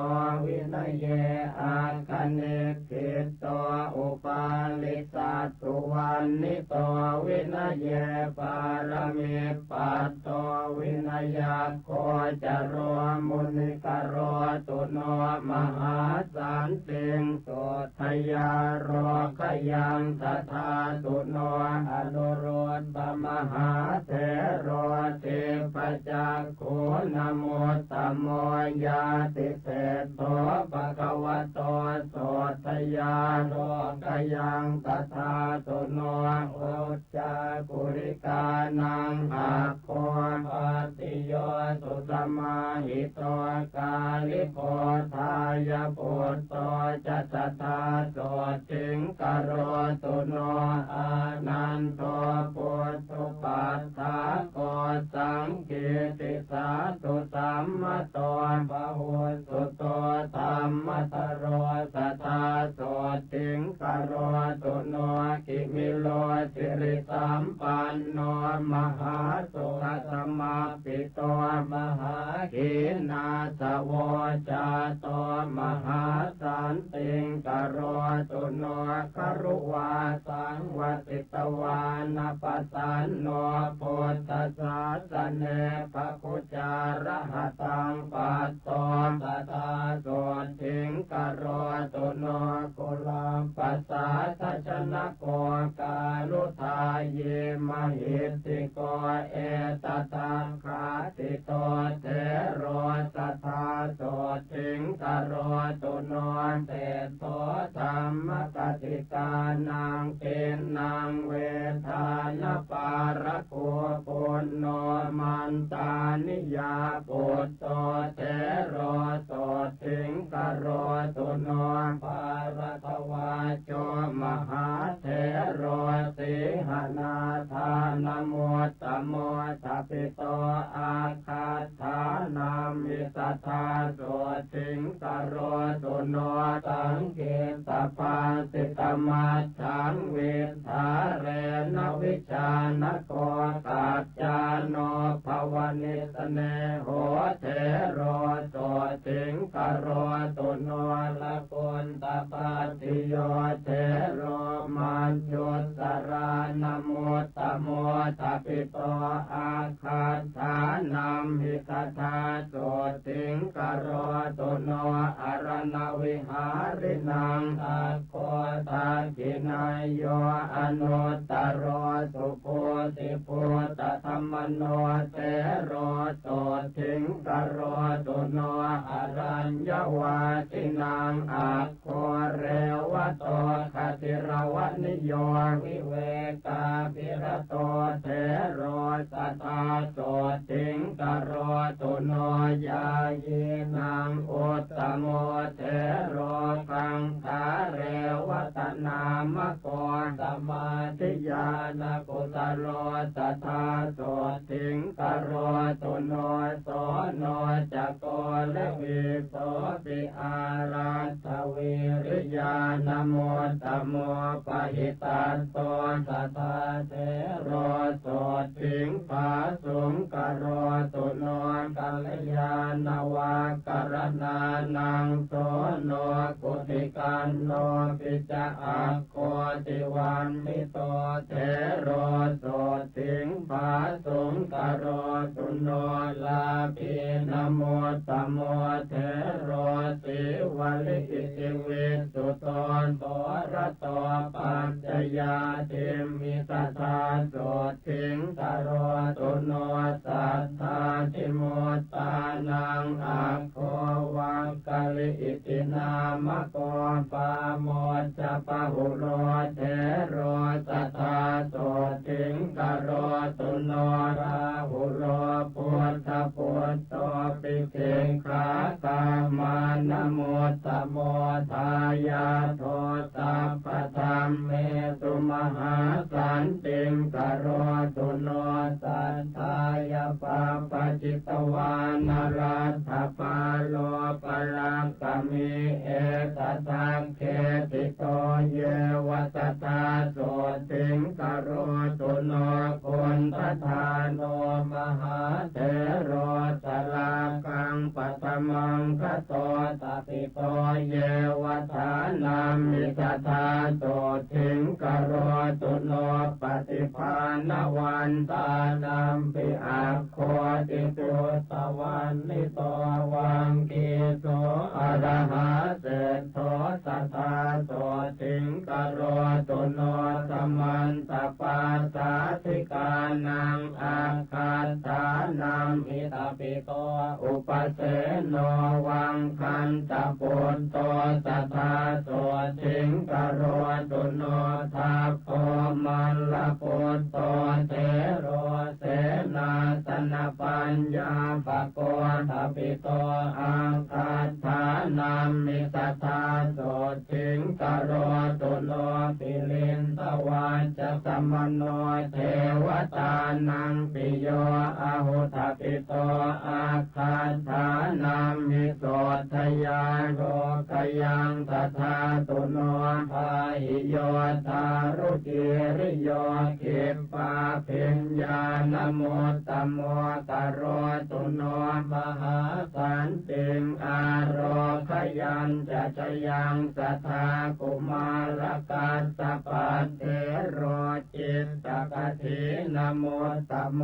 วินัยเยอาคเนกิตโตอุปาลิสัตตุวันนิโตวินัยเยปารมิปัตโตวินัยโคจโรมุนิกโรตุโนมหาสันติงโสทยาโรขยังตถาตุโนอนุโรธมหาเถโรติปจักขุนโมตโมยาติเศษโตภะคะวะโตโสทยาโรขยังตถาตุโนโอจากุริกานังอาโคปติโยสุสมาหิโตกาลิโพธายาปุตโตจัตตาโสถิงกโรตุโนอานันโตปุตตุปัฏฐาโกสังกิติสาตุสัมมโตปะหุสุโตธัมมตโรสัทธาโสถิงกโร โรตุโนกิมิโลสิริสัมปันโนมหาสุขสมาปิโตมหาขีนาสโวจาโตมหาสันติงกโรตุโนกรุวาสังวติตวานาปสันโนพุทธศาสเนภคุจารหัตังปัสโตตถาโสทิงกโรตุโนกุลัมปัสสะทัชนะโกกาลุทาเยมหิติโกเอตตาคาติโตเทโรสัทธาโสทิงกโรตุโนเตโตธรรมกติกานังเป็นนางเวทานปารโกปุณโนมันตานิยาปุตโตเทโรโสทิงกโรตุโนปารทวาโจมหาเทโรสิหนาทานโมตโมทัปิโตอาคาธานามิสัทธาโสทิงกโรตุโนสังเกตปาสิตมัจฉังเวทาเรนวิชานโกกัจจาโนภวนิสเนโหเทโรโสทิงกโรตุโนละกุณตปัตติโยเทโรมันจุสรานโมตโมทัปิโตอาคาธานัมหิตถาโสทิงกโรตุโนอรณวิหารินังอาโคทักินายโยอนุตตรโรสุโพธิพุทธธรรมโนเตโรโสทิงกโรตุโนอรัญญวาทินังอาโคเรวะโตคติรวนิโยวิเวกาภิรโตเทโรสัทธาโสทิงกโรตุโนยาเยนังอุตตโมเทโรกังขาเรวตนามโกสมาธิญาณกุสโลสัทธาโสทิงกโรตุโนโสโนจักโกเลวิโสปิอารัตวิริยานโมตโมปหิตัสโตสัทธาเทโรโสทิงปาสุงกโรตุโนกัลยาณวากรณานังโสโนกุติกันโนปิจอัคโคติวันมิโตเทโรโสทิงปาสุงกโรตุโนลาภินโมตโมเทโรสิวลิอิติวิสุตนโตระโตปัจจยาติมิสัทธาโสทิงกโรตุโนสัทธาทิโมตานังอาโควังกะลิอิตินามโกปาโมจปะหุโรเทโรสัทธาโสทิงกโรตุโนราหุโรพุทธพุทโตปิเกขากามานโมตโมทายาโทสัพพธรรมเมสุมหาสันติงกโรตุโนสัทธายาปาปจิตวานรัตถปาโลปรังกมิเอตตังเขติโตเยวสัทธาโสทิงกโรตุโนคุณทธาโนมหาเถโรสลากังปัตมังคโตตติโตเยวทานามิทธาโสทิงกโรตุโนปฏิภาณวันตานัมปิอาโคติตุตวันนิโตวังกีโสอรหาเศธโธสัทธาโสทิงกโรตุโนสมันตปาสาธิกานังอาคาธานัมหิตาปิโตอุปเสโนวังคันตปุตโตสัทธาโสทิงกโรตุโนทัพโพมันลปุตโตเทโรเสนาสนปัญญาปโกทัปิโตอาคาธานัมมิสัทธาโสทิงกโรตุโนปิลินโต วัจจะสมโนเทวตานังปิโยอาหุทปิโตอาคาธานามิโสทยาโลกยังตถาตุโนภาหิโยตารุกิริโยขิปปาปิญญาณโมตตโมตโรตุโนมหาสันติงอาโรคยันจะจยังสัทธากุมารกัสสะปัตเถโรจิตตกถินโมตตโม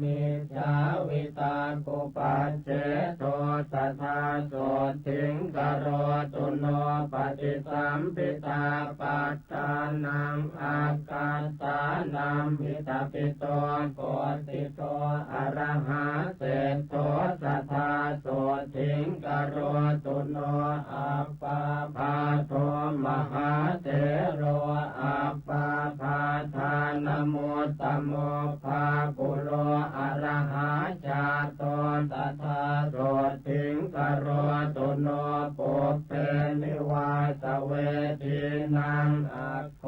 มิจาวิตากุปัจเจโตสัทธาโสถิงกโรตุโนปฏิสัมปิตาปัตตานังอากาสานัมหิตาปิโตโกติโตอะระหะเสโตสัทธาโสถิงกโรตุโนอัปปาภาโทมหาเถโรอัปปาภาทานโมตตโมภาปุโรอะระหะชาโตสัทธาโสถิงกโรตุโนปุพเพนิวาสเวทีนังอัคโค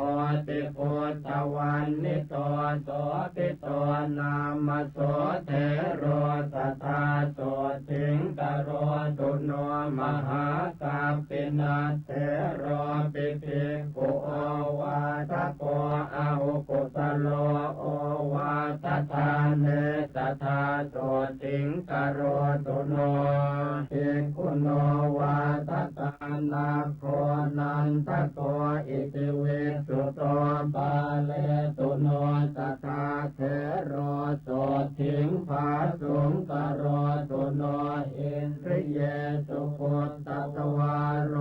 ติพุทธวันนิโตโสปิโตนามโสเถโรสัทธาโสถิงกโรตุโนมหากัปปินาเถโรปิภิกขุโอวาทโกอาหุกุสโลโอวาททานเนสัทธาโสถิงกโรตุโนภิกขุโนวาทตานาโคนันทโกอิติวิสุโตปาเลตุโนสัทธาเถโรโสถิงภาสุงกโรตุโนอินทริเยสุพุตตตวารโร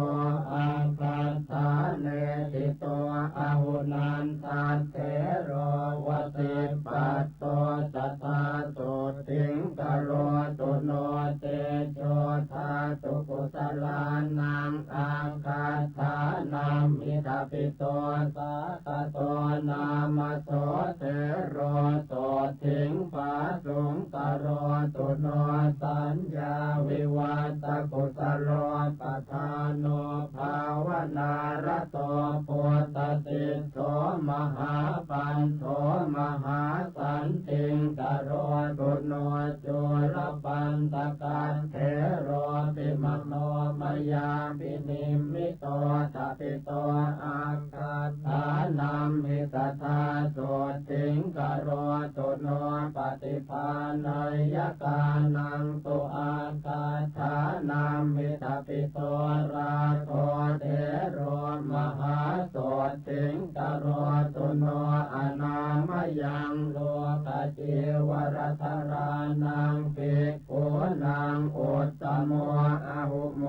อาคาธาเนติโตอาหุนันทันเถโรวติปัตโตสัทธาโสถิงกโรตุโนเตโชธาตุกุสลานังอาคาธานามิทาปิโตสาคโตนามโสเถโรโสถิงภาสุงกโรตุโนสัญญาวิวัตกุสโลปทานโนภาวนารโตปุตตติโสมหาปันโสมหาสันติงกโรตุโนจุลปันตกันเถโรปิมโนมยาปินิมิโตทัปิโตอาคาธานัมหิตถาโสถิงกโรตุโนปฏิภาณยกานังตุอาคาธานัมหิตปิโตราโทเถโรมหาโสถิงกโรตุโนอนามยังโลกจิวรธารานังภิกขุนังอุตตโมอาหุโม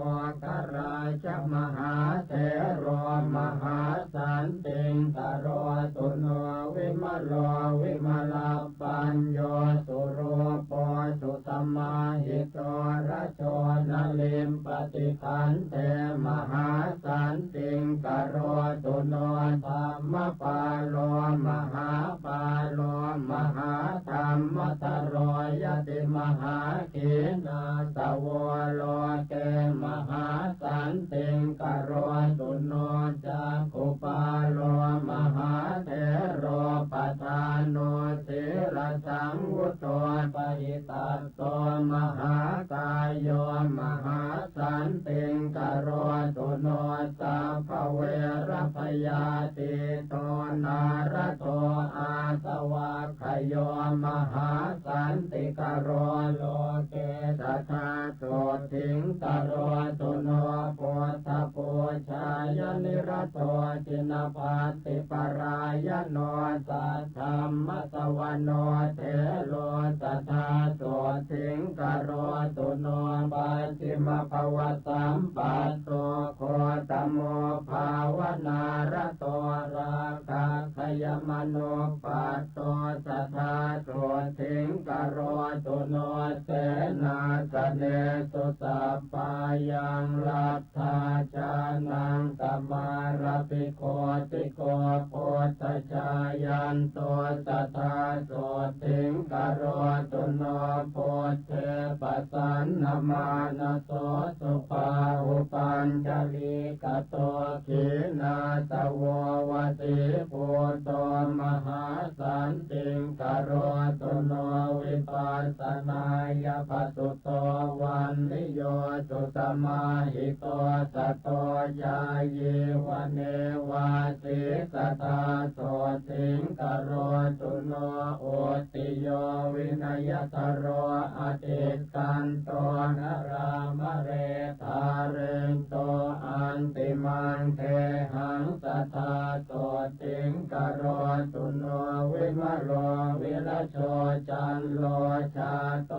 กราชมหาเถโรมหาสันติงกโรตุโนวิมโลวิมลปัญโยสุรูปสุตมาหิโตระโชนลิมปฏิคันเตมหาสันติงกโรตุโนธรรมปาโลมหาปาโลมหาธรรมตโรยติมหาขีนาสวโลเกมหาสันติงกโรตุโนจักขุปาโลมหาเถโรปทานโนสิรสังวุโตปหิตัสโตมหากายโยมหาสันติงกโรตุโนสัพพเวรพยาติโตนารโตอาสวะขโยมหาสันติกโรโลเกสัทธาโสถิงกโรตุโนปุถทปูชายนิรโตจินภัตติปรายโนสัทธัมมสวโนเถโลสัทธาโสถิงกโรตุโนปัจจิมภวสัมปัสโตโคตโมภาวนารโตราคาขยา มโนปัตโตสัทธาโสถิงกโรตุโนเสนาสเนสุสัพพายังลัทธาจานังสมาราภิโคติโกโพธชายันโตสัทธาโสถิงกโรตุโนโพเทปัสสันนมานโสสุปาหุปัญจลีกโตขีนาสโววติปุโตมหาสันติงกโรตุโนวิปัสสนายปัสสุโตวันนิโยสุตมาหิโตสัตโตยาเยวเนวาสิสตาโสติงกโรตุโนโอติโยวินัยตโรอติกันโตนรามเรธาเรนโตอันติมังเทหังสัทธาโสติงกโรตุโนวิมโรวิรโชจันโลชาโต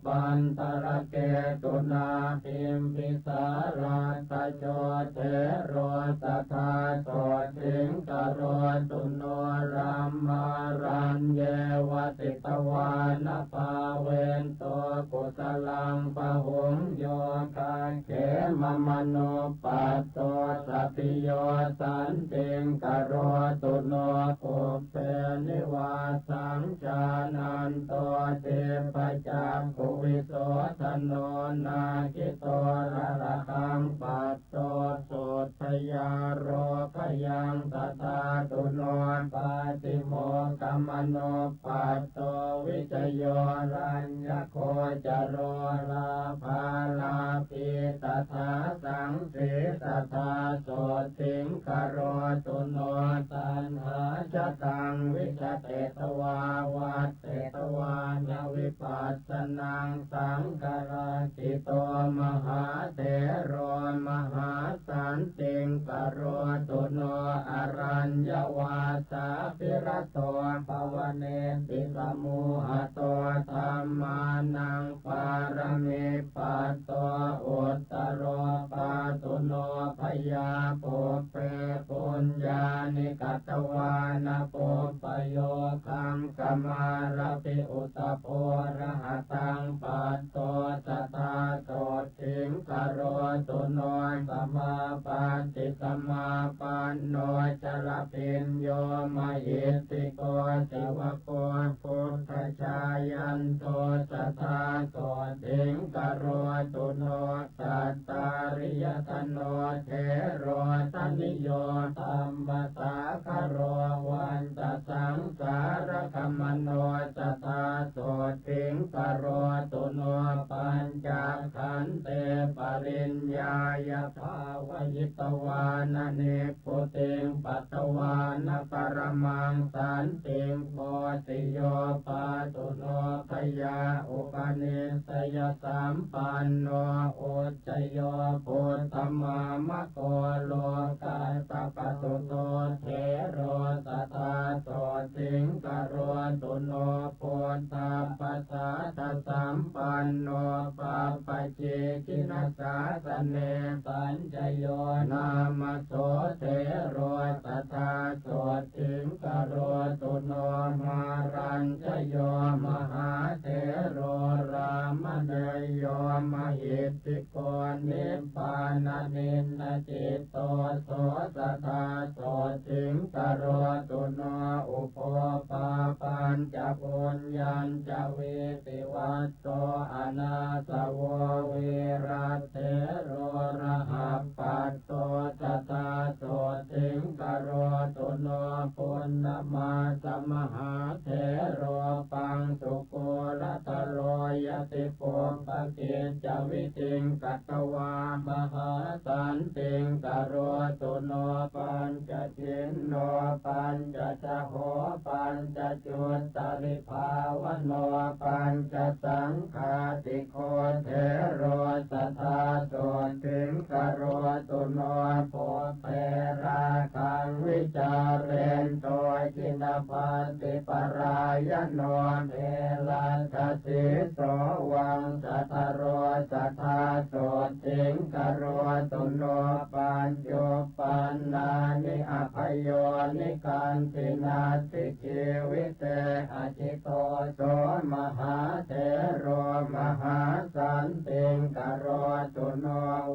ปันตระเกตุนาพิมพิสาราตโจเทโรสัทธาโสติงกโรตุโนรัมมารัญเยวติตวานภาเวนโตกุสลังปะหุงโยคาเขมมโนปัตโตสัพพิโยสันติงกโรตุโนปุเพนิวาสังจานันโตเทปจักขุวิโสทโนนาคิโตระระหังปัตโตโสทยาโรพยังตถาตุโนปาติโมกัมมโนปัตโตวิจโยรัญญโคจโรลาภาลาภิตถาสังสีตถาโสติงกโรตุโนตันหาชตังวิชเตตวาวัตเตตวานวิปัสสนังสังกราติโตมหาเถโรมหาสันติงกโรตุโนอรัญญวาสาภิรโตภวเนติสมุหโตธัมมานังปารมิปัสโตอุตตโรปาตุโนพยาปุเปปุญญานิกัตวานะปุปโยคังกมาราภิอุตตโพระหตังปัตโตสัทธาโสติงกโรตุโนสัมมาปันติสัมมาปันโนจรพินโยมหิตติโกสิวโกพุทธชายันโตสัทธาโสติงกโรตุโนสัตตาริยธโนเทโรตนิโยตัมปสาคโรวันตสังสารคมโนสัทธาโสติงกโรตุโนปัญจขันเตปริญญายภาวยิตวานเนปุติงปัตตวานปรมังสันติงโพติโยปาตุโนพยาอุปนิสยสัมปันโนอุจจโยปุตตมามะโกโลกาสปะตุโตเทโรสัทธาโสติงกโรตุโนปุตตาปัสสะทะสัมปันโนปะปะเจกินัสสะสะเนสัญจโยนามโสเทโรสัทธาโสติงกโรตุโนมารัญจโยมหาเถโรรามเนยโยมหิตติโกนิพพานานินนจิตโตโสสัทธาโสติงกโรตุโนอุปปาปัญจปุญญัญจเวติวัตโตอนาสวเวรัตเถโรระหัปปัตโตสัทธาโสติงกโรตุโนปุณณมาสมหาเถโรปังสุโกรัตโรยติปุปปกิจจวิติงกัตตวามหาสันติงกโรตุโนปัญจจินโนปัญจชโหปัญจจุตตริภาวโนปัญจสังฆาติโคเทโรสัทธาโสติงกโรตุโนโพเพราคังวิจารเรนโต จินปันติปรายโนเทลันทสิโสวังสัทธโรสัทธาโสติงกโรตุโนปัญโยปันนานิอภโยนิการตินาติชีวิเตอจิโตโสมหาเถโรมหาสันติงกโรตุโน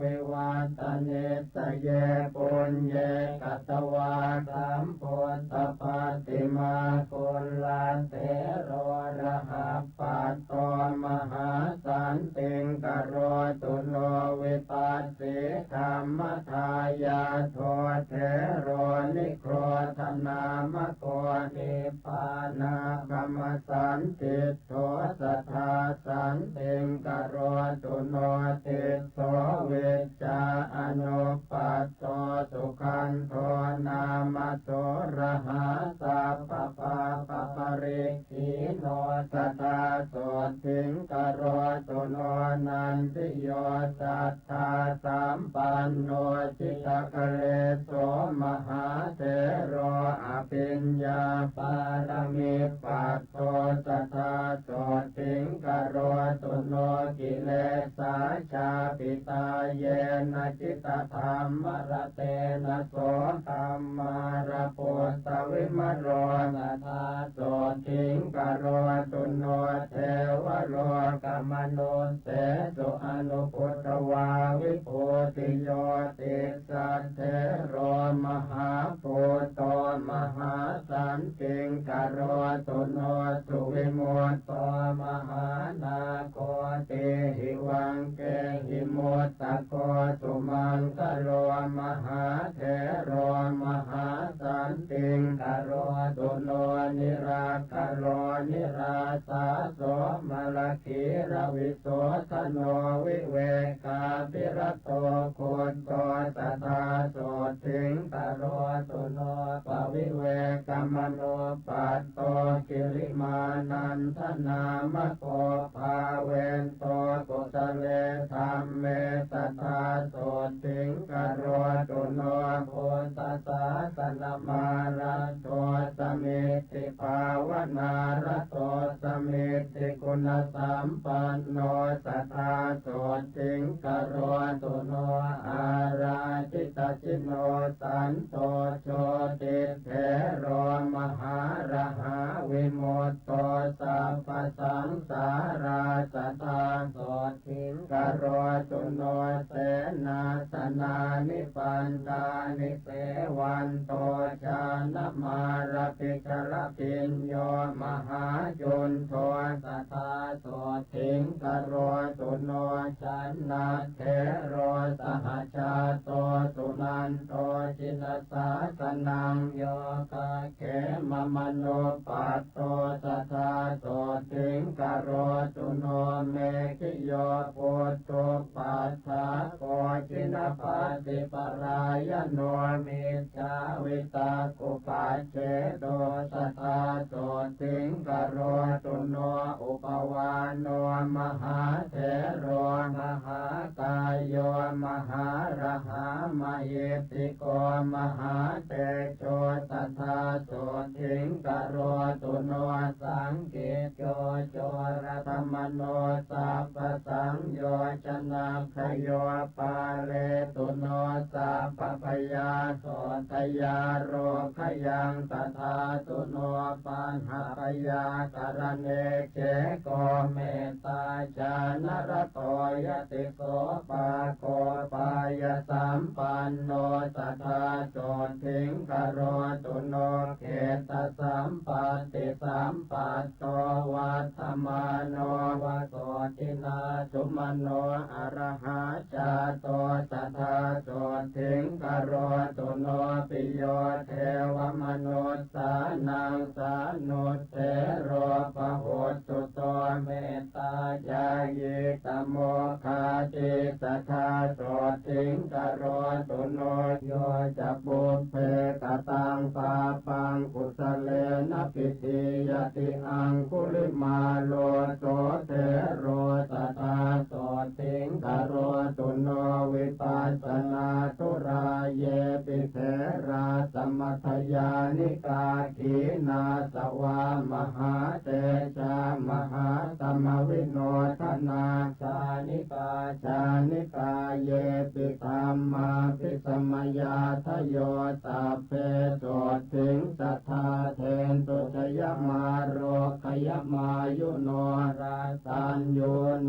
วิวัตเนสเยปุญเยกัตวาสัมพุทธปฏิมาคุลาเถโรระหะปัตโตมหาสันติงกโรตุโนวิปัสสิธรรมทายาโทเถโรนิโครธนามโกนิปานากรรมสันติโทสัทธาสันติงกโรตุโนติโสวิจจาอนุปัสโตสุขันโทนามโสระหะสัพพปะปะปริกิโนสัทธาโสติงกโรตุโนนันติโยสัทธาสัมปันโนจิตกะเลโสมหาเถโรอภิญญาปารมิปัสโตสัทธาโสติงกโรตุโนกิเลสาชาปิตาเยนะจิตธรรมรเตนะโสธรรมาระปุตตวิมโรสัทธาโสติงกโรตุโนเทวโลกมนุสเสสุอนุพุทธวาวิภูติโยติสัทเทโรมหาปุตโตมหาสันติงกโรตุโนสุวิมุตโตมหานาโคติหิวังเกหิมุตตะโกสุมังกโรมหาเถโรมหาสันติงกโรตุโนนิราคโรนิราสาโสมลคีรวิโสทโนวิเวกาปิรโตโคโตสัทธาโสติงกโรตุโนปวิเวกมโนปัตโตกิริมานันทนามโกภาเวนโตกุตเลธรรมเมสัทธาโสติงกโรตุโนโพธิสาสนมารัตโตสมิติภาวนารัตโตสมิติคุณสัมปันโนสัทธาโสติงกโรตุโนอาราจิตจิโนสันโตโชติเถโรมหาระหาวิมุตโตสัพพสังสาราสัทธาโสติงกโรตุโนเสนาสนานิปันดานิเสวันโตชานมาระปิกระปิญโยมหาจุนโทสัทธาโสติงกโรตุโนชันนาเถโรสหชาโตสุนันโตจินสาสนังโยกะเขมมโนปัตโตสัทธาโสติงกโรตุโนเมขิโยปุตโตปัสสะโกจินปัสสิปรายโนมิจฉาวิตากุปัจเจโตสัทธาโสติงกโรตุโนอุปวานโนมหาเถโรมหากายโยมหาระหามหิติโกมหาเตโชสัทธาโสติงกโรตุโนสังเกตโยโจรธรรมโนสัพพสังโยชนะขโยปาเลตุโนสัพพพยาโสทยาโรขยังตถาตุโนปัญหาปยากรเนเจโกเมตตาจานรโตยติโสปาโกปายสัมปันโนสัทธาโสติงกโรตุโนเขตสัมปัตติสัมปัตโตวัฏฐมาโนวโสตินาสุมโนอรหาจาโตสัทธาโสติงกโรตุโนปิโยเทวมนุสสานังสานุเตโรปะโหตุโตเมตตาญาญิตโมคาติสัทธาโสติงกโรตุโนโยจะปุเพกตังปาปังกุสเลนะปิติยติอังคุลิมาโลโสเทโรสัทธาโสติงกโรตุ โนวิปัสสนาทุราเยปิเถราสมัทยานิกาขีนาสวามหาเตชะมหาสมวิโนทนาชานิกาชานิกาเยปิธรรมาภิสมยาทโยสัพเพโสถิงสัทธาเทนตุชยมาโรคยมายุโนราสัญโย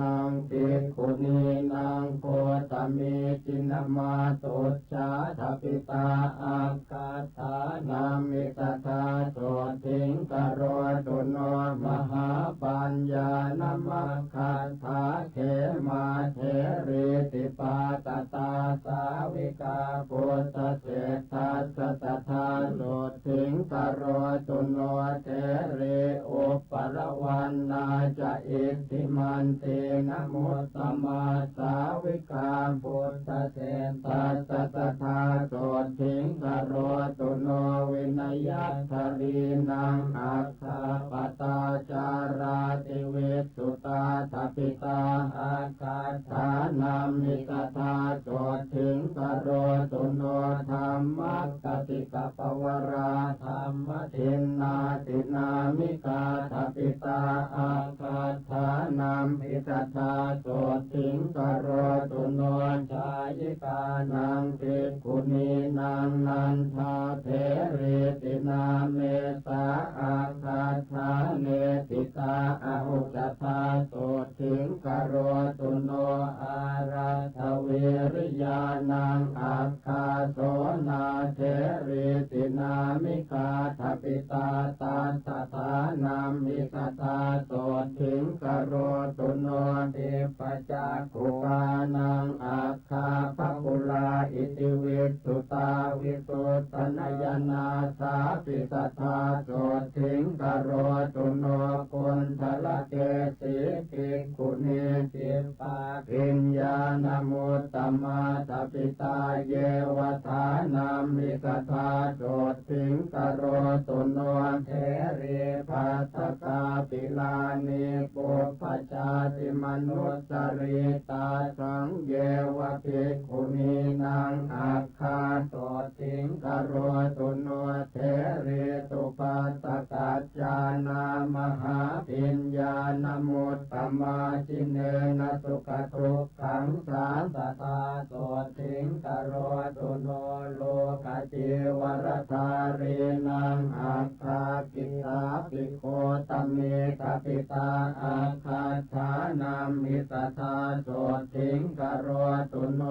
นังภิกขุนีนังโคตมิจินมาตุชาทปิตาอาคาธานามิตถาโสถิงกโรตุโนมหาปัญญานมัคคาถาเขมาเทริติปาตตาสาวิกาปุตตเศรษฐาสัตถาโสถิงกโรตุโนเทริอุปรวันนาจะอิทธิมันเตนะโมตัมมาสาวิกาปุตตเศรษฐาสัตถาโสถิงกโรตุโนวินัยทรีนังอัคคาปตาจาราติเวสุตาทปิตาอาคาธานามิตถาโสถิงกโรตุโนธรรมกติกปวราธรรมทินนาตินามิกาทปิตาอาคาธานามิตถาโสถิงกโรตุโนชายิกานังภิกขุนีนังนันทาเถริตินาเมตาอาคาธาเนติตาอาหุจตาโสถิงกโรตุโนอาราทเวริยานังอาคาโสนาเถริตินามิกาทปิตาตาสถานามิตถาโสถิงกโรตุโนเทปจักขุกานังอาคาภคุลาอิติวิสุตาวิสุตตนยนาสาปิตถาโสถิงกโรตุโนกุณฑลเกสีภิกขุนีจิปปาปิญญาณมุตตมาตปิตาเยวทานามิตถาโสถิงกโรตุโนเทริภัสสกาปิลานิปุปปจาติมนุสสริตาสังเยวภิกขุนีนังอาคาโสถิงกโรตุโนเทริตุปัสสกัจจานามหาปิญญาณมุตตมาจิเนนะสุขทุกขังสาสตาโสถิงกโรตุโนโลกจิวรธารีนังอาคากิสาปิโคตเมตปิตาอาคาธานามิตถาโสถิงกโรตุโน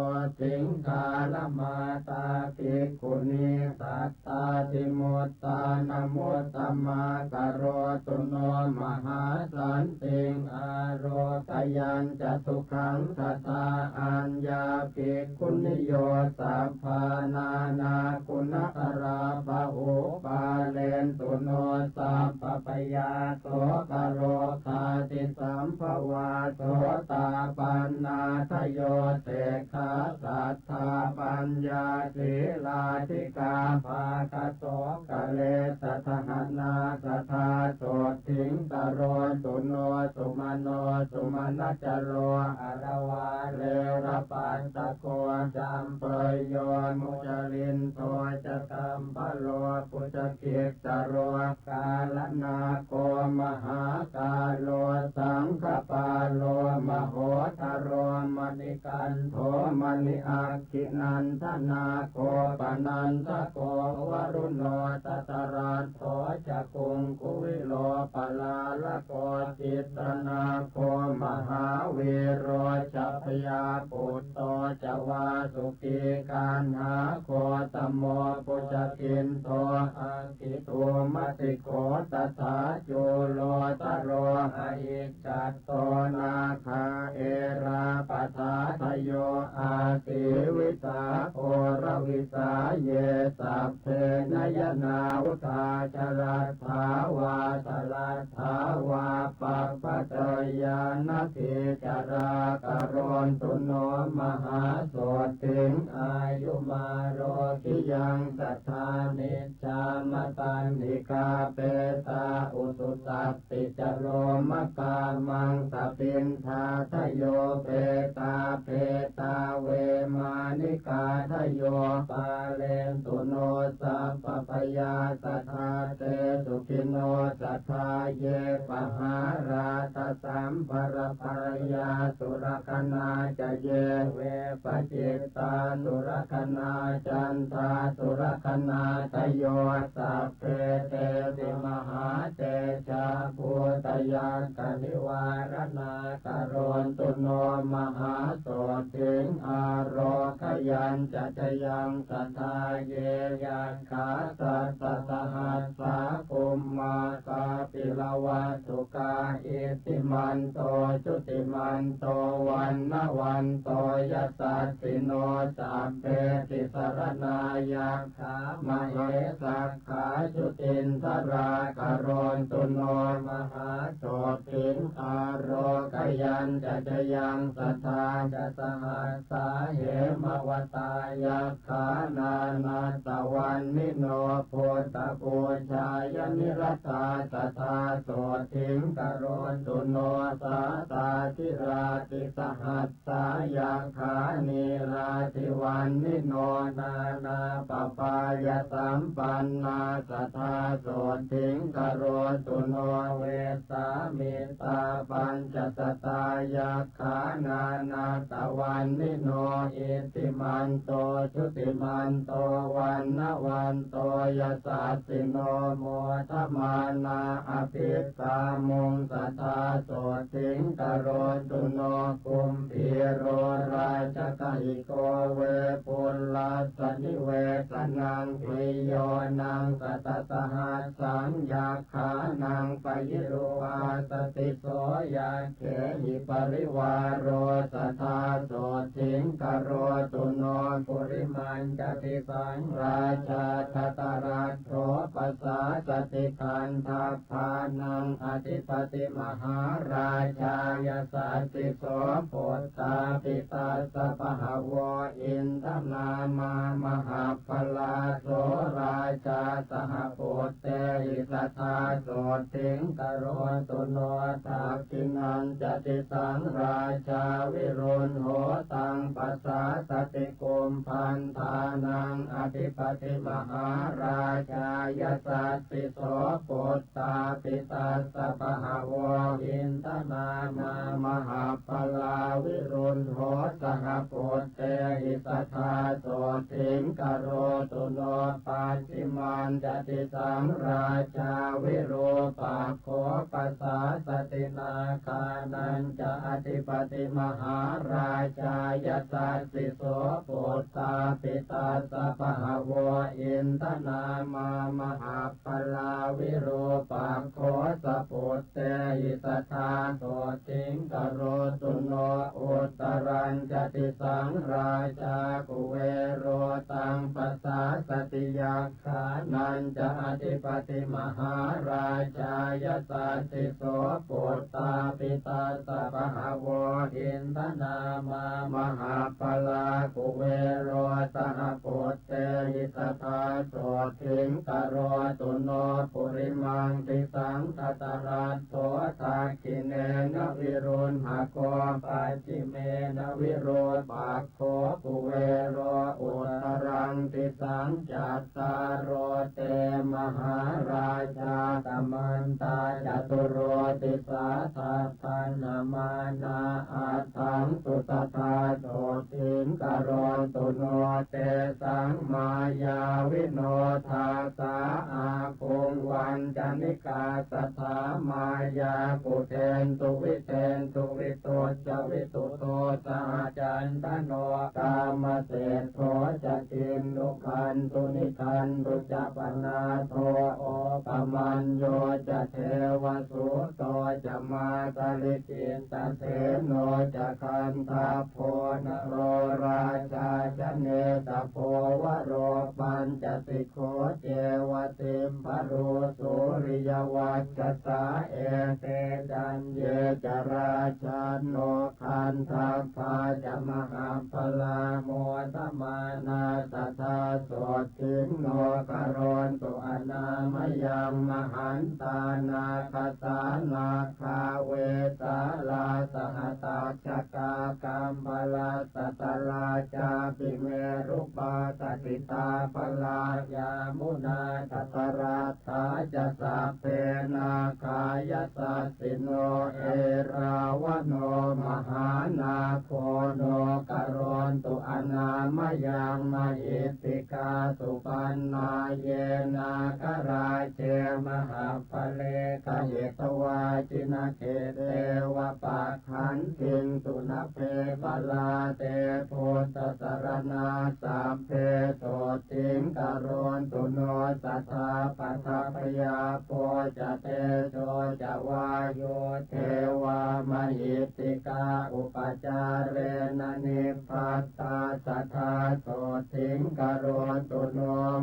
สิงคาลมาตาภิกขุนีสัตตาติมุตตานมุตตมากโรตุโนมหาสันติงอาโรกยัญจตุขังสัตตาอัญญาภิกขุนิโยสัพพานานาคุณกราภะอุปาเลนตุโนสัพพปยาโสกโรคาติสัมภวาโสตาปันนาทโยเสขะสัทธาปัญญาศีลาธิกาภาคโสกะเลสทหนาสทาโสถิงกโรตุโนสุมาโนสุมาณจโรอรวาเรระปัสสะโกจัมเปยโยมุจลินโทจะกัมปโลปุจกิจโรกาลนาโกมหากาโลสังฆปาโลมโหทโรมณิกันโทมณิอาคินันทนาโกปนันทโกวรุโนตตรัสโทจะกุงกุวิโลปลาละโกจิตนาโกมหาวีโรจัพยาปุตโตจะวาสุขีการหาโคตโมปุจกินโตอังคิโตมติโกตถาจุโลตโรหะอิจัตโตนาคาเอราปทาทโยอาติวิสาโอรวิสาเยสัพเพนยนาวุธาจรัสถาวาสลัสถาวาปัปปะเตยานาทิจารากรณตุโนมหาโสถิงอายุมาโรกิยังสัทธานิจามตัน นิกาเปตาอุสุสัตติจโรมกามังสปินทาทโยเปตาเปตาเวมานิกาทโยปาเลนตุโนสัพพยาสัทธาเตสุขิโนสัทธาเยปหาราตสัมภรภรยาสุรคนาจะเยเวปจิตตาสุรคนาจันทาสุรคนาทโยสัพเพเตติมหาเตชะภูตยานกนิวารณากโรนตุโนมหาโสถิงอารคยันจะจยังสัทธาเยยันขาสัตตสหัสสาคุมมาคาปิลวัตถุกาอิติมันโตจุติมันโตวันนวันโตยัสสะสิโนสัพเพติสรณายักขามเหสักขาจุตินทรากโรนตุโนมหาโสถิงอารคยันจะจยังสัทธาจะสหัสสาเหมวตายักขานานาตวันนิโนโพตปูชายนิรัตตาสัทธาโสถิงกโรนตุโนสาตาธิราติสหัสสายักขานิราติวันนิโนนานาปปายสัมปันนาสัทธาโสถิงกโรนตุโนเวสามิตาปัญจสตายักขานานาตวันนิโนอิติมันโตชุติมันโตวันนวันโตยัสสะสิโนโมทมานาอภิสามุงสัทธาโสถิงกโรนตุโนคุมพีโรราชกหิโกเวปุลลาสนิเวสนังปิโยนังสัตตหัสสังยักขานังปยิโรวาสติโสยาเขหิปริวาโรสัทธาโสถิงกโรตุโนปุริมันจติสังราชาทัตรัตโถปัสสาสติคันทัพพานังอธิปติมหาราชายสัสสิโสโพธาปิตาสปหาวอินทนามามหาปลาโสราชาสหโพเตหิสัทธาโสถิงกโรตุโนทักขินันจติสังราชาวิรุณโหตังปัสสาสติกุมพันธานังอธิปติมหาราชายสัสสิโสโพธาปิตาสปหาวอินทนามามหาปลาวิรุณโหสหโพเตหิสัทธาโสถิงกโรตุโนปัจฉิมันจติสังราชาวิโรปักโขปัสสาสตินาคานันจะอธิปติมหาราชายสัสสิโสโพธาปิตาสปหาวอินทนามามหาปลาวิโรปักโขสปุตเตหิสัทธาโสถิงกโรตุโนอุตรัญจติสังราชากุเวโรตังปัสสาสติยักขานันจะอธิปติมหาราชายสัสสิโสโพธาปิตาสปหาวอินทนามามหาปลากุเวโรสหโพเตหิสัทธาโสถิงกโรตุโนปุริมังติสังทัตรัตโถทักขิเนนวิรุณหโกปัจฉิเมนวิโรปักโขกุเวโรอุตรังติสังจัตตารโรเตมหาราชาตมันตาจตุโรติสาทัพพันนามานาอัตถังสุตตาโสถิงกโรตุโนเตสังมายาวิโนทาสาอาภูงวันจนิกาสัทธามายาปุเทนตุวิเทนตุวิโตจวิตุโตสหจันตโนกามเสโทจะกินลุคันตุนิคันตุจะปนาโทโอปมันโยจะเทวสุโตจะมาตลิจินตเสโนจะคันทาโพนโรราชาจะเนตโพวโรปัญจสิโขเจวติมปรุสุริยวัจจสาเอเตจันเยจราชาโนคันทัพพาจะมหาปลาโมตมานาสัทธาโสถิงโนกโรนตุอนามย ยังมหันตานาคสานาคาเวสาลาสหตาชกากัมพลาสตลาจาปิเมรุปาตติตาปลายามุนาทัตราธาจะสัพเพนาคายสัสสิโนเอราวโนมหานาโคโนกโรนตุอนามยังมหิตติกาสุปันนาเยนาคราเจมหาภเลกเหตวาจินเกเตวะปะขันติงสุนเพปลาเตโพตสรณาสัพเพโตติงกโรนตุโนสัทธาปัทพยาโพจะเตโชจะวาโยเทวามหิตติกาอุปจาเรนนิพพัตตาสัทธาโสติงกโรนตุโน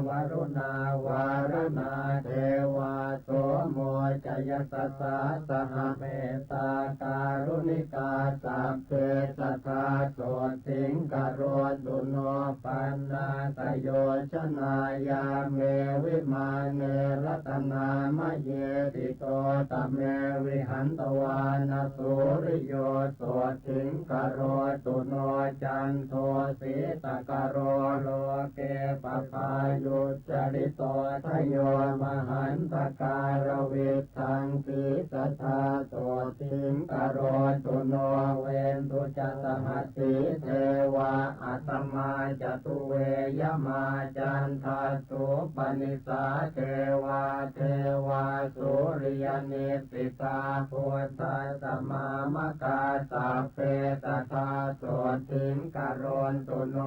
วรุณาวารณาเทวาโสโมจยสัสสะสหเมตตาการุณิกาสัพเพสัทธาโสติงกโรนตุโนปันนาตโยชนายาเมวิมาเนรัตนามะเยติโตตเมวิหันตวานาสุริโยโสติงกโรตุโนจันโทสีตกโรโลเกปปายุจริโตทโยมหันตการวิทังสีสัทธาโสติงกโรตุโนเวนตุจัสหัสสีเทวาอัตมาจตุเวยมาจันทาสุปนิสาเทวาเทวาสุริยนิสิตาพุทธสมามกาสัพเพสัทธาโสติงกโรนตุโน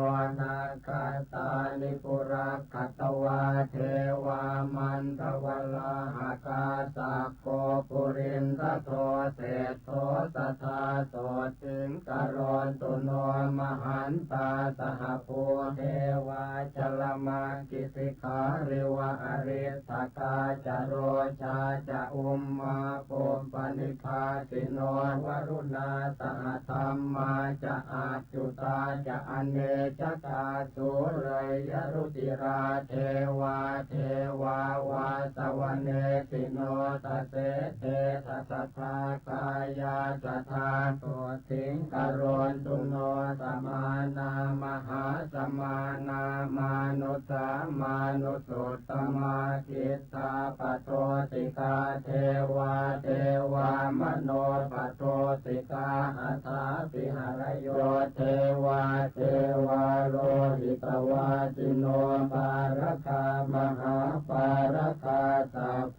นาคาตานิปุระคัตวาเทวามันทวลาหากาสัพโกปุรินทโทเศธโทสัทธาโสติงกโรนตุโนมหันตาสหภูเทวาชลมากิสิขาริวะอริสกาจโรชาจะอุมมาปุมปนิพาสิโนวรุณาสหธรรมมาจะอาจุตาจะอเนจกาสุเรยรุจิราเทวาเทวาวาสวเนสิโนตเสเทสัสทากายาสัทธาโสติงกโรนตุโนสมานามหาสมานามานุสามานุสุตตมาคิตาปโตติกาเทวาเทวามโนปโตติกาอัฏฐาปิหารโยเทวาเทวาโลหิตวาจิโนปารคามหาปารคาสัพเพ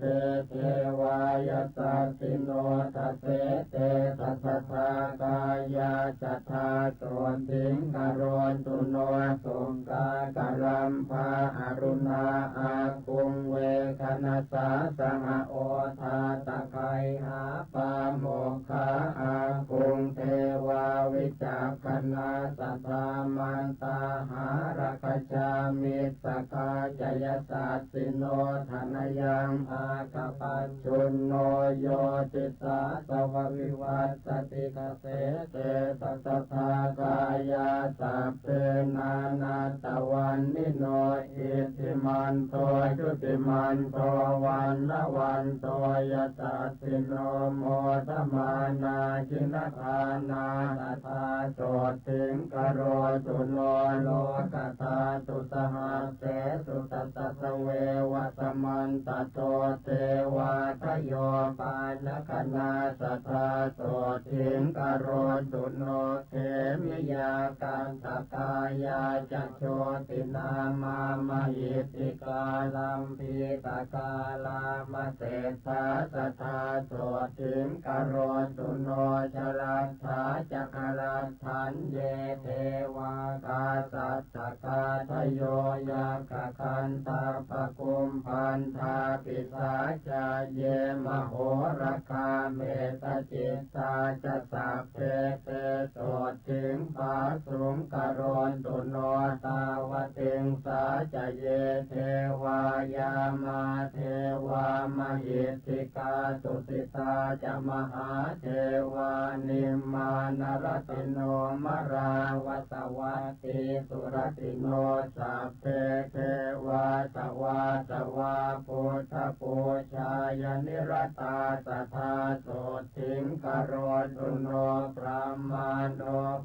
เทวายสัสสิโนทัสเสเตสัสสะกายาจัตถาโสติงกโรนตุโนสุงกากรัมภาอรุณาอาคุงเวคณสาสหโอทาตะไคหาปาโมกขาอาคุงเทวาวิจักขณาสัทธามันตาหารคจามิสกาจยสัสสิโนธนยังอาคปัจจุนโนโยติสาสววิวัสสติกเสเตสัสทากายาสัพเพนานาตวันนิโนอิติมันโตจุติมันโตวันละวันโตยตัสสิโนโมทมานาจินทานาตถาโสติงกโรตุโนโลกตาตุสหัสเสสุตตัสเววัสมันตโตเทวาทโยปานคณาสัทธาโสติงกโรตุโนเขมิยากันตกายาจักโชตินามามหิติกาลัมพีตกาลามเสสาสัทธาโสติงกโรตุโนชลัทธาจักรัตถันเยเทวากาสัตตกาทโยยากคันตาปกุมพันธาปิสาจาเยมโหรคาเมตจิตตาจะสัพเพเตโสติงปาสุงกโรนตุโนตาวติงสาจะเยเทวายามาเทวา ามหิทธิกาตุสิตาจะมหาเทวานิมมานรติโนมราวัตวัตติสุรติโนสัพเพเทวาสวาสวาพุทธปูชายนิรตาสทาโสทิงกโรตุโนพระมาโน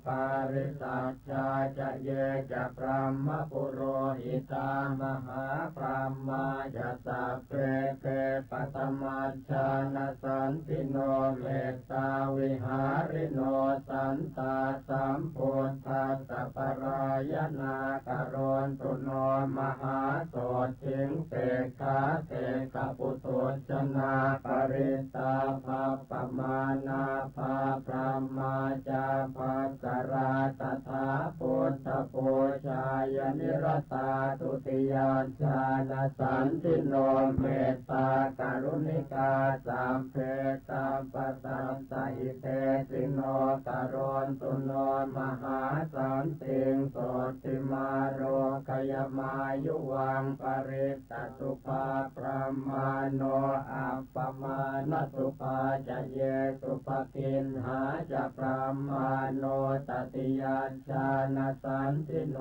ปาริสัชชาจะเยจะพระมปุโรหิตามหาพระมาจะสัพเพเทปัตมัชฌานะสันติโนเมตตาวิหาริโนสันตาสัมพุทธัสสะปรายนากโรนตุโนมหาโสทิงเตขาเตกปุตุชนาปริตาภาปมานาภาพระมาจาภาสราตถาพุทธปูชายนิรตาตุติยาชาณสันติโนเมตตากรุณิกาสัมเพตาปสัมสหิเตติโนกโรนตุโนมหาสันติงโสติมาโรกยมายุวังปริตตสุภาพระมาโนอัปปมาณสุภาจะเยสุปกินหาจะพระมาโนตติยาชาณสันติโน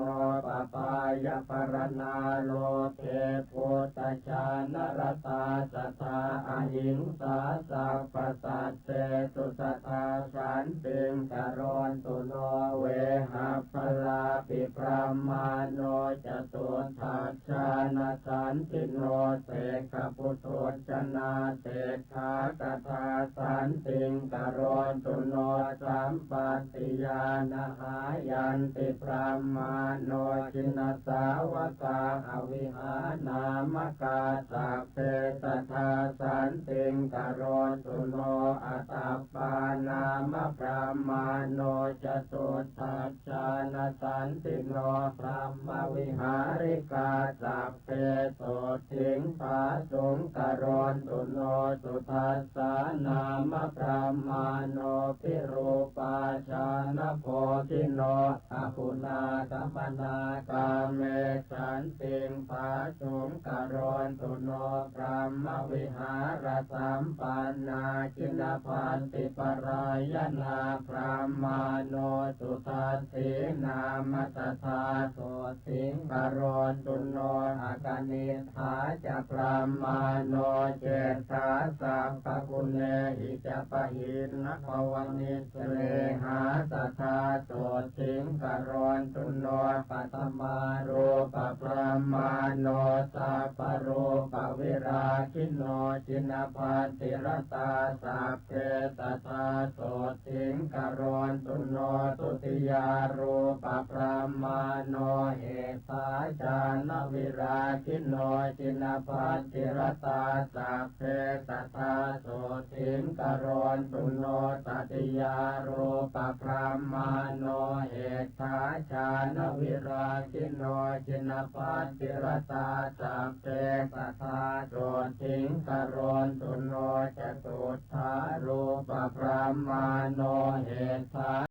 ปปายปรณาโลเกพุทธชานรตาสัทธาอหิงสาสัพพสัตเตสุสัทธาสันติงกโรนตุโนเวหะพลาปิพระมาโนจตุทัชชานสันติโนเตกปุตุชนาเตขากทาสันติงกโรนตุโนสัมปัตติยานาหายันติพระมาโนจินสาวกาอวิหานามกาสัพเพสัทธาสันติงกโรนตุโนอัตตปานามพระมาโนจตุทัชชานสันติโนพระมวิหาริกาสัพเพโสทิงภาสุงกโรนตุโนสุทัสสานามพระมาโนพิรูปาชานโพธิโนอปุนากัมปนากาเมสันติงภาสุงกโรนตุโนพระมวิหารสัมปันนาจินพันติปรายนาพระมาโนสุทัสสีนามตถาโสสิงกโรนตุโนอากานิฐาจะพระมาโนเจตาสังปกุเนหิจะปะหินนภวนิสเลหาสัทธาโสสิงกโรนตุโนปัตมารูปพระมาโนสัพพรูปวิราคิโนจินพันติรตาสัพเพสัทธาโสสิงกโรนตุโนตุติยารูปพระมาโนเหตาจานวิราคิโนจินพันติรตาสัพเพสัทธาโสสิงกโรนตุโนตติยารูปพระมาโนเหตาจานวิราคิโนจินพันติรตาสัพเพสัทธาโสสิงกโรนตุโนจตุทารูปพระมาโนเหตา